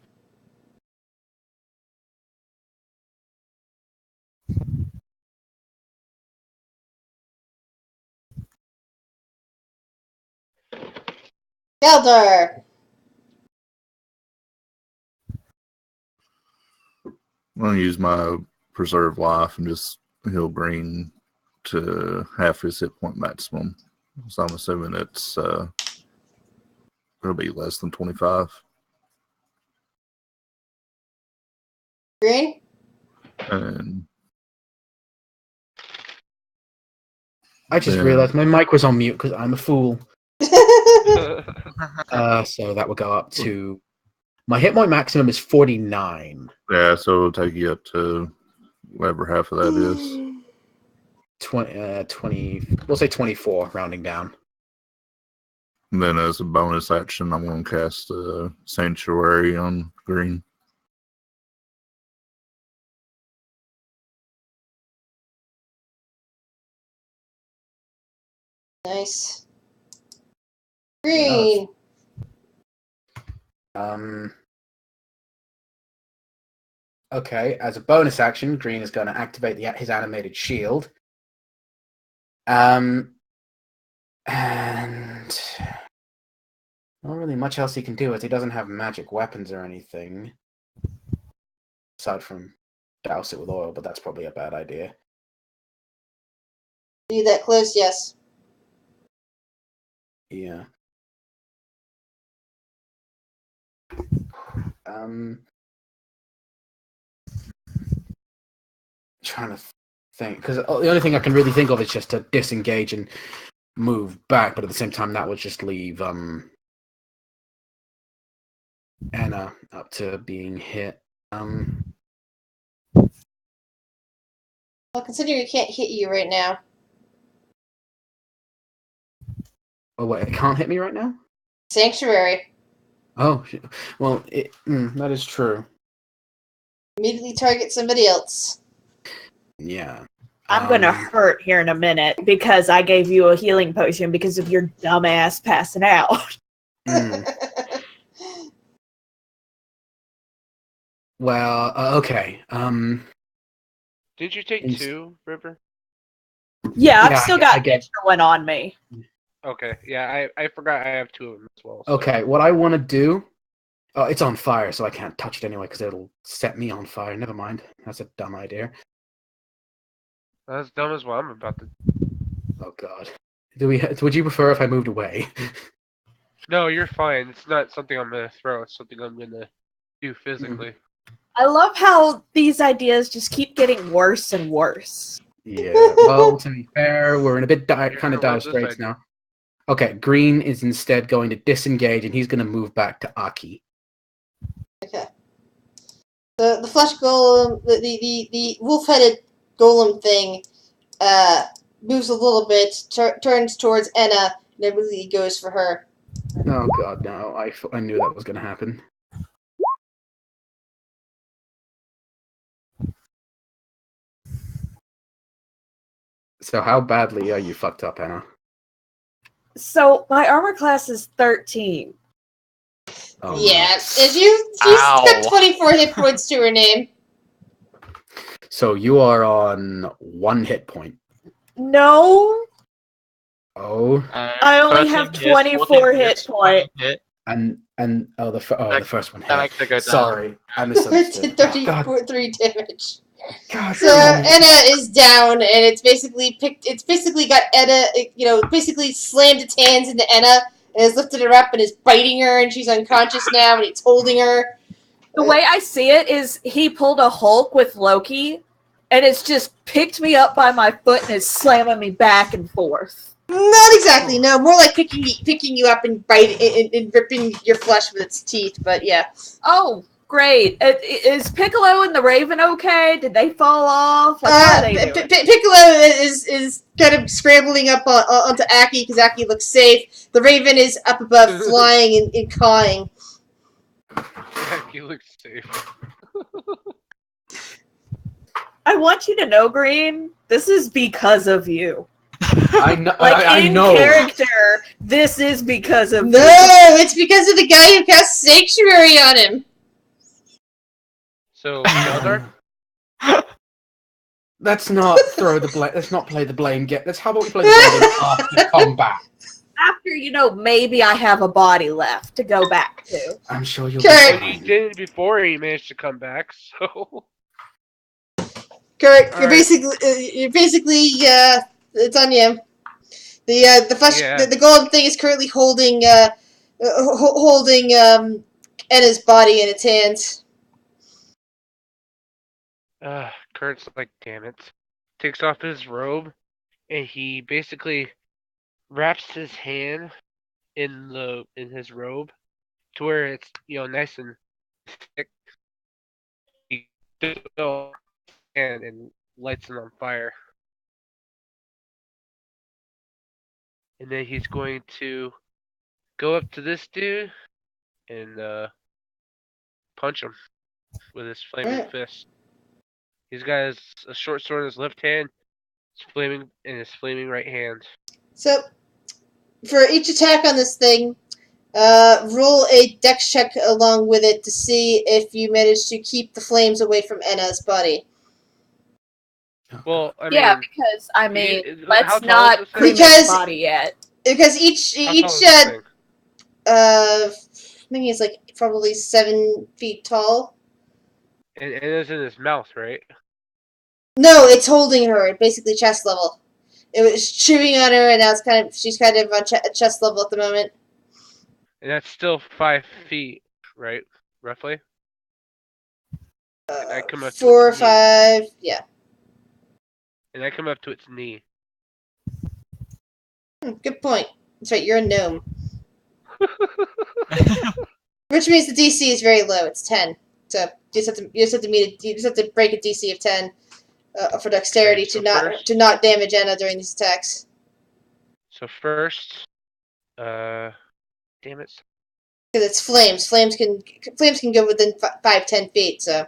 Gelder. I'm gonna use my preserve life and just heal Green to half his hit point maximum. So I'm assuming it'll be less than 25. Green? And I just Yeah. realized my mic was on mute because I'm a fool. So that will go up to... My hit point maximum is 49. yeah, so it'll take you up to whatever half of that is. 20, we'll say 24, rounding down. And then as a bonus action, I'm going to cast Sanctuary on Green. Nice. Green. Okay, as a bonus action, Green is going to activate his animated shield. And not really much else he can do as he doesn't have magic weapons or anything. Aside from douse it with oil, but that's probably a bad idea. Are you that close? Yes. Yeah. Trying to think, because the only thing I can really think of is just to disengage and move back, but at the same time that would just leave Anna up to being hit. Well, considering we can't hit you right now. Oh wait, it can't hit me right now? Sanctuary. Oh, well, that is true. Immediately target somebody else. Yeah. I'm gonna hurt here in a minute because I gave you a healing potion because of your dumbass passing out. Well, okay. Did you take 2, River? Yeah, I've still got an extra one on me. Okay, yeah, I forgot I have 2 of them as well. So. Okay, what I want to do... Oh, it's on fire, so I can't touch it anyway, because it'll set me on fire. Never mind. That's a dumb idea. That's dumb as well. I'm about to... Oh, God. Would you prefer if I moved away? No, you're fine. It's not something I'm going to throw. It's something I'm going to do physically. I love how these ideas just keep getting worse and worse. Yeah, well, to be fair, we're in a bit kind of dire straits now. Okay, Green is instead going to disengage, and he's going to move back to Aki. Okay. The flesh golem, the wolf-headed golem thing, moves a little bit, turns towards Enna, and immediately goes for her. Oh God, no! I knew that was going to happen. So how badly are you fucked up, Enna? So my armor class is 13. Oh, yeah, she's got 24 hit points to her name. So you are on 1 hit point. No. Oh. I only have 24 hit points. And the first one hit. That makes it go down. Sorry, I misunderstood. 33 damage. God, so Enna is down, and it's basically got Enna, basically slammed its hands into Enna, and has lifted her up and is biting her, and she's unconscious now, and it's holding her. The way I see it is he pulled a Hulk with Loki, and it's just picked me up by my foot and is slamming me back and forth. Not exactly, no. More like picking you up and and ripping your flesh with its teeth, but yeah. Oh, great. Is Piccolo and the Raven okay? Did they fall off? Piccolo is kind of scrambling up onto Aki because Aki looks safe. The Raven is up above, flying and cawing. You look safe. I want you to know, Green, this is because of you. I know. Like, I in know. character, this is because of No, you. it's because of the guy who cast Sanctuary on him. So, Sheldar? Let's not throw the blame. Let's not play the blame game. How about we play the blame game after combat? After, maybe I have a body left to go back to. I'm sure you'll Kurt. be Well, you fine. did it before he managed to come back, so... Kurt, All you're right. basically, it's on you. The flesh, Yeah. the golden thing is currently holding Anna's body in its hands. Kurt's like, damn it. Takes off his robe, and he basically wraps his hand in his robe to where it's nice and thick. He does it all and lights it on fire. And then he's going to go up to this dude and punch him with his flaming Alright. fist. He's got a short sword in his left hand, it's flaming in his flaming right hand. So, for each attack on this thing, roll a dex check along with it to see if you manage to keep the flames away from Anna's body. Well, I Yeah, mean, because, how let's tall is not this cremate Because- the body yet. Because how each tall is this thing? I think he's like probably 7 feet tall. And it's in his mouth, right? No, it's holding her, basically chest level. It was chewing on her, and now she's kind of on chest level at the moment. And that's still 5 feet, right? Roughly? And I come up to 4 or its knee. 5, yeah. And I come up to its knee. Good point. That's right, you're a gnome. Which means the DC is very low. It's 10. So you just have to break a DC of 10 for dexterity Okay, so to not damage Anna during these attacks. So first, damn it. Because it's flames. Flames can go within 5-10 feet. So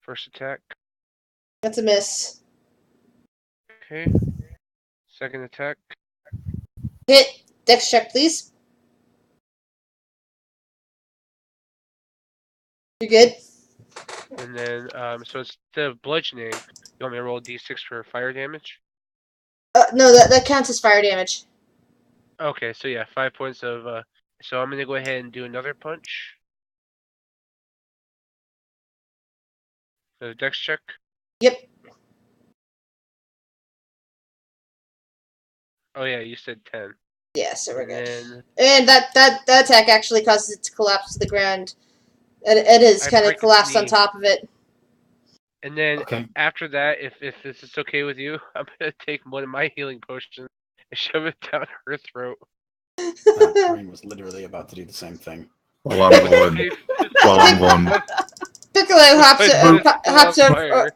First attack. that's a miss. Okay. Second attack. Hit. Dex check, please. You good? And then, so instead of bludgeoning, you want me to roll d6 for fire damage? No, that counts as fire damage. Okay, so yeah, 5 points of, so I'm gonna go ahead and do another punch. So dex check. Yep. Oh yeah, you said 10. Yeah, so we're And good. then And that attack actually causes it to collapse to the ground. And it is I kind of break its collapsed on knee. top of it. And then Okay. after that, if this is okay with you, I'm gonna take one of my healing potions and shove it down her throat. Green was literally about to do the same thing. While I'm going, Piccolo hops over. Fire.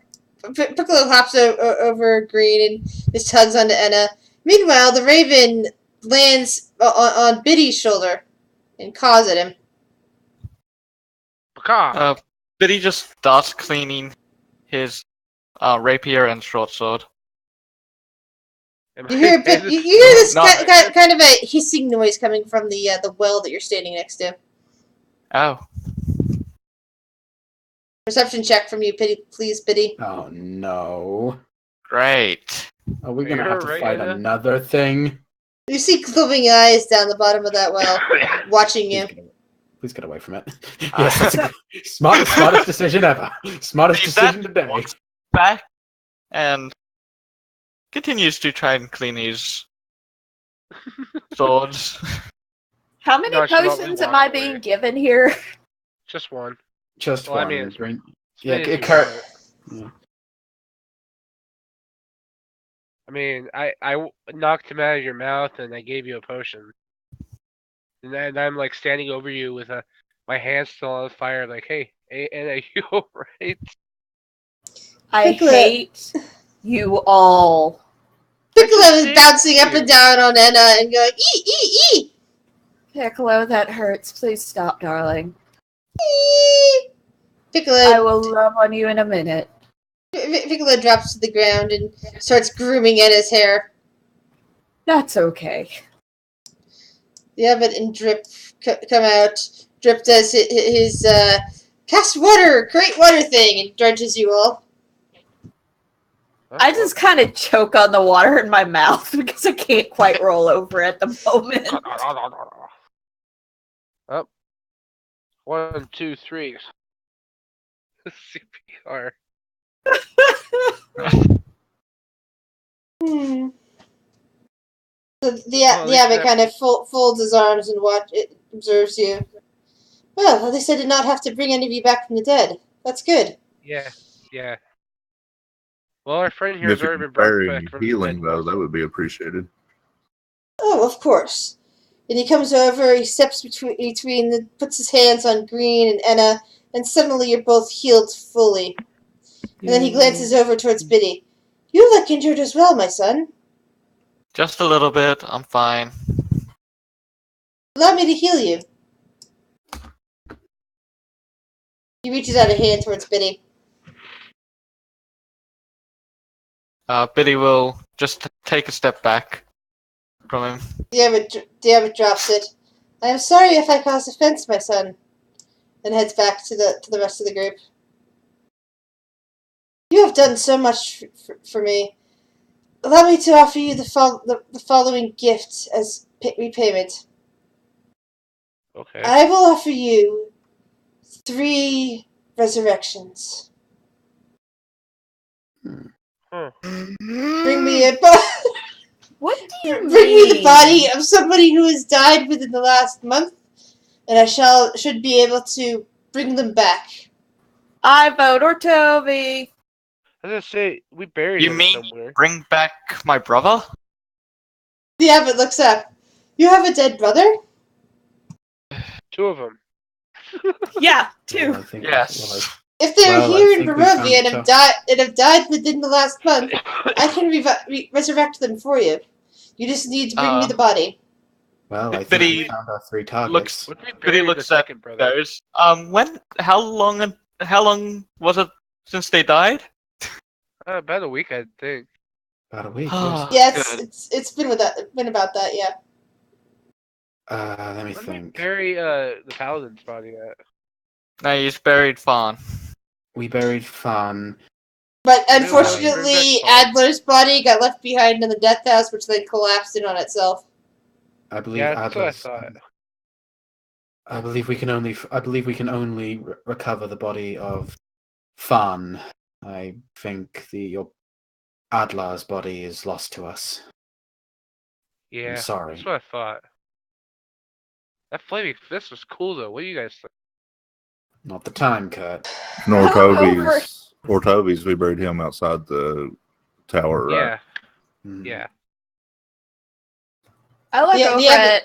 Piccolo hops over Green and just tugs onto Enna. Meanwhile, the Raven lands on Biddy's shoulder and caws at him. Paka! Biddy just starts cleaning his rapier and short sword. You hear you hear this kind of a hissing noise coming from the well that you're standing next to. Oh. Perception check from you, please, Biddy. Oh no. Great. Are we gonna You're have to right, fight Anna. another thing? You see glowing eyes down the bottom of that well, watching you. Please get away from it. Yes, that's a smartest decision ever. Smartest decision today. Walks back and continues to try and clean his swords. How many Nonchalantly potions am walk I away. being given here? Just one. Just Well, I one. mean, it's- Green. It's Yeah, many as you Kurt. want. Yeah. I mean, I knocked him out of your mouth and I gave you a potion. And then I'm like standing over you with my hand still on fire, like, hey, Anna, are you alright? I Piccolo. hate you all. Piccolo is bouncing up and down on Enna and going, ee. Piccolo, that hurts. Please stop, darling. Piccolo, I will love on you in a minute. Piccolo drops to the ground and starts grooming Enna's hair. That's okay. The Abbot and Drip come out. Drip does his cast water, create water thing, and drenches you all. I just kind of choke on the water in my mouth because I can't quite roll over at the moment. Up. 1, 2, 3. CPR. So the Abbot kind of folds his arms and observes you. Well, at least I did not have to bring any of you back from the dead. That's good. Yeah. Well, our friend here If has you already been could brought bury back any from the healing, dead though, once. that would be appreciated. Oh, of course. And he comes over, he steps between puts his hands on Green and Enna, and suddenly you're both healed fully. And then he glances over towards Biddy. You look injured as well, my son. Just a little bit. I'm fine. Allow me to heal you. He reaches out a hand towards Biddy. Biddy will just take a step back from him. The Abbot drops it. I am sorry if I caused offense, my son. And heads back to the rest of the group. You have done so much for me. Allow me to offer you the following gift as repayment. Okay. I will offer you 3 resurrections. Bring me What do you bring mean? me the body of somebody who has died within the last month, and I should be able to bring them back. I vote Ortovi. I was gonna say, we buried You him mean somewhere. bring back my brother? The Abbot looks up. You have a dead brother? 2 of them. Yeah, Well, 2. I think Yes. If they're Well, I here in think we Barovia and found have died within the last month, I can resurrect them for you. You just need to bring me the body. Well, I But think we he found our 3 targets. When we Biddy buried the looks at second brother. those. How long was it since they died? About a week, I think. About a week. Ah. Yes. Yeah, it's been about that, yeah. Let me When did we think. bury the paladin's body at? No, he's buried Fawn. We buried Fan. But Really? unfortunately, Adler's body got left behind in the death house, which then collapsed in on itself. I believe Yeah, that's what I Adler's. thought. I believe we can only recover the body of Fan. I think your Adler's body is lost to us. Yeah, I'm sorry. that's what I thought. That flaming fist was cool, though. What do you guys think? Not the time, Kurt. Ortovi's, we buried him outside the tower, right? Yeah. I look over at.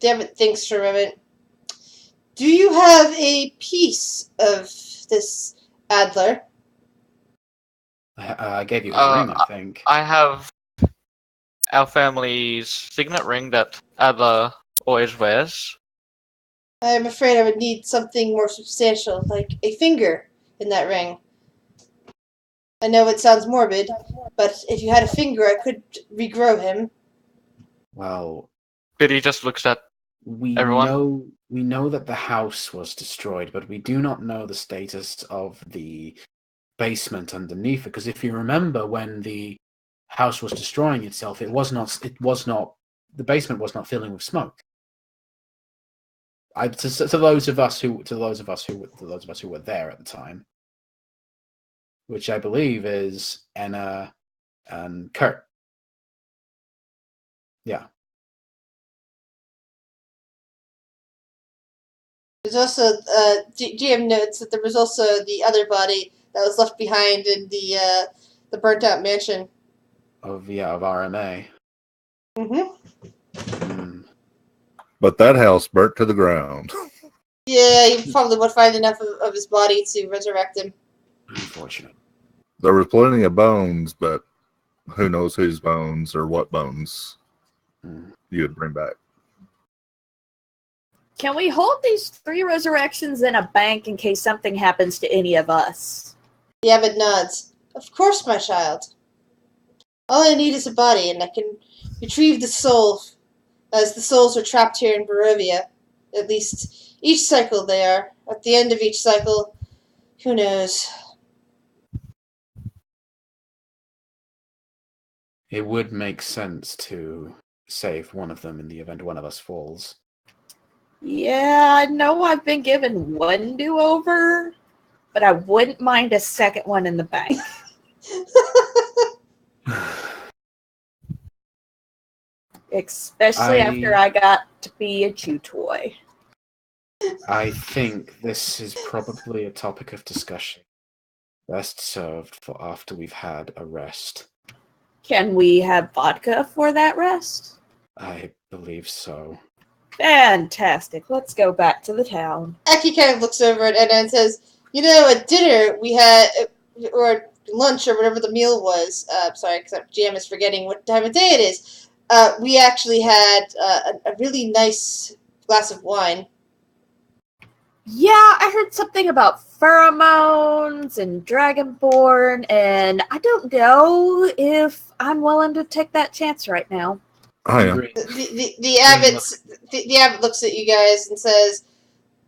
The Abbot thinks for a moment. Do you have a piece of this Adler? I gave you his ring, I think. I have our family's signet ring that Adler always wears. I am afraid I would need something more substantial, like a finger in that ring. I know it sounds morbid, but if you had a finger, I could regrow him. Well, Biddy just looks at everyone. We know that the house was destroyed, but we do not know the status of the basement underneath it. Because if you remember, when the house was destroying itself, the basement was not filling with smoke. To those of us who were there at the time, which I believe is Enna and Kurt. Yeah. There's also GM notes that there was also the other body that was left behind in the burnt out mansion. Of RMA. But that house burnt to the ground. Yeah, you probably would find enough of his body to resurrect him. Unfortunate. There was plenty of bones, but who knows whose bones or what bones you would bring back. Can we hold these 3 resurrections in a bank in case something happens to any of us? The abbot nods. Of course, my child. All I need is a body, and I can retrieve the soul, as the souls are trapped here in Barovia. At least each cycle they are. At the end of each cycle, who knows? It would make sense to save one of them in the event one of us falls. Yeah, I know I've been given 1 do-over, but I wouldn't mind a second one in the bank. Especially after I got to be a chew toy. I think this is probably a topic of discussion best served for after we've had a rest. Can we have vodka for that rest? I believe so. Fantastic. Let's go back to the town. Aki kind of looks over at Anna and says, at dinner we had, or lunch or whatever the meal was, sorry, because Jam is forgetting what time of day it is, we actually had a really nice glass of wine. Yeah, I heard something about pheromones and dragonborn, and I don't know if I'm willing to take that chance right now. Oh, yeah. The abbot looks at you guys and says,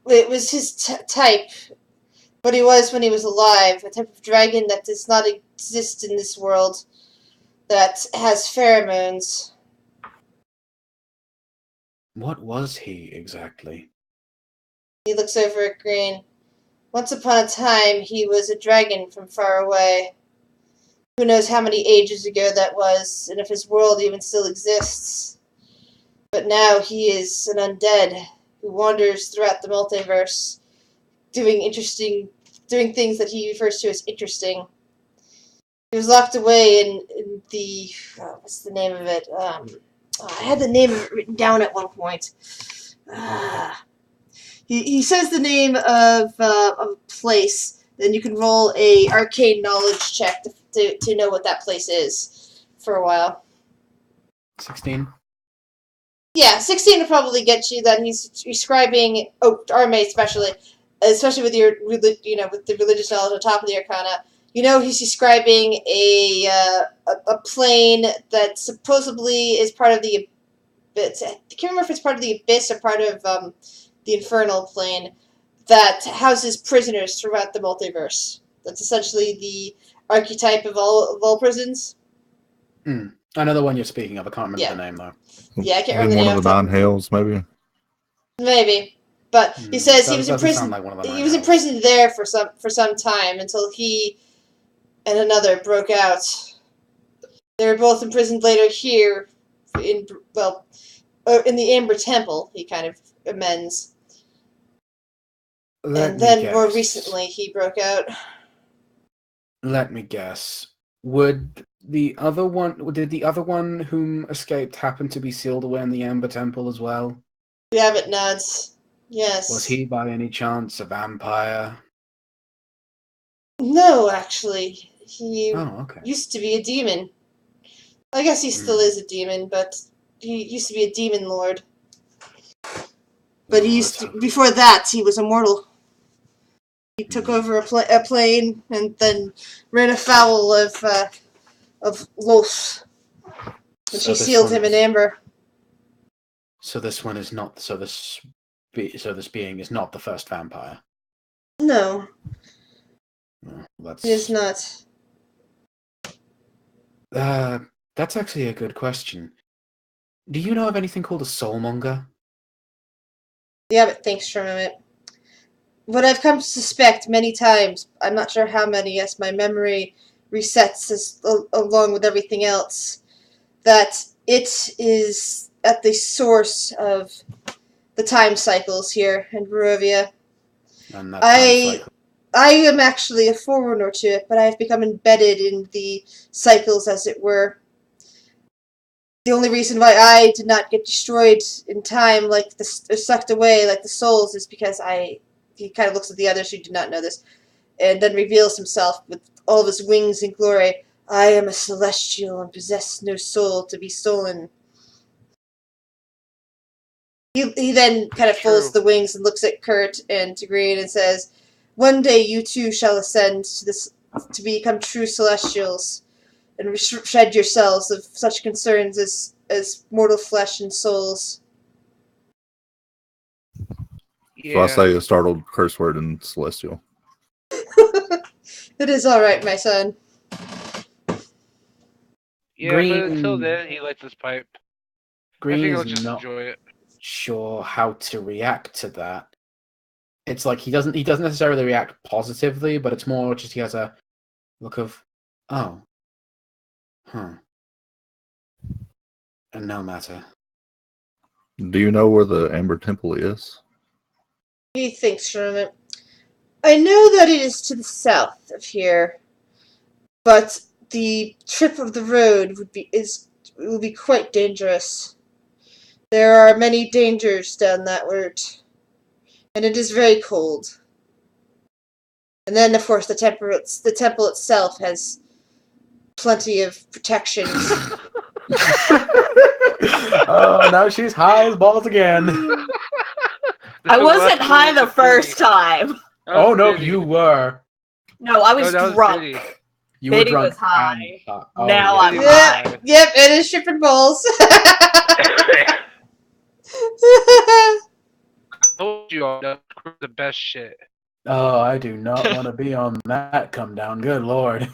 it was his type, what he was when he was alive, a type of dragon that does not exist in this world, that has pheromones. What was he exactly? He looks over at Green. Once upon a time, he was a dragon from far away. Who knows how many ages ago that was, and if his world even still exists. But now he is an undead who wanders throughout the multiverse, doing things that he refers to as interesting. He was locked away in the what's the name of it? I had the name written down at one point. He says the name of a place. Then you can roll a arcane knowledge check to know what that place is for a while. 16? Yeah, 16 will probably get you. Then he's describing Arme especially with your with the religious knowledge on top of the Arcana. He's describing a plane that supposedly is part of the Abyss. I can't remember if it's part of the Abyss or part of the Infernal plane that houses prisoners throughout the multiverse. That's essentially the archetype of all prisons. I know the one you're speaking of. I can't remember the name though. Yeah, I can't remember the name. One of the 9 hells, maybe. Maybe, but he says he was in prison. Like he was imprisoned there for some time until he and another broke out. They were both imprisoned later here in the Amber Temple. He kind of amends. And then more recently he broke out. Let me guess. Did the other one whom escaped happen to be sealed away in the Amber Temple as well? The abbot nods. Yes. Was he by any chance a vampire? No, actually. He okay. used to be a demon. I guess he still is a demon, but he used to be a demon lord. But before that, he was immortal. He took over a plane and then ran afoul of Los. And she sealed him in amber. So this one is not. So this being is not the first vampire. No, it is not. That's actually a good question. Do you know of anything called a soulmonger? The abbot thinks for a moment. What I've come to suspect many times, I'm not sure how many, as my memory resets along with everything else, that it is at the source of the time cycles here in Barovia. And that time cycle. I am actually a forerunner to it, but I have become embedded in the cycles, as it were. The only reason why I did not get destroyed in time, or sucked away like the souls, is because he kind of looks at the others who do not know this, and then reveals himself with all of his wings and glory. I am a celestial and possess no soul to be stolen. He then kind of folds the wings and looks at Kurt and to Green and says, "One day you too shall ascend to become true celestials, and shed yourselves of such concerns as mortal flesh and souls." So I Yeah. say a startled curse word in Celestial. It is all right, my son. Yeah, Green, but until then, he lights his pipe. I Green think I'll is just not enjoy it. sure how to react to that. It's like he doesn't necessarily react positively, but it's more just he has a look of, oh, huh, and no matter. Do you know where the Amber Temple is? He thinks for a moment. I know that it is to the south of here, but the trip of the road will be quite dangerous. There are many dangers down that route, and it is very cold. And then, of course, the temple itself has plenty of protections. Oh, now she's high as balls again. I wasn't high the first time. Oh no, you were. No, I was that was drunk. Biddy. You Biddy were drunk. was high. Oh, Now yeah. I'm Biddy was high. high. Yep, it is shipping balls. Told you all that was the best shit. Oh, I do not want to be on that come down. Good lord.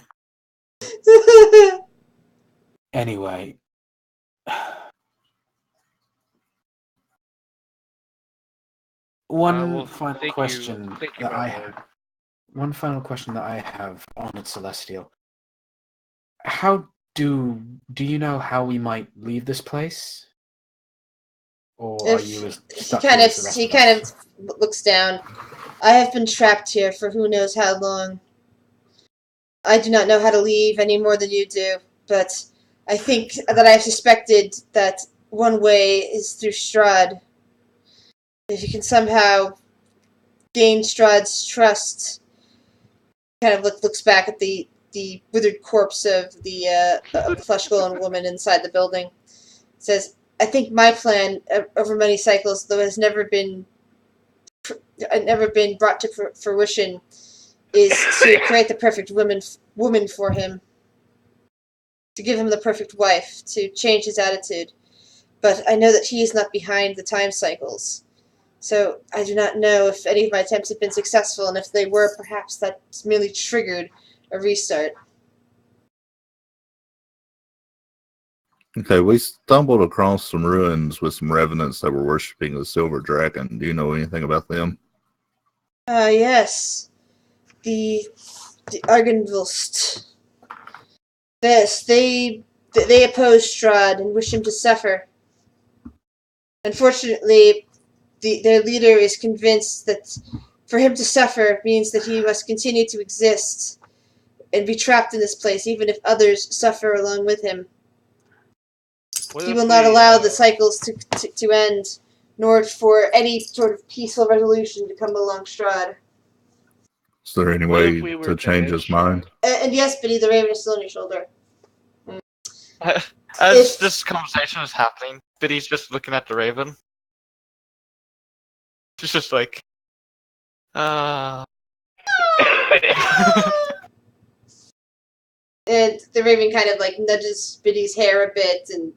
Anyway. One final question that I have. One final question that I have on it, Celestial. How do you know how we might leave this place? Or are you as stuck here as the rest he of kind us? of looks down. I have been trapped here for who knows how long. I do not know how to leave any more than you do, but I think that I've suspected that one way is through Strahd. If you can somehow gain Strahd's trust, kind of looks back at the withered corpse of the flesh golem woman inside the building. Says, "I think my plan over many cycles, though, has never been brought to fruition, is to create the perfect woman for him, to give him the perfect wife, to change his attitude. But I know that he is not behind the time cycles. So I do not know if any of my attempts have been successful, and if they were, perhaps that merely triggered a restart." Okay, we stumbled across some ruins with some revenants that were worshipping the silver dragon. Do you know anything about them? Yes. The Argenwulst. Yes, they oppose Strahd and wish him to suffer. Unfortunately, their leader is convinced that for him to suffer means that he must continue to exist and be trapped in this place, even if others suffer along with him. He will not allow the cycles to end, nor for any sort of peaceful resolution to come along Strahd. Is there any way to change his mind? And yes, Biddy, the raven is still on your shoulder. As this conversation is happening, Biddy's just looking at the raven. She's just like, And the raven kind of like nudges Biddy's hair a bit, and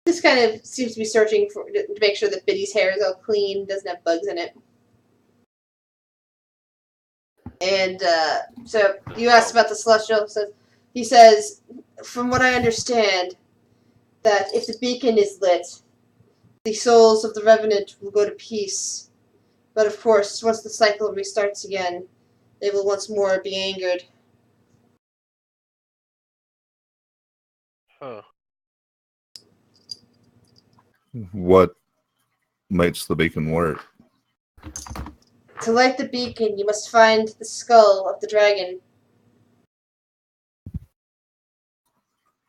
just kind of seems to be searching to make sure that Biddy's hair is all clean, doesn't have bugs in it. And so you asked about the celestial. So he says, from what I understand, that if the beacon is lit, the souls of the revenant will go to peace. But of course, once the cycle restarts again, they will once more be angered. Huh. What makes the beacon work? To light the beacon, you must find the skull of the dragon.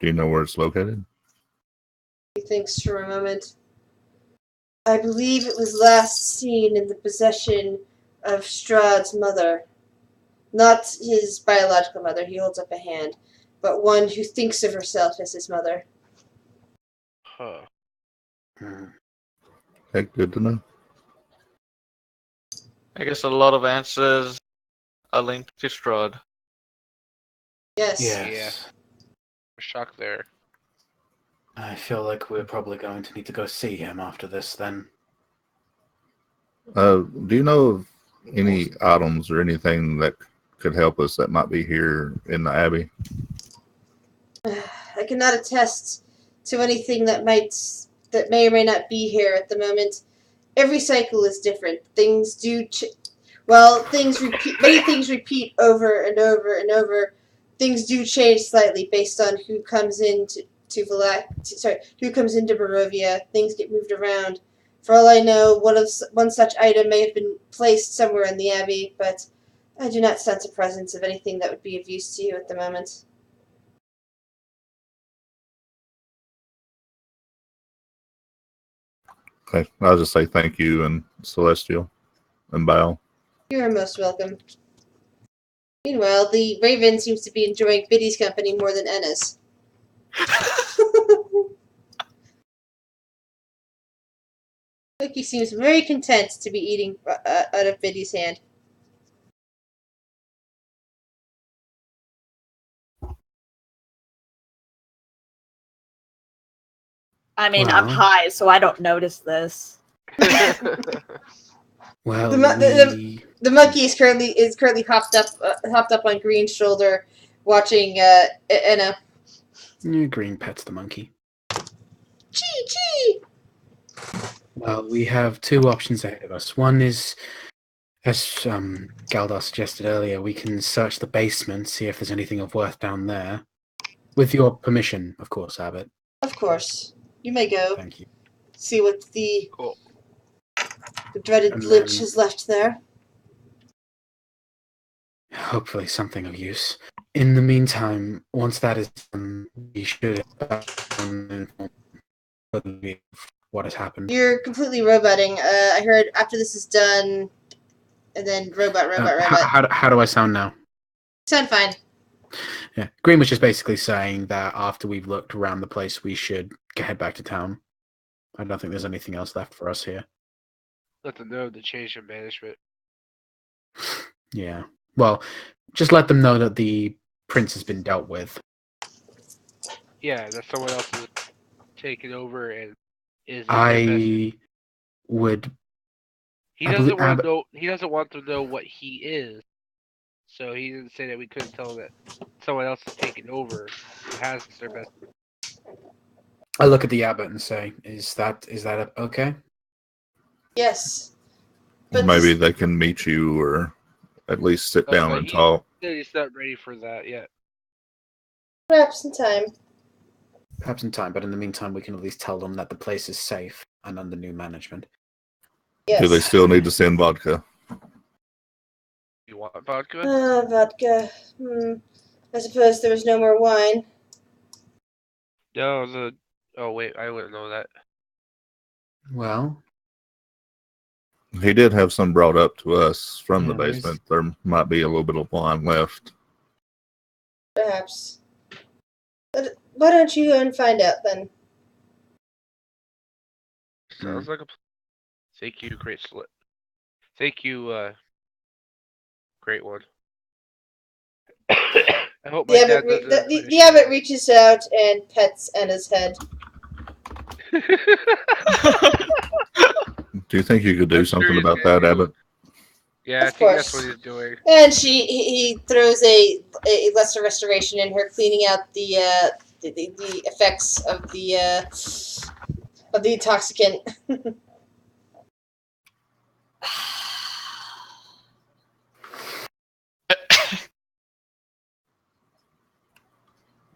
Do you know where it's located? He thinks for a moment. I believe it was last seen in the possession of Strahd's mother. Not his biological mother, he holds up a hand, but one who thinks of herself as his mother. Huh. Heck, good to know. I guess a lot of answers are linked to Strahd. Yes. Yes. Shock there. I feel like we're probably going to need to go see him after this then. Do you know of any items or anything that could help us that might be here in the Abbey? I cannot attest to anything that may or may not be here at the moment. Every cycle is different. Things do things repeat. Many things repeat over and over and over. Things do change slightly based on who comes into who comes into Barovia. Things get moved around. For all I know, one such item may have been placed somewhere in the Abbey, but I do not sense a presence of anything that would be of use to you at the moment. Okay, I'll just say thank you and Celestial and bow. You are most welcome. Meanwhile, the Raven seems to be enjoying Biddy's company more than Enna's. Loki seems very content to be eating out of Biddy's hand. I mean, I'm Well. high, so I don't notice this. Well, The monkey is currently hopped up on Green's shoulder, watching Enna. Green pets the monkey. Chee. Well, we have two options ahead of us. One is, as Galdar suggested earlier, we can search the basement, see if there's anything of worth down there. With your permission, of course, Abbott. Of course, you may go. Thank you. See what the Cool. And dreaded lich then- has left there. Hopefully something of use. In the meantime, once that is done, we should what has happened. You're completely roboting. I heard after this is done, and then robot. How do I sound now? Sound fine. Yeah, Green was just basically saying that after we've looked around the place, we should head back to town. I don't think there's anything else left for us here. Let them know the change in management. Yeah. Well, just let them know that the prince has been dealt with. Yeah, that someone else is taking over and is. I would. He I doesn't believe want to know. He doesn't want to know what he is. So he didn't say that we couldn't tell him that someone else is taking over. Who has their best. I look at the abbot and say, "Is that okay?" Yes. But Maybe they can meet you or at least sit down and talk. He's not ready for that yet. perhaps in time. Perhaps in time, but in the meantime, we can at least tell them that the place is safe and under new management. Yes. Do they still need to send vodka? You want vodka? Vodka. I suppose there was no more wine. No, oh wait, I wouldn't know that. Well, He did have some brought up to us from the Yeah, there's- basement. There might be a little bit of wine left. Perhaps. But why don't you go and find out then? Sounds like a. Thank you, great slit. Thank you, great one. I hope my dad doesn't. The abbot reaches out and pets Enna's head. Do you think you could do I'm sure something he's about gonna that, do Abbott? Yeah, I Of think that's course. what he's doing. And he throws a lesser restoration in her, cleaning out the effects of the intoxicant.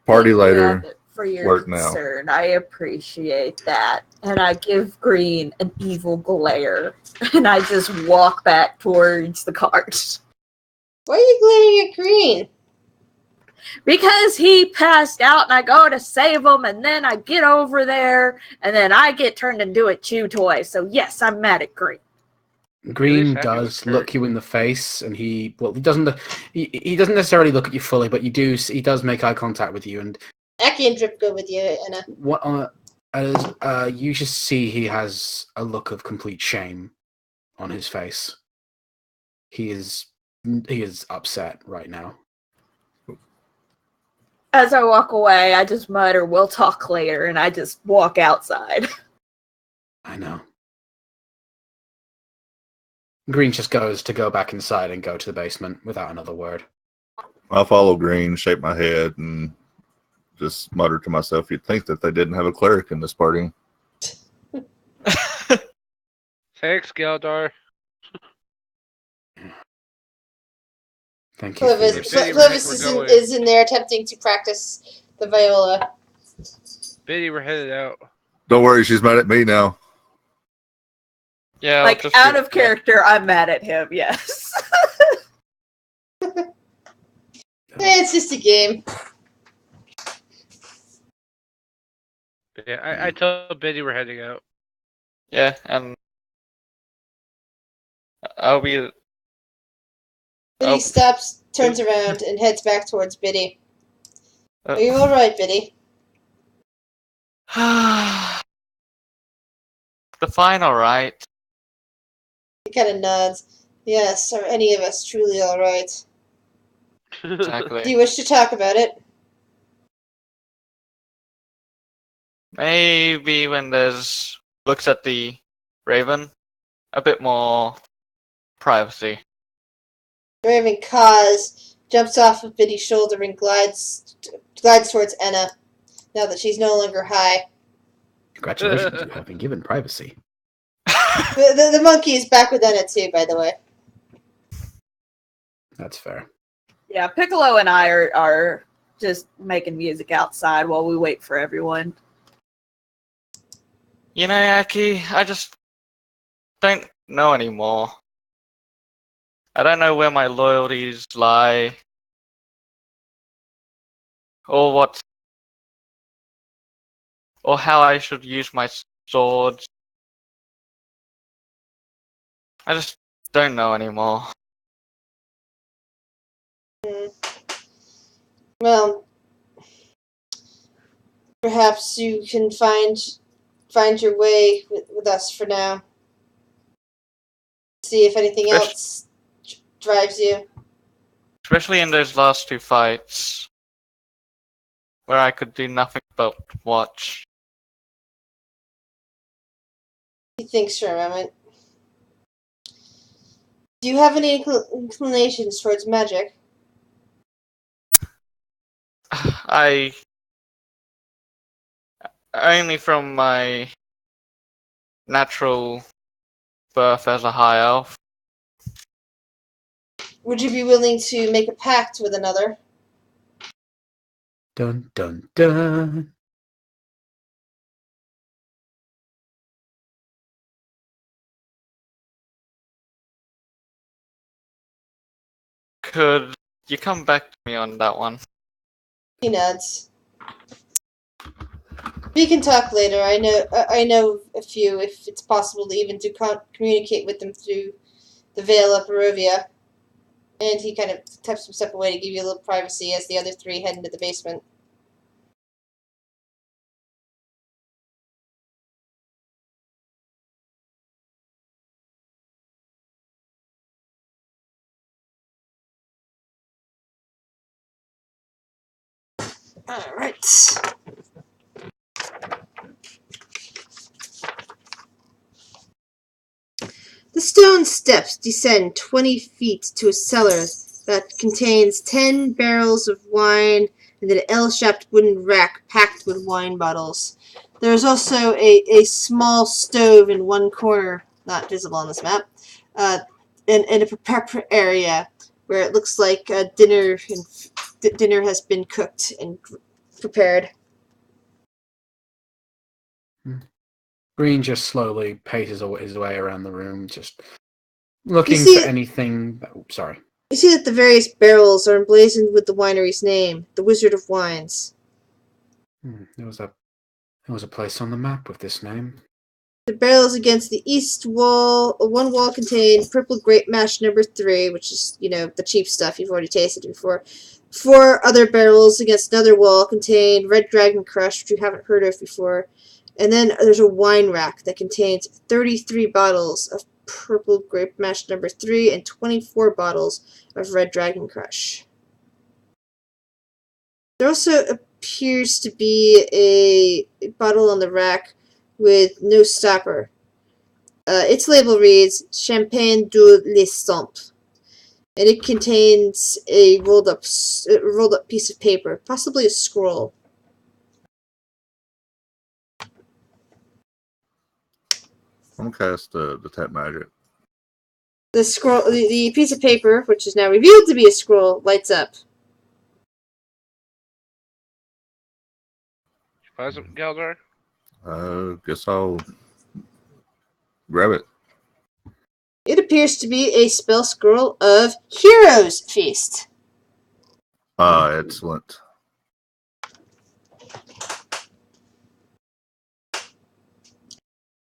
Party Thank you, later. Abbott, for your work now. concern. I appreciate that. And I give Green an evil glare. And I just walk back towards the cart. Why are you glaring at Green? Because he passed out and I go to save him and then I get over there and then I get turned into a chew toy. So yes, I'm mad at Green. Green happy with does her. look you in the face, and he doesn't necessarily look at you fully, but he does make eye contact with you, and Aki and Drip go with you, Anna. you just see he has a look of complete shame on his face. He is upset right now. As I walk away, I just mutter, "We'll talk later," and I just walk outside. I know. Green just goes to go back inside and go to the basement without another word. I follow Green, shake my head, and just mutter to myself, you'd think that they didn't have a cleric in this party. Thanks, Galdar. Thank you for your... Clovis is in there attempting to practice the viola. Biddy, we're headed out. Don't worry, she's mad at me now. Yeah, Like, out of character, I'm mad at him, yes. It's just a game. Yeah, I tell Biddy we're heading out. Yeah, and I'll be... Biddy stops, turns around, and heads back towards Biddy. Are you alright, Biddy? The fine, alright. He kind of nods. Yes, are any of us truly alright? Exactly. Do you wish to talk about it? Maybe when there's looks at the Raven, a bit more privacy. The Raven caws, jumps off of Biddy's shoulder, and glides towards Enna, now that she's no longer high. Congratulations, you have been given privacy. The monkey is back with Enna too, by the way. That's fair. Yeah, Piccolo and I are just making music outside while we wait for everyone. You know, Aki, I just don't know anymore. I don't know where my loyalties lie. Or what... Or how I should use my swords. I just don't know anymore. Well, perhaps you can find your way with us for now. See if anything else drives you. Especially in those last two fights, where I could do nothing but watch. He thinks for a moment. Do you have any inclinations towards magic? I... Only from my natural birth as a high elf. Would you be willing to make a pact with another? Dun dun dun. Could you come back to me on that one? He nods. We can talk later. I know a few, if it's possible to even communicate with them through the Veil of Barovia. And he kind of steps some step away to give you a little privacy as the other three head into the basement. Alright. The stone steps descend 20 feet to a cellar that contains 10 barrels of wine and an L-shaped wooden rack packed with wine bottles. There is also a small stove in one corner, not visible on this map, in a prepare area where it looks like dinner has been cooked and prepared. Green just slowly paces his way around the room, just looking for anything. Sorry. You see that the various barrels are emblazoned with the winery's name, the Wizard of Wines. There was a place on the map with this name. The barrels against the east wall. One wall contained purple grape mash number 3, which is, the cheap stuff you've already tasted before. 4 other barrels against another wall contained red dragon crush, which you haven't heard of before. And then there's a wine rack that contains 33 bottles of purple grape mash number 3 and 24 bottles of red dragon crush. There also appears to be a bottle on the rack with no stopper. Its label reads Champagne de l'Estampe, and it contains a rolled up piece of paper, possibly a scroll. I'm gonna cast detect magic. The scroll, the piece of paper, which is now revealed to be a scroll, lights up. Find something, Galdar? Guess I'll grab it. It appears to be a spell scroll of Hero's Feast. Excellent.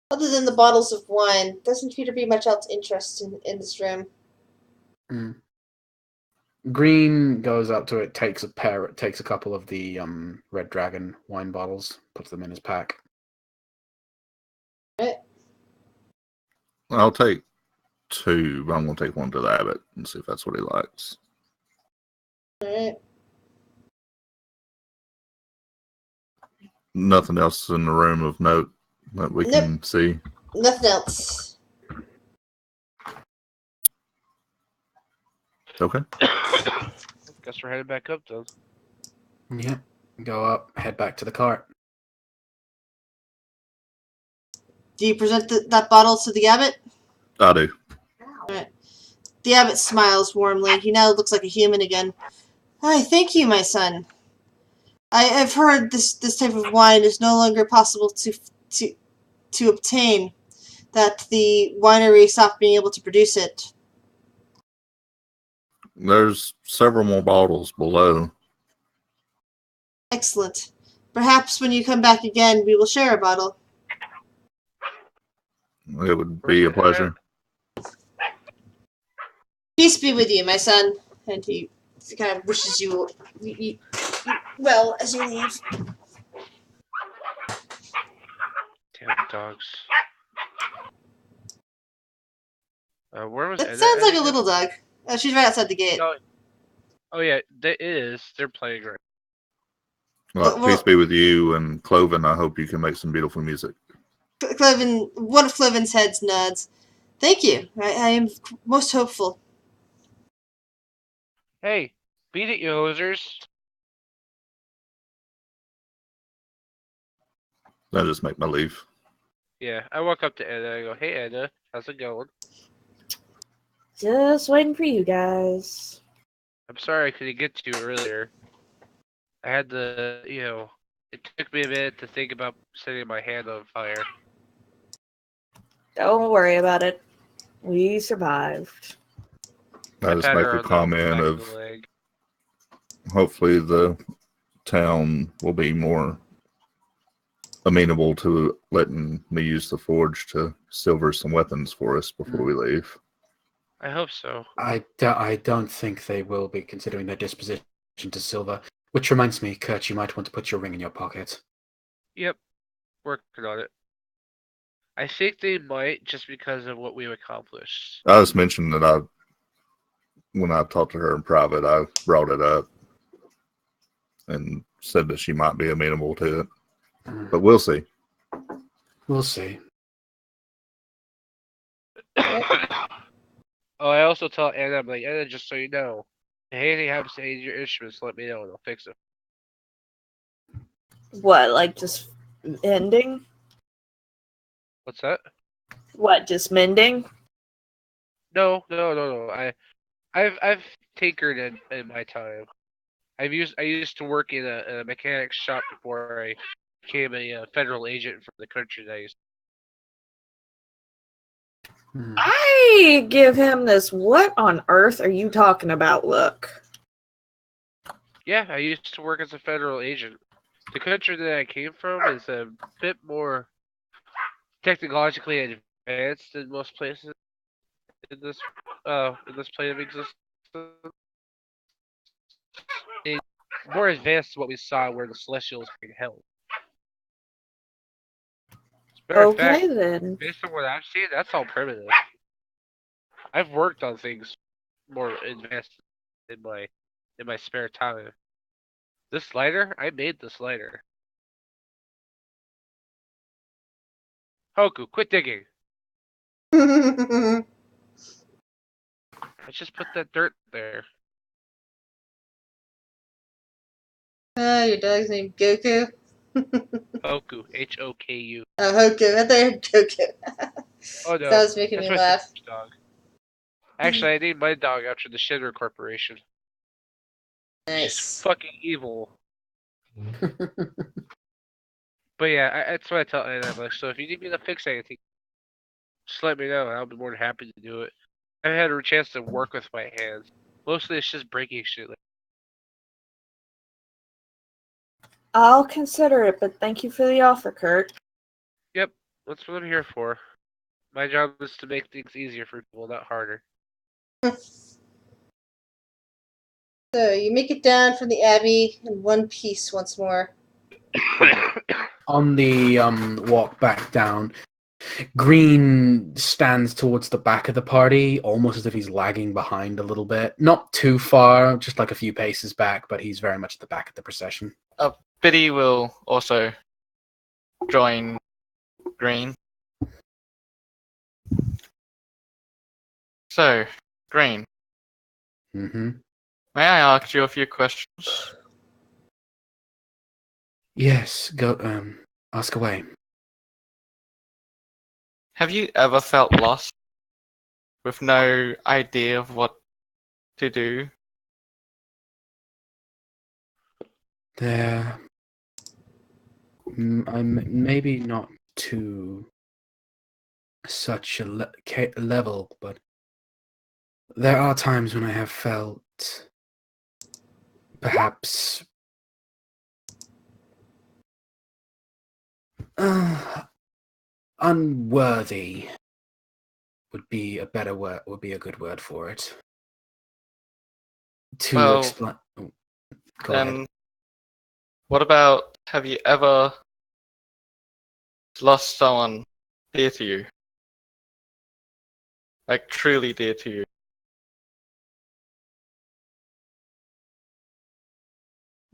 Other than the bottles of wine, doesn't appear to be much else interesting in this room. Mm. Green goes up to it, takes a couple of the Red Dragon wine bottles, puts them in his pack. Right. I'll take 2, but I'm gonna take 1 to the abbot and see if that's what he likes. Alright. Nothing else in the room of note that we can see. Nothing else. Okay. Guess we're headed back up, though. Yeah. Go up, head back to the cart. Do you present that bottle to the abbot? I do. Alright. The abbot smiles warmly. He now looks like a human again. Hi, thank you, my son. I've heard this type of wine is no longer possible to obtain. That the winery stopped being able to produce it. There's several more bottles below. Excellent. Perhaps when you come back again, we will share a bottle. It would be a pleasure. Peace be with you, my son. And he kind of wishes you well as you leave. Damn dogs. Where was That Edna sounds like a again? little dog. Oh, she's right outside the gate. Oh yeah, it is. They're playing right. Well, Well, peace be with you, and Cloven, I hope you can make some beautiful music. Cloven, one of Cloven's heads nods. Thank you. I am most hopeful. Hey, beat it, you hosers. I'll just make my leave. Yeah, I walk up to Edna and I go, hey Edna, how's it going? Just waiting for you guys. I'm sorry I couldn't get to you earlier. I had to, it took me a minute to think about setting my hand on fire. Don't worry about it. We survived. I just pat make her a on the comment back of the leg. hopefully the town will be more amenable to letting me use the forge to silver some weapons for us before we leave. I hope so. I don't think they will be, considering their disposition to silver. Which reminds me, Kurt, you might want to put your ring in your pocket. Yep, working on it. I think they might, just because of what we've accomplished. I just mentioned that when I talked to her in private, I brought it up and said that she might be amenable to it. But we'll see. We'll see. Oh, I also tell Anna, I'm like, Anna, just so you know, if anything happens to any of your instruments, let me know and I'll fix it. What, like just ending? What's that? What, just mending? No. I've tinkered in my time. I used to work in a mechanic's shop before I became a federal agent for the country that I used. I give him this, what on earth are you talking about look? Yeah, I used to work as a federal agent. The country that I came from is a bit more technologically advanced in most places in this plane of existence. It, more advanced than what we saw where the Celestials being held. As a matter of fact, Okay then. based on what I've seen, that's all primitive. I've worked on things more advanced in my spare time. This lighter, I made this lighter. Hoku, quit digging. I just put that dirt there. Your dog's named Goku? Hoku, Hoku. Oh, Hoku. I thought you had Goku. Oh That no, was making that's me my laugh. sister's dog. Actually, I named my dog after the Shinra Corporation. She's Nice. fucking evil. But yeah, that's what I tell Annabelle. So if you need me to fix anything, just let me know, and I'll be more than happy to do it. I've had a chance to work with my hands. Mostly it's just breaking shit. I'll consider it, but thank you for the offer, Kurt. Yep, that's what I'm here for. My job is to make things easier for people, not harder. So, you make it down from the Abbey in one piece once more. On the walk back down, Green stands towards the back of the party, almost as if he's lagging behind a little bit. Not too far, just like a few paces back, but he's very much at the back of the procession. Biddy will also join Green. So, Green, Mm-hmm. may I ask you a few questions? Yes, go, ask away. Have you ever felt lost with no idea of what to do? There, I'm maybe not to such a level, but there are times when I have felt perhaps unworthy would be a better word, would be a good word for it. To Well, explain. Go then, ahead. what about, have you ever lost someone dear to you? Like, truly dear to you?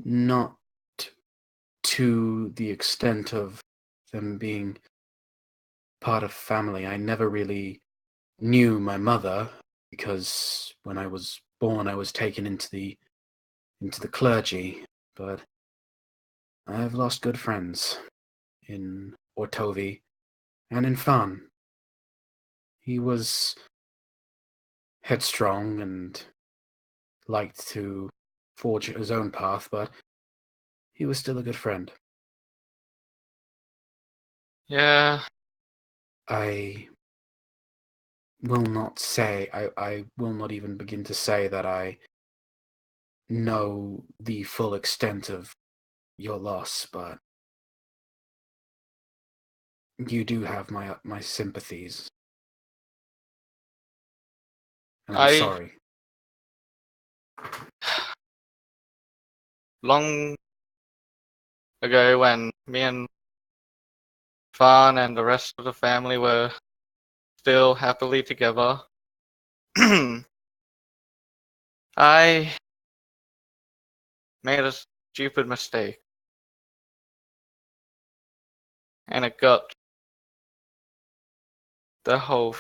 Not to the extent of them being part of family. I never really knew my mother because when I was born, I was taken into the clergy. But I have lost good friends in Ortovi and in Fan. He was headstrong and liked to forge his own path, but he was still a good friend. Yeah, I will not say, I will not even begin to say that I know the full extent of your loss, but you do have my sympathies. And I'm I sorry. long ago when me and Fawn and the rest of the family were still happily together, I made a stupid mistake. And it got the whole.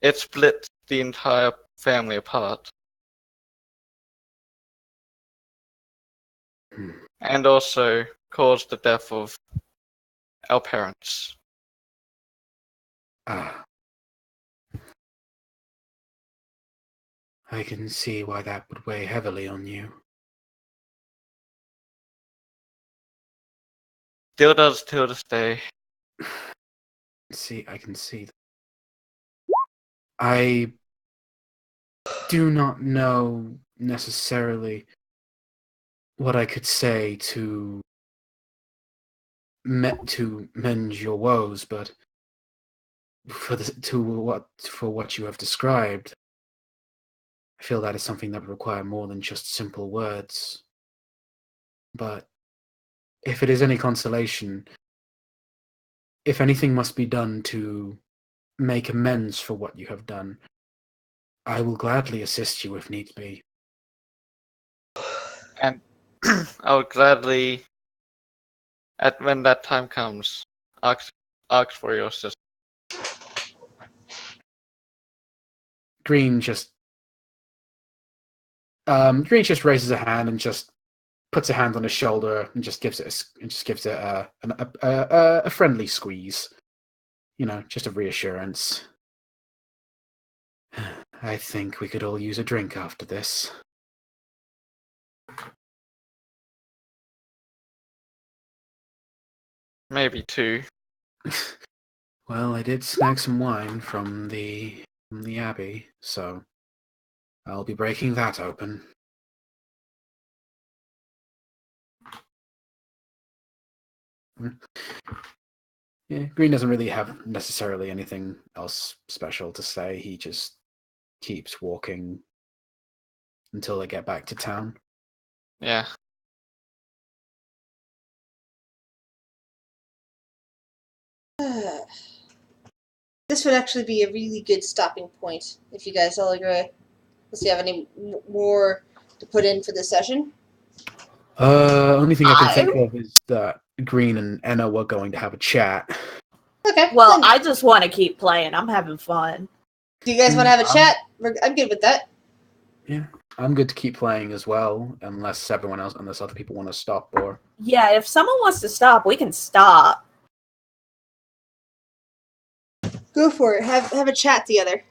It split the entire family apart. Hmm. And also caused the death of our parents. Ah. I can see why that would weigh heavily on you. Still does till this day. See, I can see that. I do not know necessarily what I could say to mend your woes, but for what you have described, I feel that is something that would require more than just simple words. But if it is any consolation, if anything must be done to make amends for what you have done, I will gladly assist you if need be. And I would gladly, when that time comes, ask for your sister. Green just raises a hand and just puts a hand on his shoulder and just gives it a friendly squeeze. You know, just a reassurance. I think we could all use a drink after this. Maybe 2. Well, I did snag some wine from the abbey, so I'll be breaking that open. Yeah, Green doesn't really have necessarily anything else special to say. He just keeps walking until they get back to town. Yeah. This would actually be a really good stopping point, if you guys all agree. Does you have any more to put in for this session? Only thing I can think of is that Green and Enna were going to have a chat. Okay. Well, then, I just want to keep playing. I'm having fun. do you guys want to have a chat? I'm good with that. Yeah, I'm good to keep playing as well, unless other people want to stop or. Yeah, if someone wants to stop, we can stop. Go for it. Have a chat together.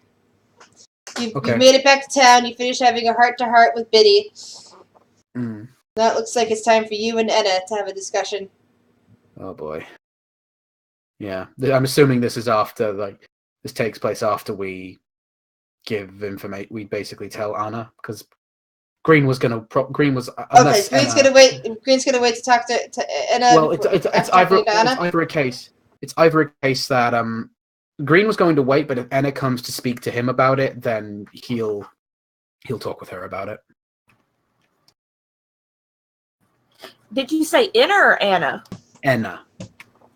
You Okay. made it back to town. You finished having a heart-to-heart with Biddy. Mm. Now it looks like it's time for you and Enna to have a discussion. Oh boy. Yeah, I'm assuming this is after, this takes place after we give information. We basically tell Anna, because Green was gonna. Green's gonna wait. Green's gonna wait to talk to Enna. Well, it's either a case. It's either a case that Green was going to wait, but if Enna comes to speak to him about it, then he'll talk with her about it. Did you say Enna or Anna? Enna.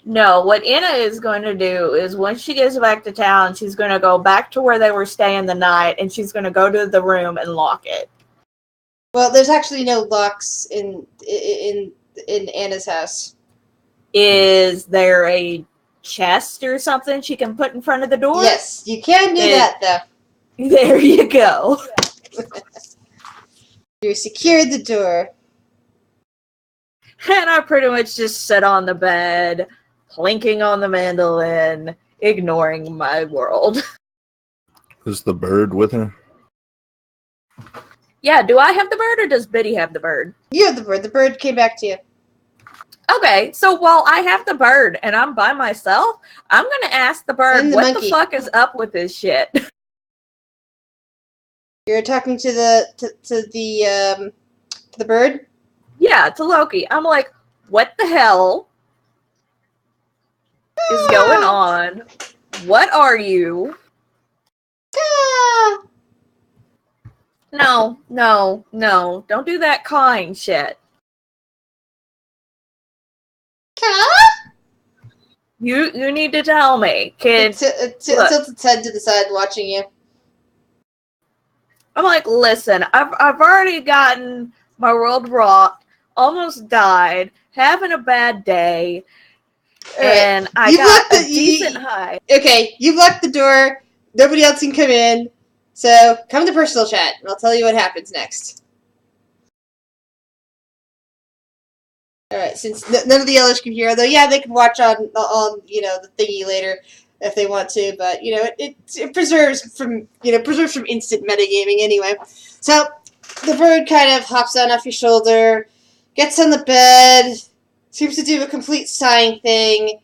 No, what Enna is going to do is when she gets back to town, she's going to go back to where they were staying the night, and she's going to go to the room and lock it. Well, there's actually no locks in Anna's house. Is there a chest or something she can put in front of the door? Yes, you can do that, though. There you go. You secured the door. And I pretty much just sit on the bed, plinking on the mandolin, ignoring my world. Is the bird with her? Yeah, do I have the bird or does Biddy have the bird? You have the bird. The bird came back to you. Okay, so while I have the bird and I'm by myself, I'm going to ask the bird And the what monkey. the fuck is up with this shit. You're talking to the bird? Yeah, to Loki. I'm like, what the hell is going on? What are you? Ah! No, don't do that cawing shit. You need to tell me, kid. Tilts its head to the side, watching you. I'm like, listen, I've already gotten my world rocked, almost died, having a bad day, and I got a decent high. Okay, you've locked the door. Nobody else can come in. So come to personal chat, and I'll tell you what happens next. All right, since none of the others can hear, though, yeah, they can watch on the thingy later if they want to, but it preserves from instant metagaming anyway. So the bird kind of hops down off your shoulder, gets on the bed, seems to do a complete sighing thing,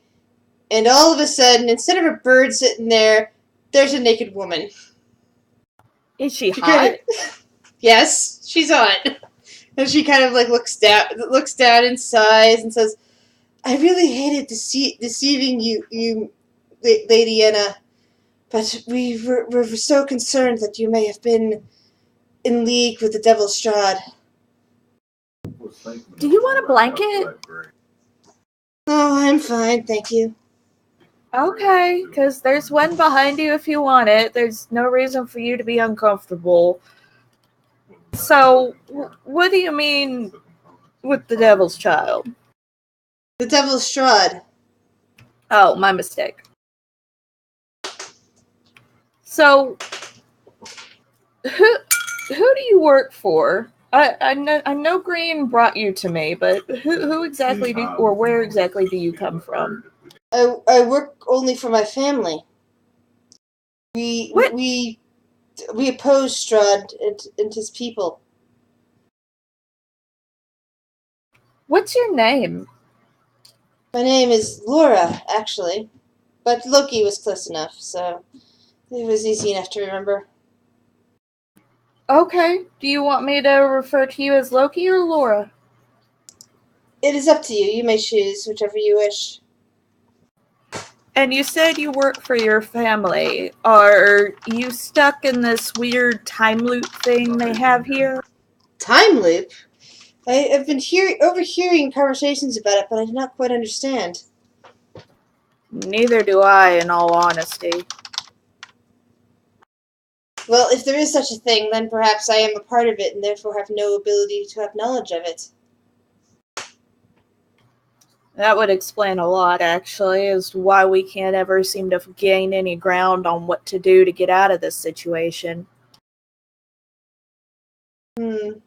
and all of a sudden, instead of a bird sitting there, there's a naked woman. Is she hot? Yes, she's hot. And she kind of like looks down and sighs and says, "I really hated deceiving you, Lady Anna, but we were so concerned that you may have been in league with the Devil Strahd." Do you want a blanket? "Oh, I'm fine, thank you." Okay, because there's one behind you if you want it. There's no reason for you to be uncomfortable. So, what do you mean with the Devil's Child? The Devil Strahd. Oh, my mistake. So, who do you work for? I know Green brought you to me, but who exactly or where exactly do you come from? I work only for my family. What? We oppose Strahd and his people. What's your name? My name is Laura, actually, but Loki was close enough, so it was easy enough to remember. Okay. Do you want me to refer to you as Loki or Laura? It is up to you. You may choose whichever you wish. And you said you work for your family. Are you stuck in this weird time loop thing they have here? Time loop? I have been overhearing conversations about it, but I do not quite understand. Neither do I, in all honesty. Well, if there is such a thing, then perhaps I am a part of it and therefore have no ability to have knowledge of it. That would explain a lot, actually, as to why we can't ever seem to gain any ground on what to do to get out of this situation. From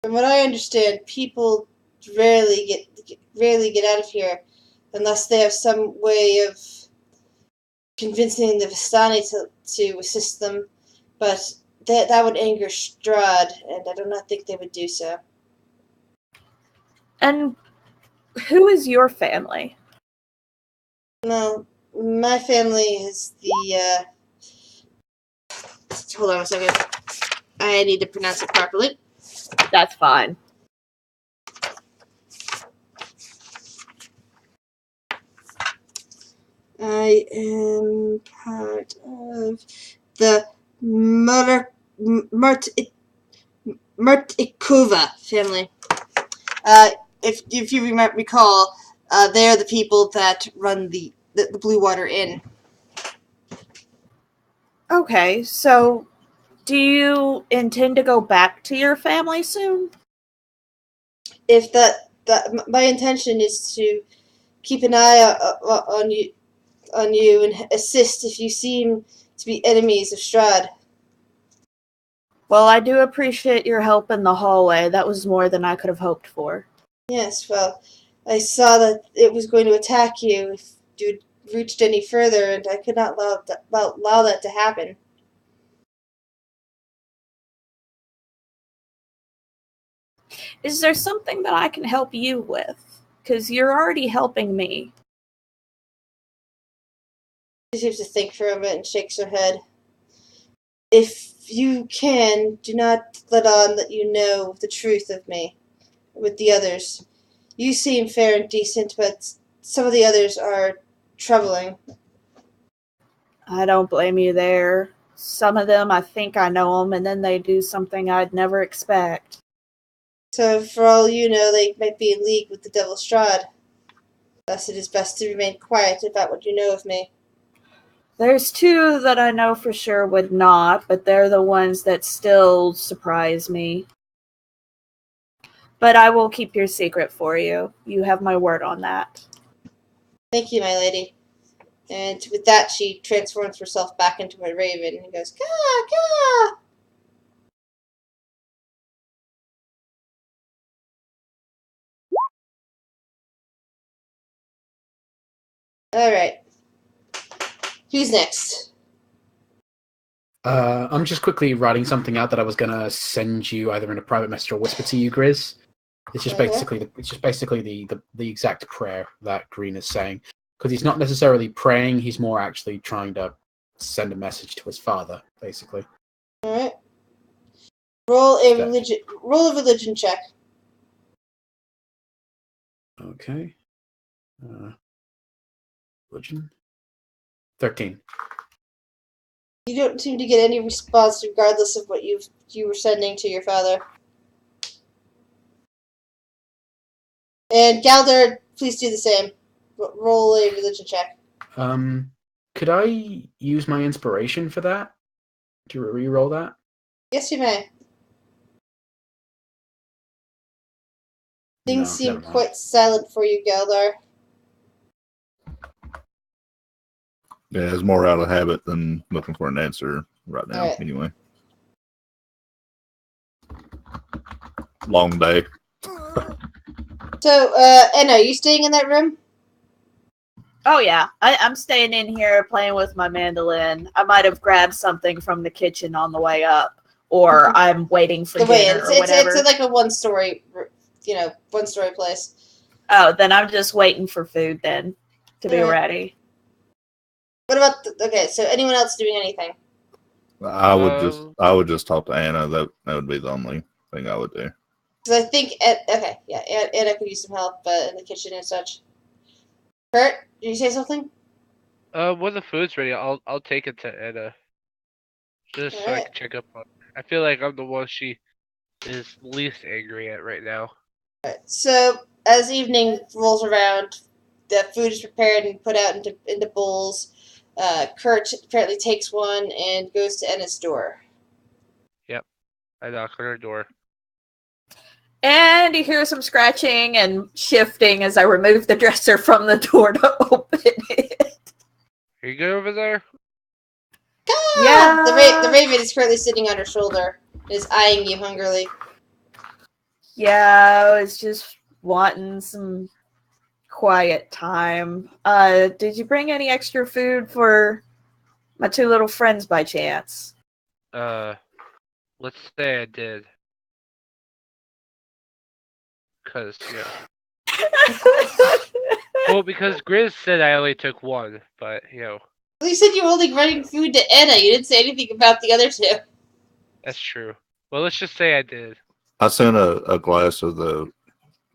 what I understand, people rarely get out of here unless they have some way of convincing the Vistani to assist them. But that would anger Strahd, and I do not think they would do so. And who is your family? No, my family is the. Hold on a second. I need to pronounce it properly. That's fine. I am part of the Murtikova family. If you recall, they're the people that run the Blue Water Inn. Okay, so do you intend to go back to your family soon? If my intention is to keep an eye on you and assist if you seem to be enemies of Strahd. Well, I do appreciate your help in the hallway. That was more than I could have hoped for. Yes, well, I saw that it was going to attack you if you reached any further, and I could not allow that to happen. Is there something that I can help you with? Because you're already helping me. She seems to think for a moment and shakes her head. If you can, do not let on that you know the truth of me with the others. You seem fair and decent, but some of the others are troubling. I don't blame you there. Some of them, I think I know them, and then they do something I'd never expect. So, for all you know, they might be in league with the Devil Strahd. Thus, it is best to remain quiet about what you know of me. There's two that I know for sure would not, but they're the ones that still surprise me. But I will keep your secret for you. You have my word on that. Thank you, my lady. And with that, she transforms herself back into a raven and goes, "Caw, caw!" Alright. Who's next? I'm just quickly writing something out that I was gonna send you either in a private message or whisper to you, Grizz. It's just basically the exact prayer that Green is saying, because he's not necessarily praying; he's more actually trying to send a message to his father, basically. Alright. Roll a That- religion check. Okay. Religion. 13. You don't seem to get any response, regardless of what you were sending to your father. And Galdar, please do the same. Roll a religion check. Could I use my inspiration for that? To re-roll that? Yes, you may. Things No, seem never mind. quite silent for you, Galdar. Yeah, it's more out of habit than looking for an answer right now. Alright. Anyway, long day. So, Anna, are you staying in that room? Oh yeah, I'm staying in here playing with my mandolin. I might have grabbed something from the kitchen on the way up, or I'm waiting for The way dinner it's or whatever. it's like a one-story place. Oh, then I'm just waiting for food then to be Alright. ready. What about okay? So, anyone else doing anything? I would just talk to Anna. That would be the only thing I would do. Because I think Anna could use some help in the kitchen and such. Kurt, did you say something? When the food's ready, I'll take it to Anna. Just so I Alright. can check up on her. I feel like I'm the one she is least angry at right now. So, as evening rolls around, the food is prepared and put out into bowls. Kurt apparently takes one and goes to Anna's door. I knock on her door. And you hear some scratching and shifting as I remove the dresser from the door to open it. Are you good over there? Yeah. The raven is currently sitting on her shoulder and is eyeing you hungrily. Yeah, I was just wanting some quiet time. Did you bring any extra food for my two little friends by chance? Let's say I did. Because, well, because Grizz said I only took one, but, Well, you said you were only running food to Anna. You didn't say anything about the other two. that's true. Well, let's just say I did. I sent a glass of the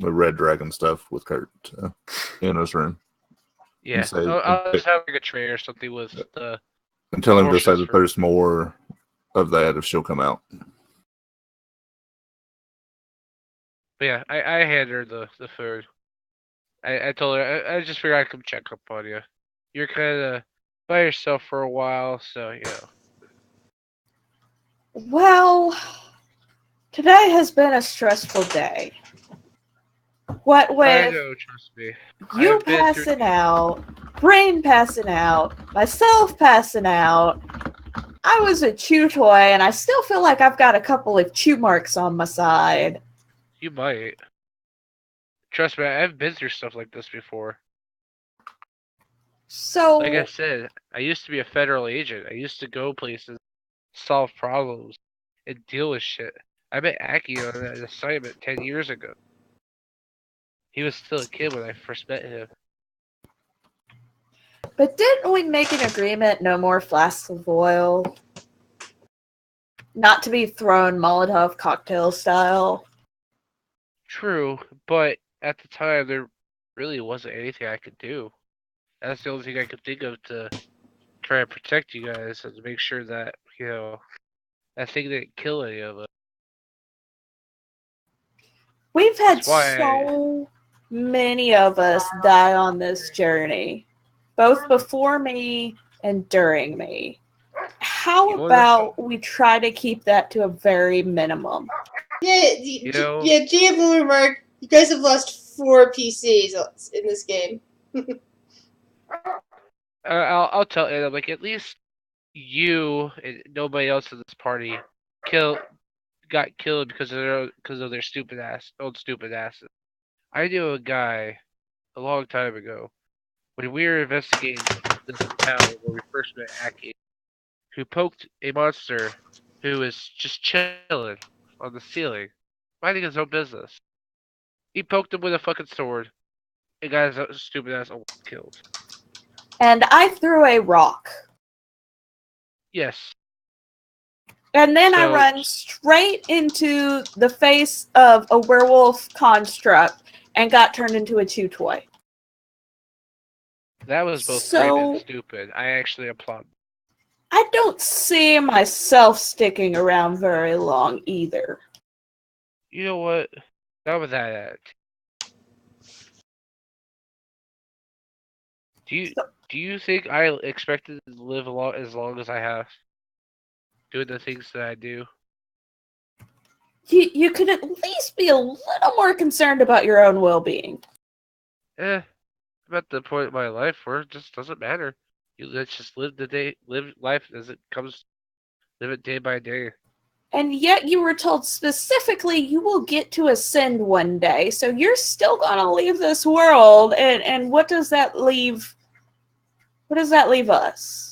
red dragon stuff with Kurt to Anna's room. Yeah, say- I'll just have like a tray or something with the. And tell him to say Portions that for- there's more of that if she'll come out. But yeah, I handed her the food. I told her I just figured I'd come check up on you. You're kind of by yourself for a while, so Well, today has been a stressful day. What I with know, trust me. you I've been through- passing out, Brain passing out, myself passing out. I was a chew toy, and I still feel like I've got a couple of chew marks on my side. You might. Trust me, I've been through stuff like this before. So, Like I said, I used to be a federal agent. I used to go places, solve problems, and deal with shit. I met Aki on an assignment 10 years ago. He was still a kid when I first met him. but didn't we make an agreement no more flasks of oil? Not to be thrown Molotov cocktail style. True, but at the time there really wasn't anything I could do. That's the only thing I could think of to try and protect you guys and to make sure that, that thing didn't kill any of us. We've had That's why so many of us die on this journey, both before me and during me. How You about we try to keep that to a very minimum? Yeah, GM will remark, you guys have lost 4 PCs in this game. I'll tell Anna, like, at least you and nobody else in this party got killed because of their stupid asses. I knew a guy a long time ago when we were investigating this town where we first met Aki, who poked a monster who was just chilling on the ceiling, minding his own business. He poked him with a fucking sword and got his stupid ass almost killed. And I threw a rock. Yes. And then I So- run straight into the face of a werewolf construct and got turned into a chew toy. That was both So- brave and stupid. I actually applaud. I don't see myself sticking around very long either. You know what? Not with that attitude. Do you think I expected to live as long as I have? Doing the things that I do. You could at least be a little more concerned about your own well-being. I'm at the point in my life where it just doesn't matter. Let's just live life as it comes, live it day by day. And yet you were told specifically you will get to ascend one day, so you're still gonna leave this world, and what does that leave? What does that leave us?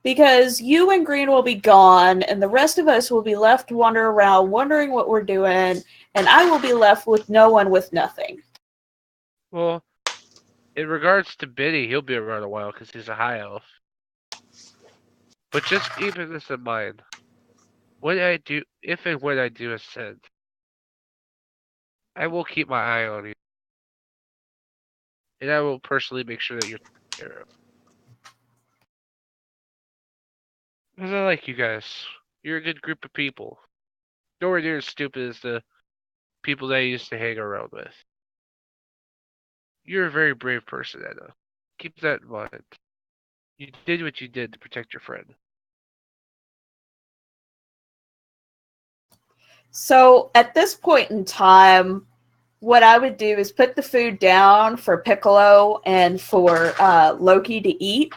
Because you and Green will be gone, and the rest of us will be left to wander around, wondering what we're doing, and I will be left with no one with nothing. Well, in regards to Biddy, he'll be around a while because he's a high elf. But just keeping this in mind, if and when I do ascend, I will keep my eye on you, and I will personally make sure that you're taken care of. Because I like you guys. You're a good group of people. Nowhere near as stupid as the people that I used to hang around with. You're a very brave person, Anna. Keep that in mind. You did what you did to protect your friend. So at this point in time, what I would do is put the food down for Piccolo and for Loki to eat,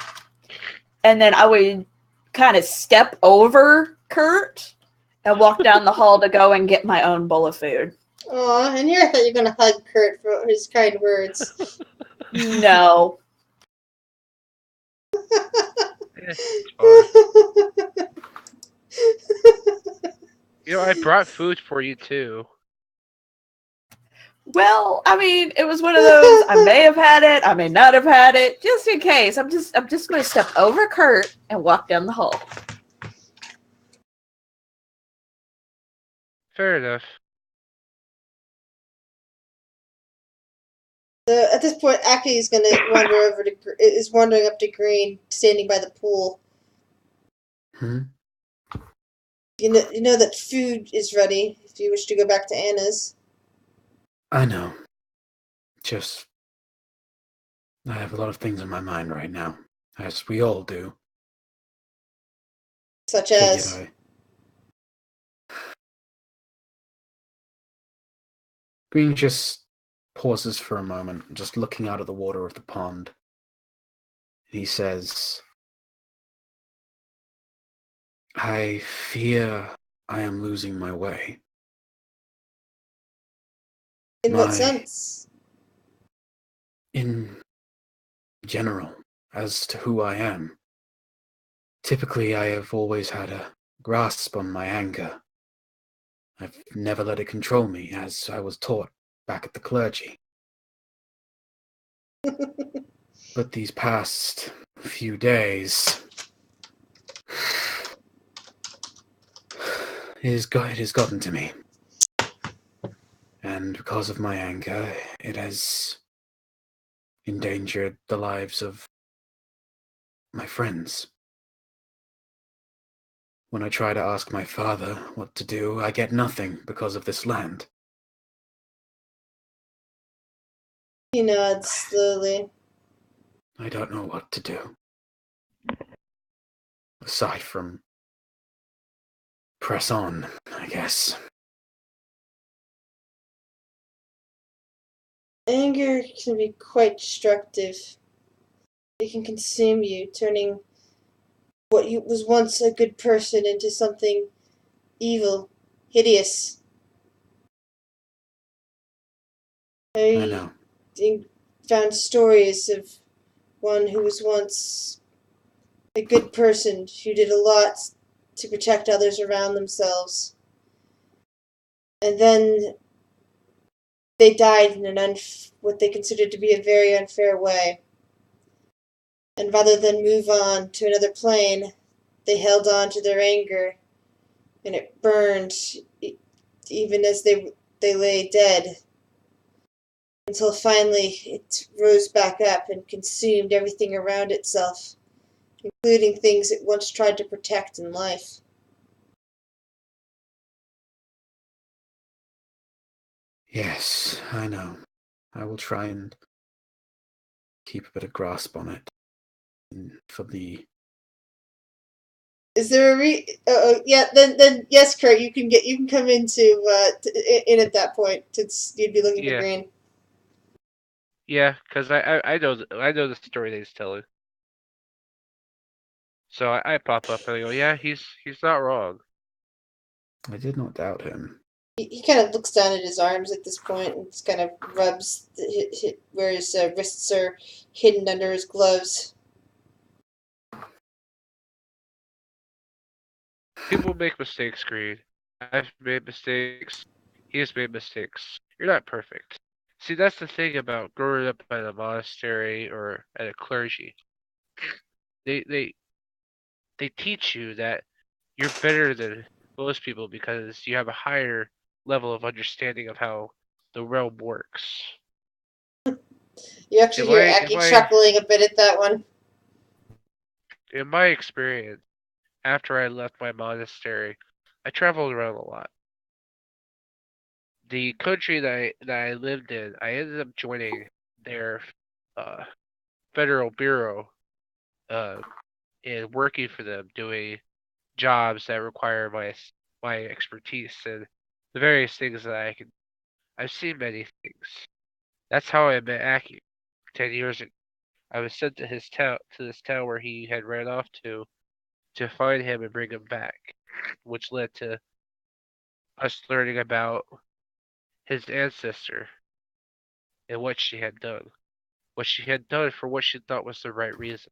and then I would kind of step over Kurt and walk down the hall to go and get my own bowl of food. Aw, and here I thought you were gonna hug Kurt for his kind words. No. It's fine. You know, I brought food for you too. Well, I mean, it was one of those. I may have had it. I may not have had it. Just in case, I'm just going to step over Kurt and walk down the hall. Fair enough. So at this point, Aki is gonna is wandering up to Green, standing by the pool. Hmm? You know that food is ready if you wish to go back to Anna's. I know. Just, I have a lot of things on my mind right now, as we all do. Such Figured as Green just pauses for a moment, just looking out of the water of the pond. He says, I fear I am losing my way. in what sense? In general, as to who I am. Typically, I have always had a grasp on my anger. I've never let it control me, as I was taught back at the clergy. But these past few days, it has gotten to me. And because of my anger, it has endangered the lives of my friends. When I try to ask my father what to do, I get nothing because of this land. He nods slowly. I don't know what to do. Aside from press on, I guess. Anger can be quite destructive. It can consume you, turning what was once a good person into something evil, hideous. I know. Found stories of one who was once a good person who did a lot to protect others around themselves. And then they died in what they considered to be a very unfair way. And rather than move on to another plane, they held on to their anger and it burned even as they lay dead, until finally it rose back up and consumed everything around itself, including things it once tried to protect in life. Yes, I know. I will try and keep a bit of grasp on it. For the Is there a yeah? Then yes, Kurt, you can come into in at that point since you'd be looking for Yeah. Green. Yeah, because I know the story that he's telling. So I pop up and I go, yeah, he's not wrong. I did not doubt him. He kind of looks down at his arms at this point and just kind of rubs where his wrists are hidden under his gloves. People make mistakes, Green. I've made mistakes. He has made mistakes. You're not perfect. See, that's the thing about growing up at a monastery or at a clergy. They they they teach you that you're better than most people because you have a higher level of understanding of how the realm works. You actually In hear my in Aki my chuckling a bit at that one. in my experience, after I left my monastery, I traveled around a lot. The country that I lived in, I ended up joining their uh, federal bureau uh, and working for them, doing jobs that require my expertise and the various things that I can. I've seen many things. That's how I met Aki 10 years ago. I was sent to his town, to this town where he had ran off to find him and bring him back, which led to us learning about his ancestor and what she had done. What she had done for what she thought was the right reason.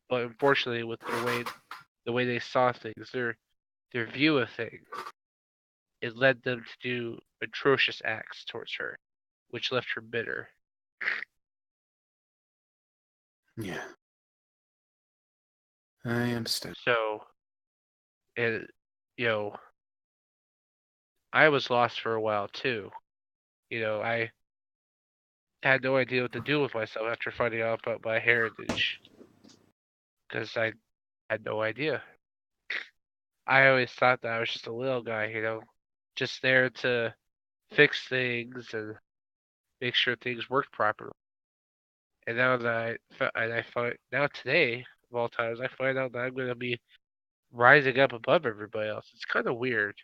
But unfortunately, with the way they saw things, their view of things, it led them to do atrocious acts towards her, which left her bitter. Yeah. I understand. So, and you know, I was lost for a while too. I had no idea what to do with myself after finding out about my heritage, because I had no idea. I always thought that I was just a little guy, just there to fix things and make sure things worked properly. And now that I find now today of all times, I find out that I'm going to be rising up above everybody else. It's kind of weird.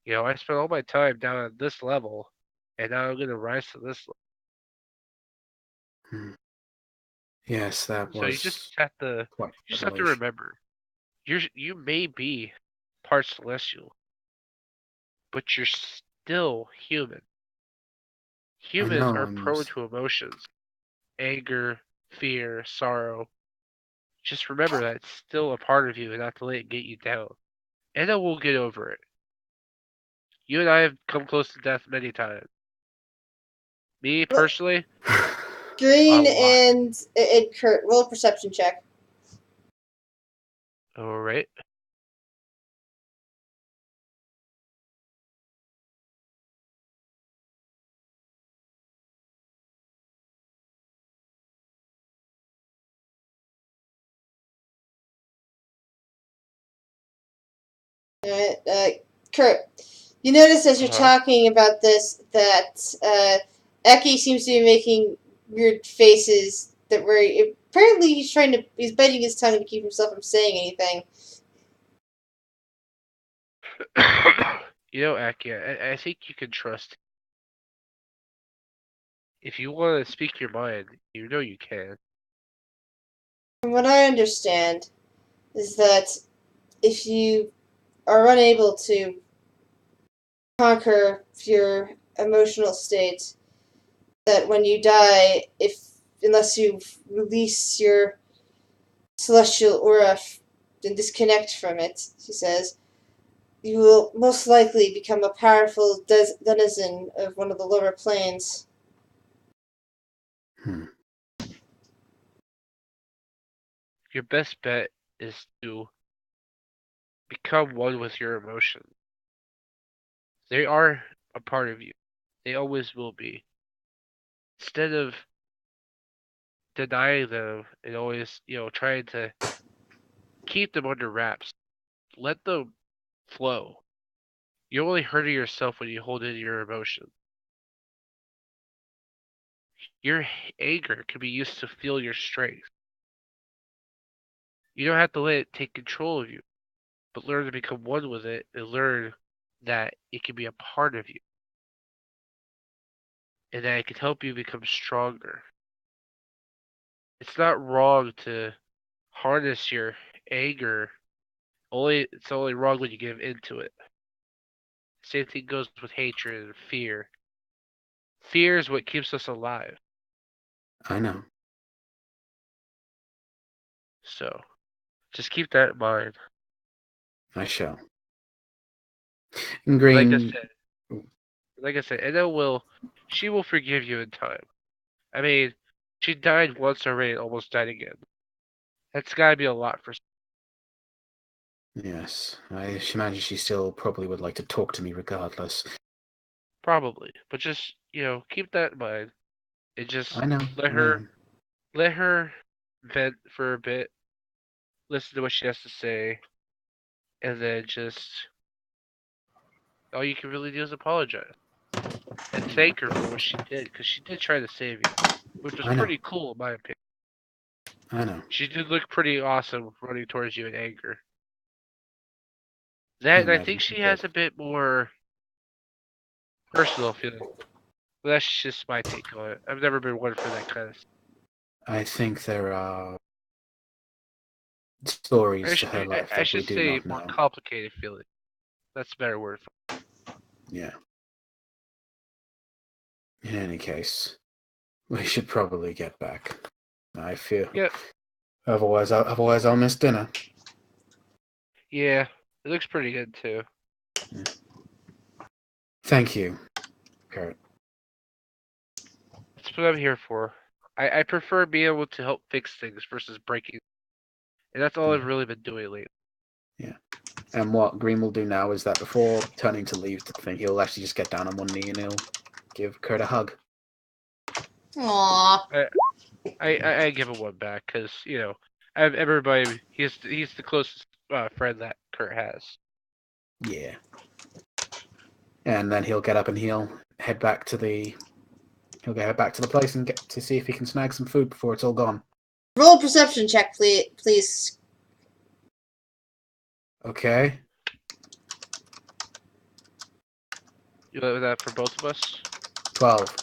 I spent all my time down at this level, and now I'm going to rise to this level. Hmm. Yes, that So you was quite a just have to revelation. remember, you may be part celestial, but you're still human. I Humans know are I'm prone to emotions, anger, fear, sorrow. Just remember that it's still a part of you and not to let it get you down. And then we'll get over it. You and I have come close to death many times. Me, Well, personally, a Green lot. and Kurt, roll a perception check. Alright. Alright, Kurt, you notice as you're Uh-huh. talking about this that Eki seems to be making weird faces that were apparently he's biting his tongue to keep himself from saying anything. Aki, I think you can trust. If you want to speak your mind, you know you can. From what I understand, is that if you are unable to conquer your emotional state, that when you die, if unless you release your celestial aura and disconnect from it, she says, you will most likely become a powerful denizen of one of the lower planes. Hmm. Your best bet is to become one with your emotions. They are a part of you. They always will be. Instead of denying them and always, trying to keep them under wraps, let them flow. You're only hurting yourself when you hold in your emotions. Your anger can be used to feel your strength. You don't have to let it take control of you, but learn to become one with it and learn that it can be a part of you and that it can help you become stronger. It's not wrong to harness your anger. It's only wrong when you give into it. Same thing goes with hatred and fear. Fear is what keeps us alive. I know. So just keep that in mind. I shall. Like I Green. said, Anna she will forgive you in time. I mean, she died once already and almost died again. That's gotta be a lot for. Yes, I imagine she still probably would like to talk to me regardless. Probably, but just keep that in mind. And just I know. let her vent for a bit, listen to what she has to say, and then just all you can really do is apologize and thank her for what she did, because she did try to save you, which was I know. pretty cool in my opinion. I know. She did look pretty awesome running towards you in anger. I I imagine think she she has did. a bit more personal feeling. But that's just my take on it. I've never been one for that kind of stuff. I think there are stories to her life I that we should do say not more know. complicated feeling. That's a better word for it. Yeah. In any case, we should probably get back. I feel. Yep. Otherwise, I'll miss dinner. Yeah, it looks pretty good too. Thank you, Kurt. That's what I'm here for. I prefer being able to help fix things versus breaking. And that's all I've really been doing lately. Yeah. And what Green will do now is that before turning to leave the thing, he'll actually just get down on one knee and he'll give Kurt a hug. Aww. I give him one back because I have everybody. He's the closest friend that Kurt has. Yeah. And then he'll get up and he'll head back to the place and get to see if he can snag some food before it's all gone. Roll a perception check, please. Okay. You want that for both of us? 12.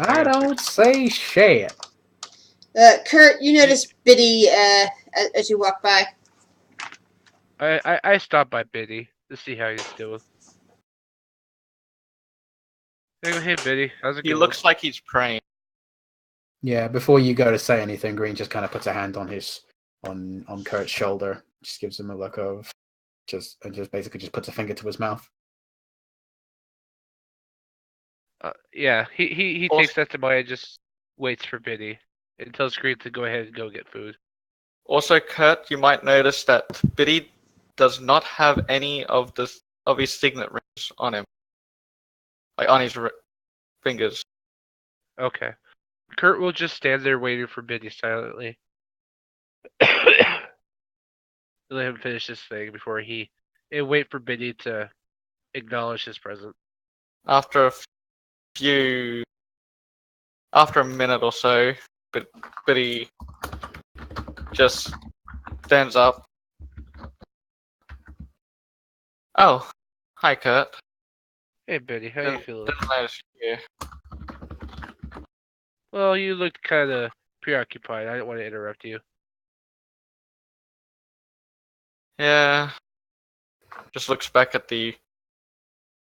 I I got don't say shit. Kurt, you notice Biddy as you walk by. I stopped by Biddy to see how he's doing. Hey Biddy, how's it He going? looks like he's praying. Yeah, before you go to say anything, Green just kind of puts a hand on on Kurt's shoulder, just gives him a look of just basically just puts a finger to his mouth. Yeah, he Also- takes that to mind and just waits for Biddy and tells Green to go ahead and go get food. Also, Kurt, you might notice that Biddy does not have any of his signet rings on him, like on his fingers. Okay. Kurt will just stand there waiting for Biddy silently. Let him finish this thing before and wait for Biddy to acknowledge his presence. After a minute or so, Biddy just stands up. Oh, hi, Kurt. Hey Biddy, how you feeling? Didn't notice you here. Well, you looked kind of preoccupied. I didn't want to interrupt you. Yeah. Just looks back at the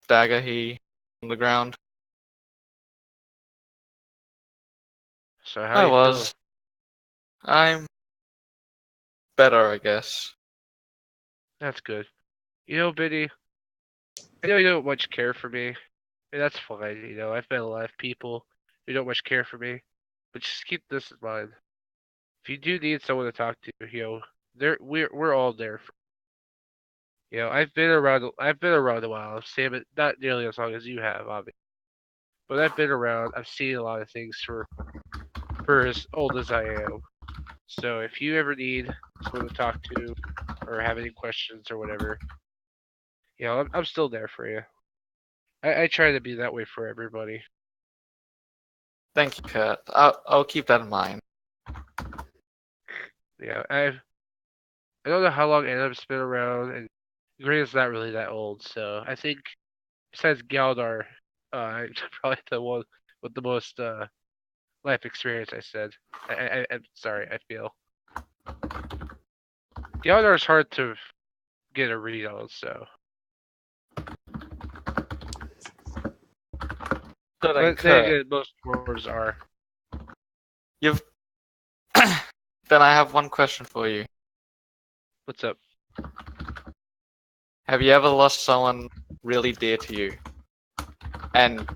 dagger on the ground. So how you feeling? I'm better, I guess. That's good. Biddy, I know you don't much care for me. And that's fine. I've met a lot of people who don't much care for me. But just keep this in mind. If you do need someone to talk to, we're all there. I've been around. I've been around a while. Sam, not nearly as long as you have, obviously, but I've been around. I've seen a lot of things for as old as I am. So if you ever need someone to talk to, or have any questions or whatever, I'm still there for you. I try to be that way for everybody. Thank you, Kurt. I'll keep that in mind. Yeah, I don't know how long Adam's been around, and Green's not really that old, so I think besides Galdar, I'm probably the one with the most life experience. I said. I'm sorry. I feel Galdar's hard to get a read on, so. So then, But Kurt, most dwarves are. you've. Then I have one question for you. What's up? Have you ever lost someone really dear to you? And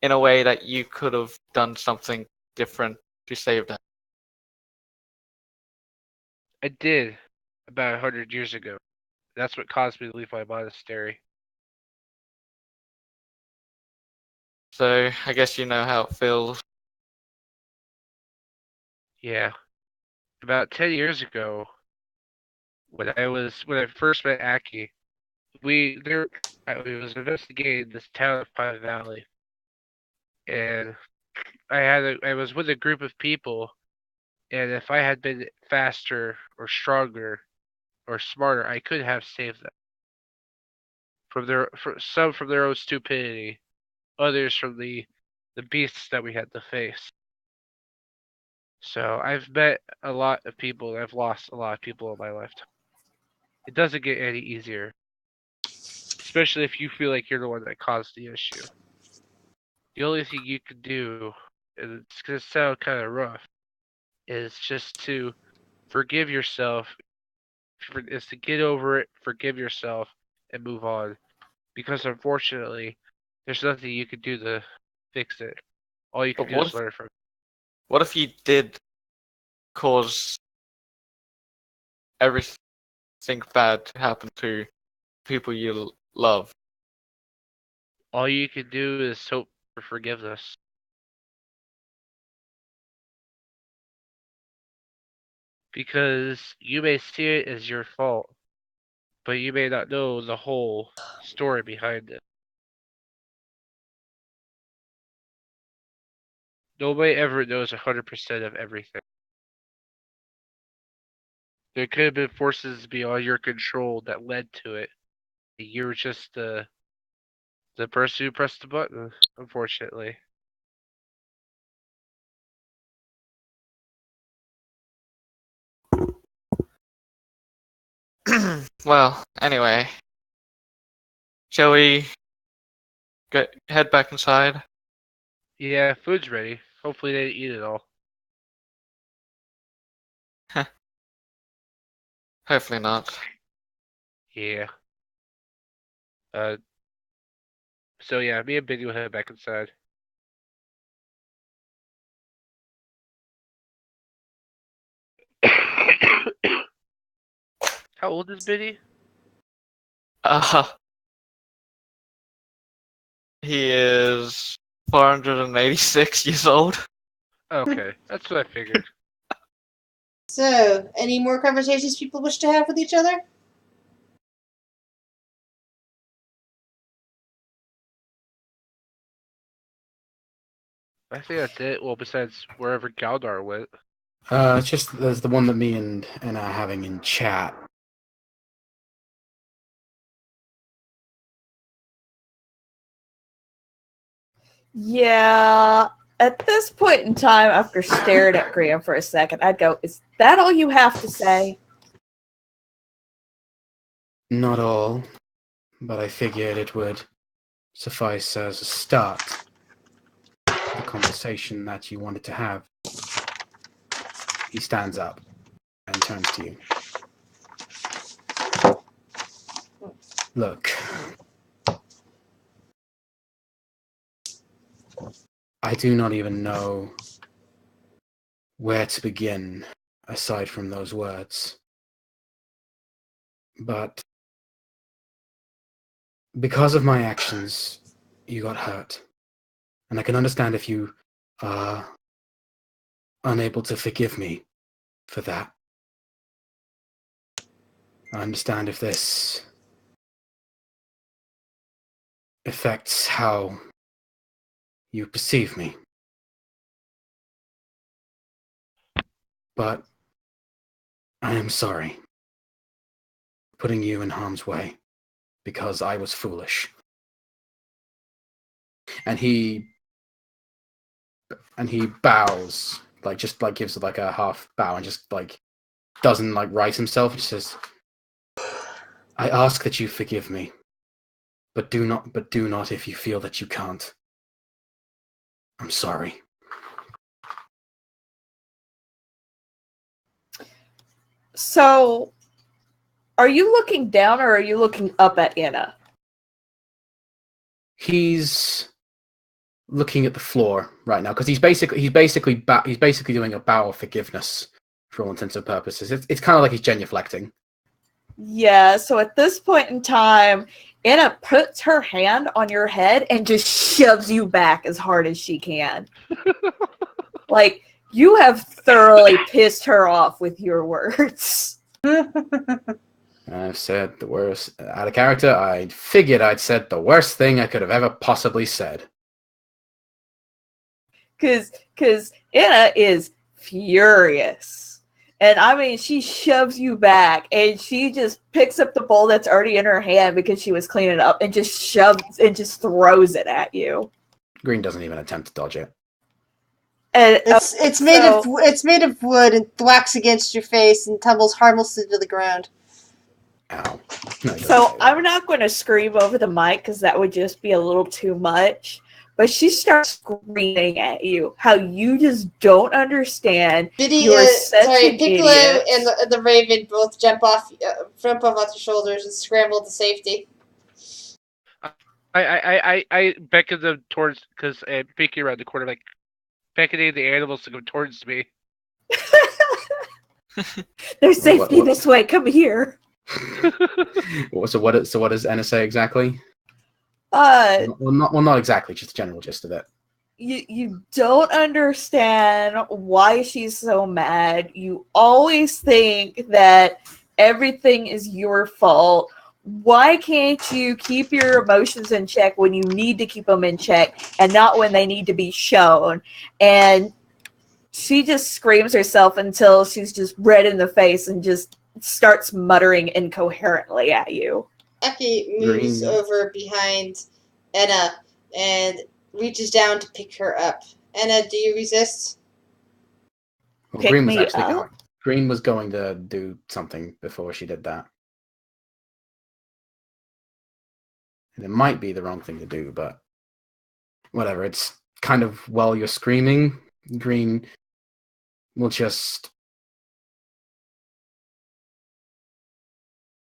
in a way that you could have done something different to save them? I did about 100 years ago. That's what caused me to leave my monastery. So I guess you know how it feels. Yeah. About 10 years ago, when I first met Aki, I was investigating this town of Pine Valley, and I was with a group of people, and if I had been faster or stronger or smarter, I could have saved them some from their own stupidity, others from the beasts that we had to face. So I've met a lot of people. I've lost a lot of people in my lifetime. It doesn't get any easier, especially if you feel like you're the one that caused the issue. The only thing you can do, and it's gonna sound kind of rough, is just to forgive yourself. Is to get over it, forgive yourself, and move on. Because unfortunately, there's nothing you can do to fix it. All you can But do is learn from it. what if you did cause everything bad to happen to people you love? All you can do is hope for forgiveness. Because you may see it as your fault, but you may not know the whole story behind it. Nobody ever knows 100% of everything. There could have been forces beyond your control that led to it. You were just the person who pressed the button, unfortunately. Well, anyway, shall we head back inside? Yeah, food's ready. Hopefully they eat it all. Hopefully not. Yeah. Uh. So yeah, me and Biggie will head back inside. How old is Biddy? Uh, he is 486 years old. Okay, that's what I figured. So, any more conversations people wish to have with each other? I think that's it. Well, besides wherever Galdar went. It's just there's the one that me and are having in chat. Yeah. At this point in time, after staring at Graham for a second, I'd go, "Is that all you have to say?" Not all, but I figured it would suffice as a start to the conversation that you wanted to have. He stands up and turns to you. Look, I do not even know where to begin aside from those words. But because of my actions, you got hurt. And I can understand if you are unable to forgive me for that. I understand if this affects how you perceive me. But I am sorry for putting you in harm's way because I was foolish. And he bows, just gives a half bow and just doesn't right himself. He says, I ask that you forgive me, but do not if you feel that you can't. I'm sorry. So, are you looking down or are you looking up at Anna? He's looking at the floor right now because he's basically doing a bow of forgiveness for all intents and purposes. It's kind of like he's genuflecting. Yeah, so at this point in time, Anna puts her hand on your head and just shoves you back as hard as she can. Like, you have thoroughly pissed her off with your words. I've said the worst. Out of character, I figured I'd said the worst thing I could have ever possibly said. Because Anna is furious. And I mean, she shoves you back and she just picks up the bowl that's already in her hand because she was cleaning it up and just shoves and just throws it at you. Green doesn't even attempt to dodge it. And It's made of wood and thwacks against your face and tumbles harmlessly to the ground. Ow. No, so I'm not going to scream over the mic because that would just be a little too much. But she starts screaming at you, how you just don't understand. You're such an Piccolo idiot. and the Raven both jump off your shoulders and scramble to safety. I beckon them towards, because I'm peeking around the corner, like beckoning the animals to come towards me. There's safety this way. Come here. So what does Anna say exactly? Not exactly, just the general gist of it. You don't understand why she's so mad. You always think that everything is your fault. Why can't you keep your emotions in check when you need to keep them in check and not when they need to be shown? And she just screams herself until she's just red in the face and just starts muttering incoherently at you. Aki moves over behind Anna and reaches down to pick her up. Anna, do you resist? Well, Green was going to do something before she did that. And it might be the wrong thing to do, but whatever. It's kind of while you're screaming, Green will just...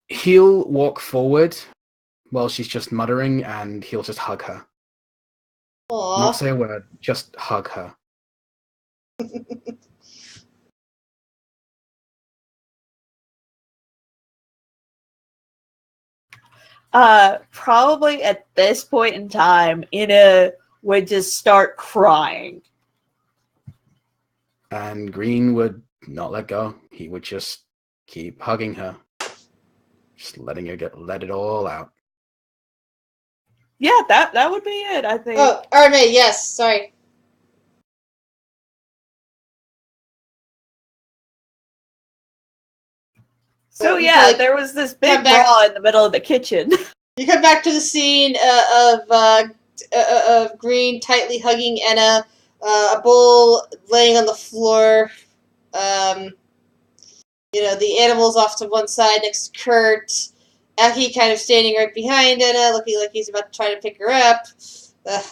He'll walk forward while she's just muttering, and he'll just hug her. Aww. Not say a word, just hug her. Probably at this point in time, Ina would just start crying. And Green would not let go. He would just keep hugging her. Just letting her let it all out. Yeah, that would be it, I think. Oh, Arme, yes, sorry. So yeah, there was this big brawl in the middle of the kitchen. You come back to the scene of Green tightly hugging Anna, a bowl laying on the floor. The animals off to one side next to Kurt. Aki kind of standing right behind Anna, looking like he's about to try to pick her up. I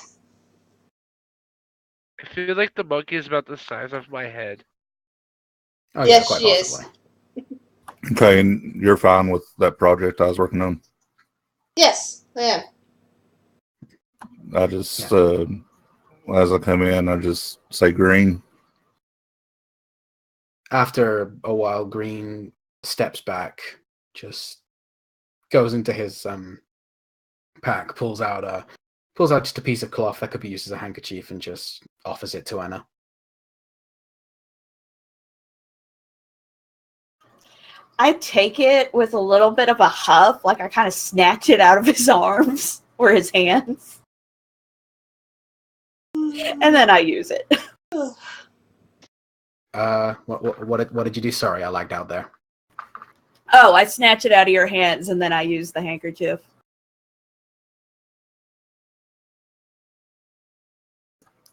feel like the monkey is about the size of my head. Oh, yes, yeah, she possibly. is. Okay, and you're fine with that project I was working on? Yes, I am. I just, as I come in, I just say Green. After a while, Green steps back, just goes into his pack, pulls out just a piece of cloth that could be used as a handkerchief, and just offers it to Anna. I take it with a little bit of a huff, like I kind of snatch it out of his arms or his hands, and then I use it. What did you do? Sorry, I lagged out there. Oh, I snatch it out of your hands, and then I use the handkerchief.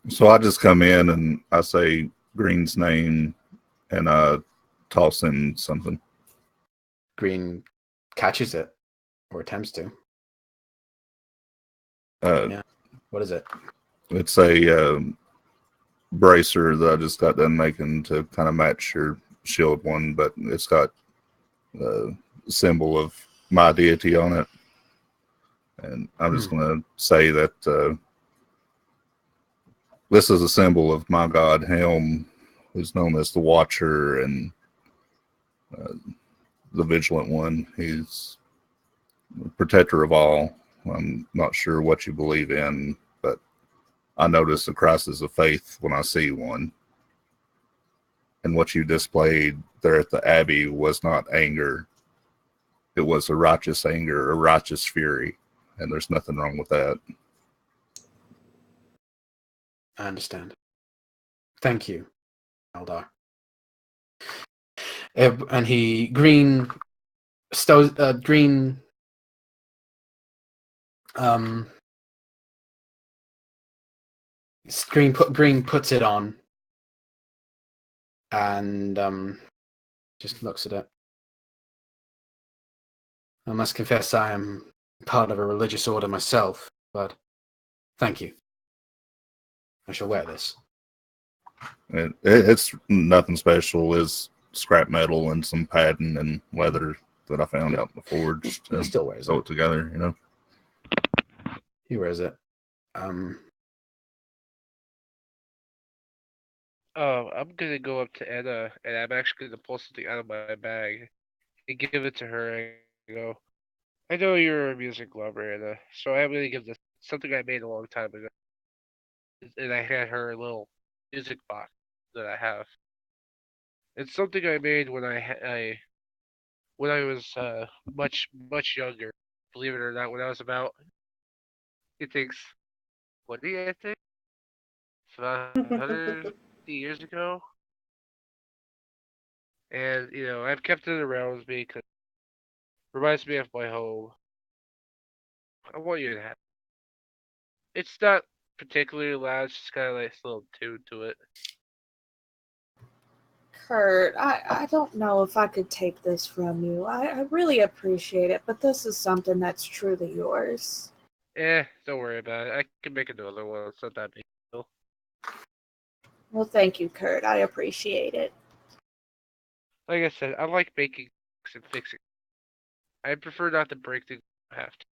So I just come in and I say Green's name and toss him something. Green catches it, or attempts to. Yeah. What is it? It's a bracer that I just got done making to kind of match your shield one, but it's got the symbol of my deity on it. And I'm just going to say that this is a symbol of my god Helm, who's known as the Watcher and the Vigilant One. He's the protector of all. I'm not sure what you believe in, but I notice a crisis of faith when I see one. And what you displayed there at the Abbey was not anger. It was a righteous anger, a righteous fury. And there's nothing wrong with that. I understand. Thank you, Eldar. And Green puts it on and just looks at it. I must confess I am part of a religious order myself, but thank you. I shall wear this. It's nothing special. It's scrap metal and some padding and leather that I found out in the forge. He still wears sew it. it together, you know. He wears it. I'm gonna go up to Anna, and I'm actually gonna pull something out of my bag and give it to her. And go, I know you're a music lover, Anna, so I'm gonna give this something I made a long time ago. And I had her a little music box that I have. It's something I made when I was much younger. Believe it or not, when I was about, I think, 20, I think, it's about 150 years ago. And I've kept it around with me because it reminds me of my home. I want you to have. It's not particularly loud. It's just kind of like a little tune to it. Kurt, I don't know if I could take this from you. I really appreciate it, but this is something that's truly yours. Don't worry about it. I can make another one. It's not that big a deal. Well, thank you, Kurt. I appreciate it. Like I said, I like making and fixing. I prefer not to break things if I have to.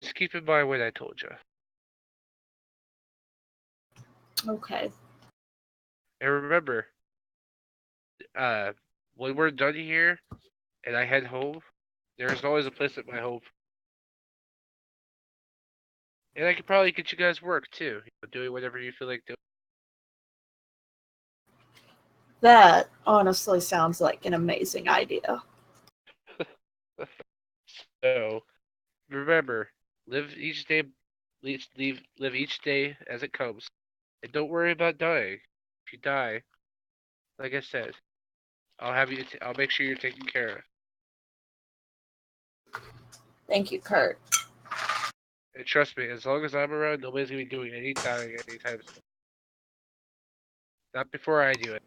Just keep in mind what I told you. Okay. And remember, when we're done here and I head home, there's always a place at my home. And I could probably get you guys work too, doing whatever you feel like doing. That honestly sounds like an amazing idea. So, remember, live each day as it comes. And don't worry about dying. If you die, like I said, I'll make sure you're taken care of. Thank you, Kurt. And trust me, as long as I'm around, nobody's gonna be doing any dying anytime soon. Not before I do it.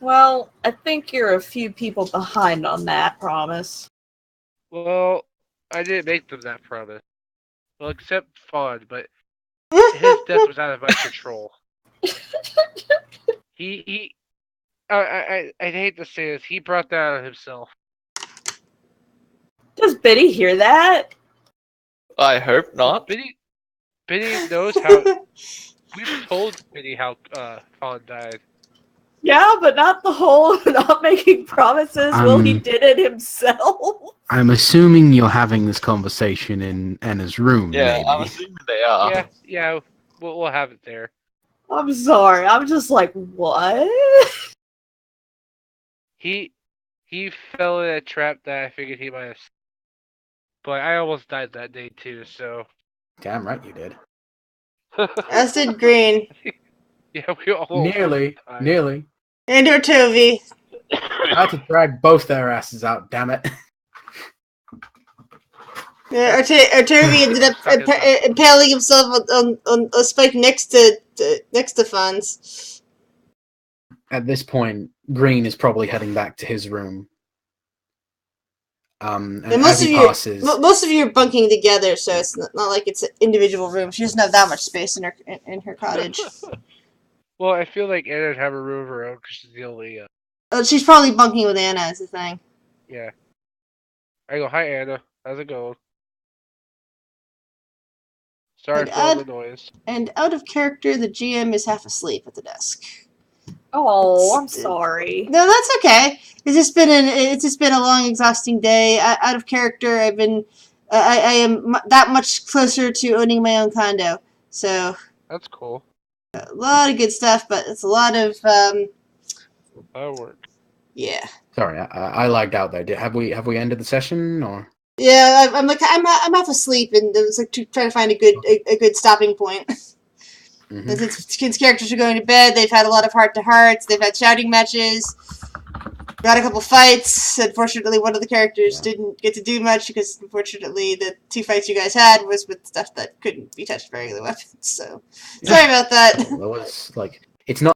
Well, I think you're a few people behind on that promise. Well, I didn't make them that promise. Well, except Fawn, but his death was out of my control. I hate to say this, he brought that on himself. Does Biddy hear that? I hope not. Biddy knows how. We've told Biddy how Fawn died. Yeah, but not the whole not making promises. Well, he did it himself. I'm assuming you're having this conversation in Anna's room, Yeah, I'm maybe. assuming they are. Yeah, we'll have it there. I'm sorry. I'm just like, what? He fell in a trap that I figured he might have. But I almost died that day too, so. Damn right you did. As did Green. Yeah, we all Nearly. died. And Ortovi. I had to drag both their asses out, damn it. Yeah, Ortovi ended up impaling himself on a spike next to Fonz. At this point, Green is probably heading back to his room. And as he passes... most of you are bunking together, so it's not like it's an individual room. She doesn't have that much space in her cottage. Well, I feel like Anna would have a room of her own because she's the only. She's probably bunking with Anna, is the thing. Yeah. I go, hi Anna, how's it going? Sorry for all the noise. And out of character, the GM is half asleep at the desk. Oh, I'm sorry. No, that's okay. It's just been a long, exhausting day. Out of character, I am that much closer to owning my own condo. So that's cool. A lot of good stuff, but it's a lot of work. Yeah. Sorry, I lagged out there. Have we ended the session or? Yeah, I'm half asleep, and it was like trying to find a good stopping point. Mm-hmm. Since characters are going to bed, they've had a lot of heart-to-hearts, they've had shouting matches, got a couple fights. Unfortunately, one of the characters didn't get to do much, because unfortunately the 2 fights you guys had was with stuff that couldn't be touched by regular weapons, so sorry about that. Well, it's like, it's not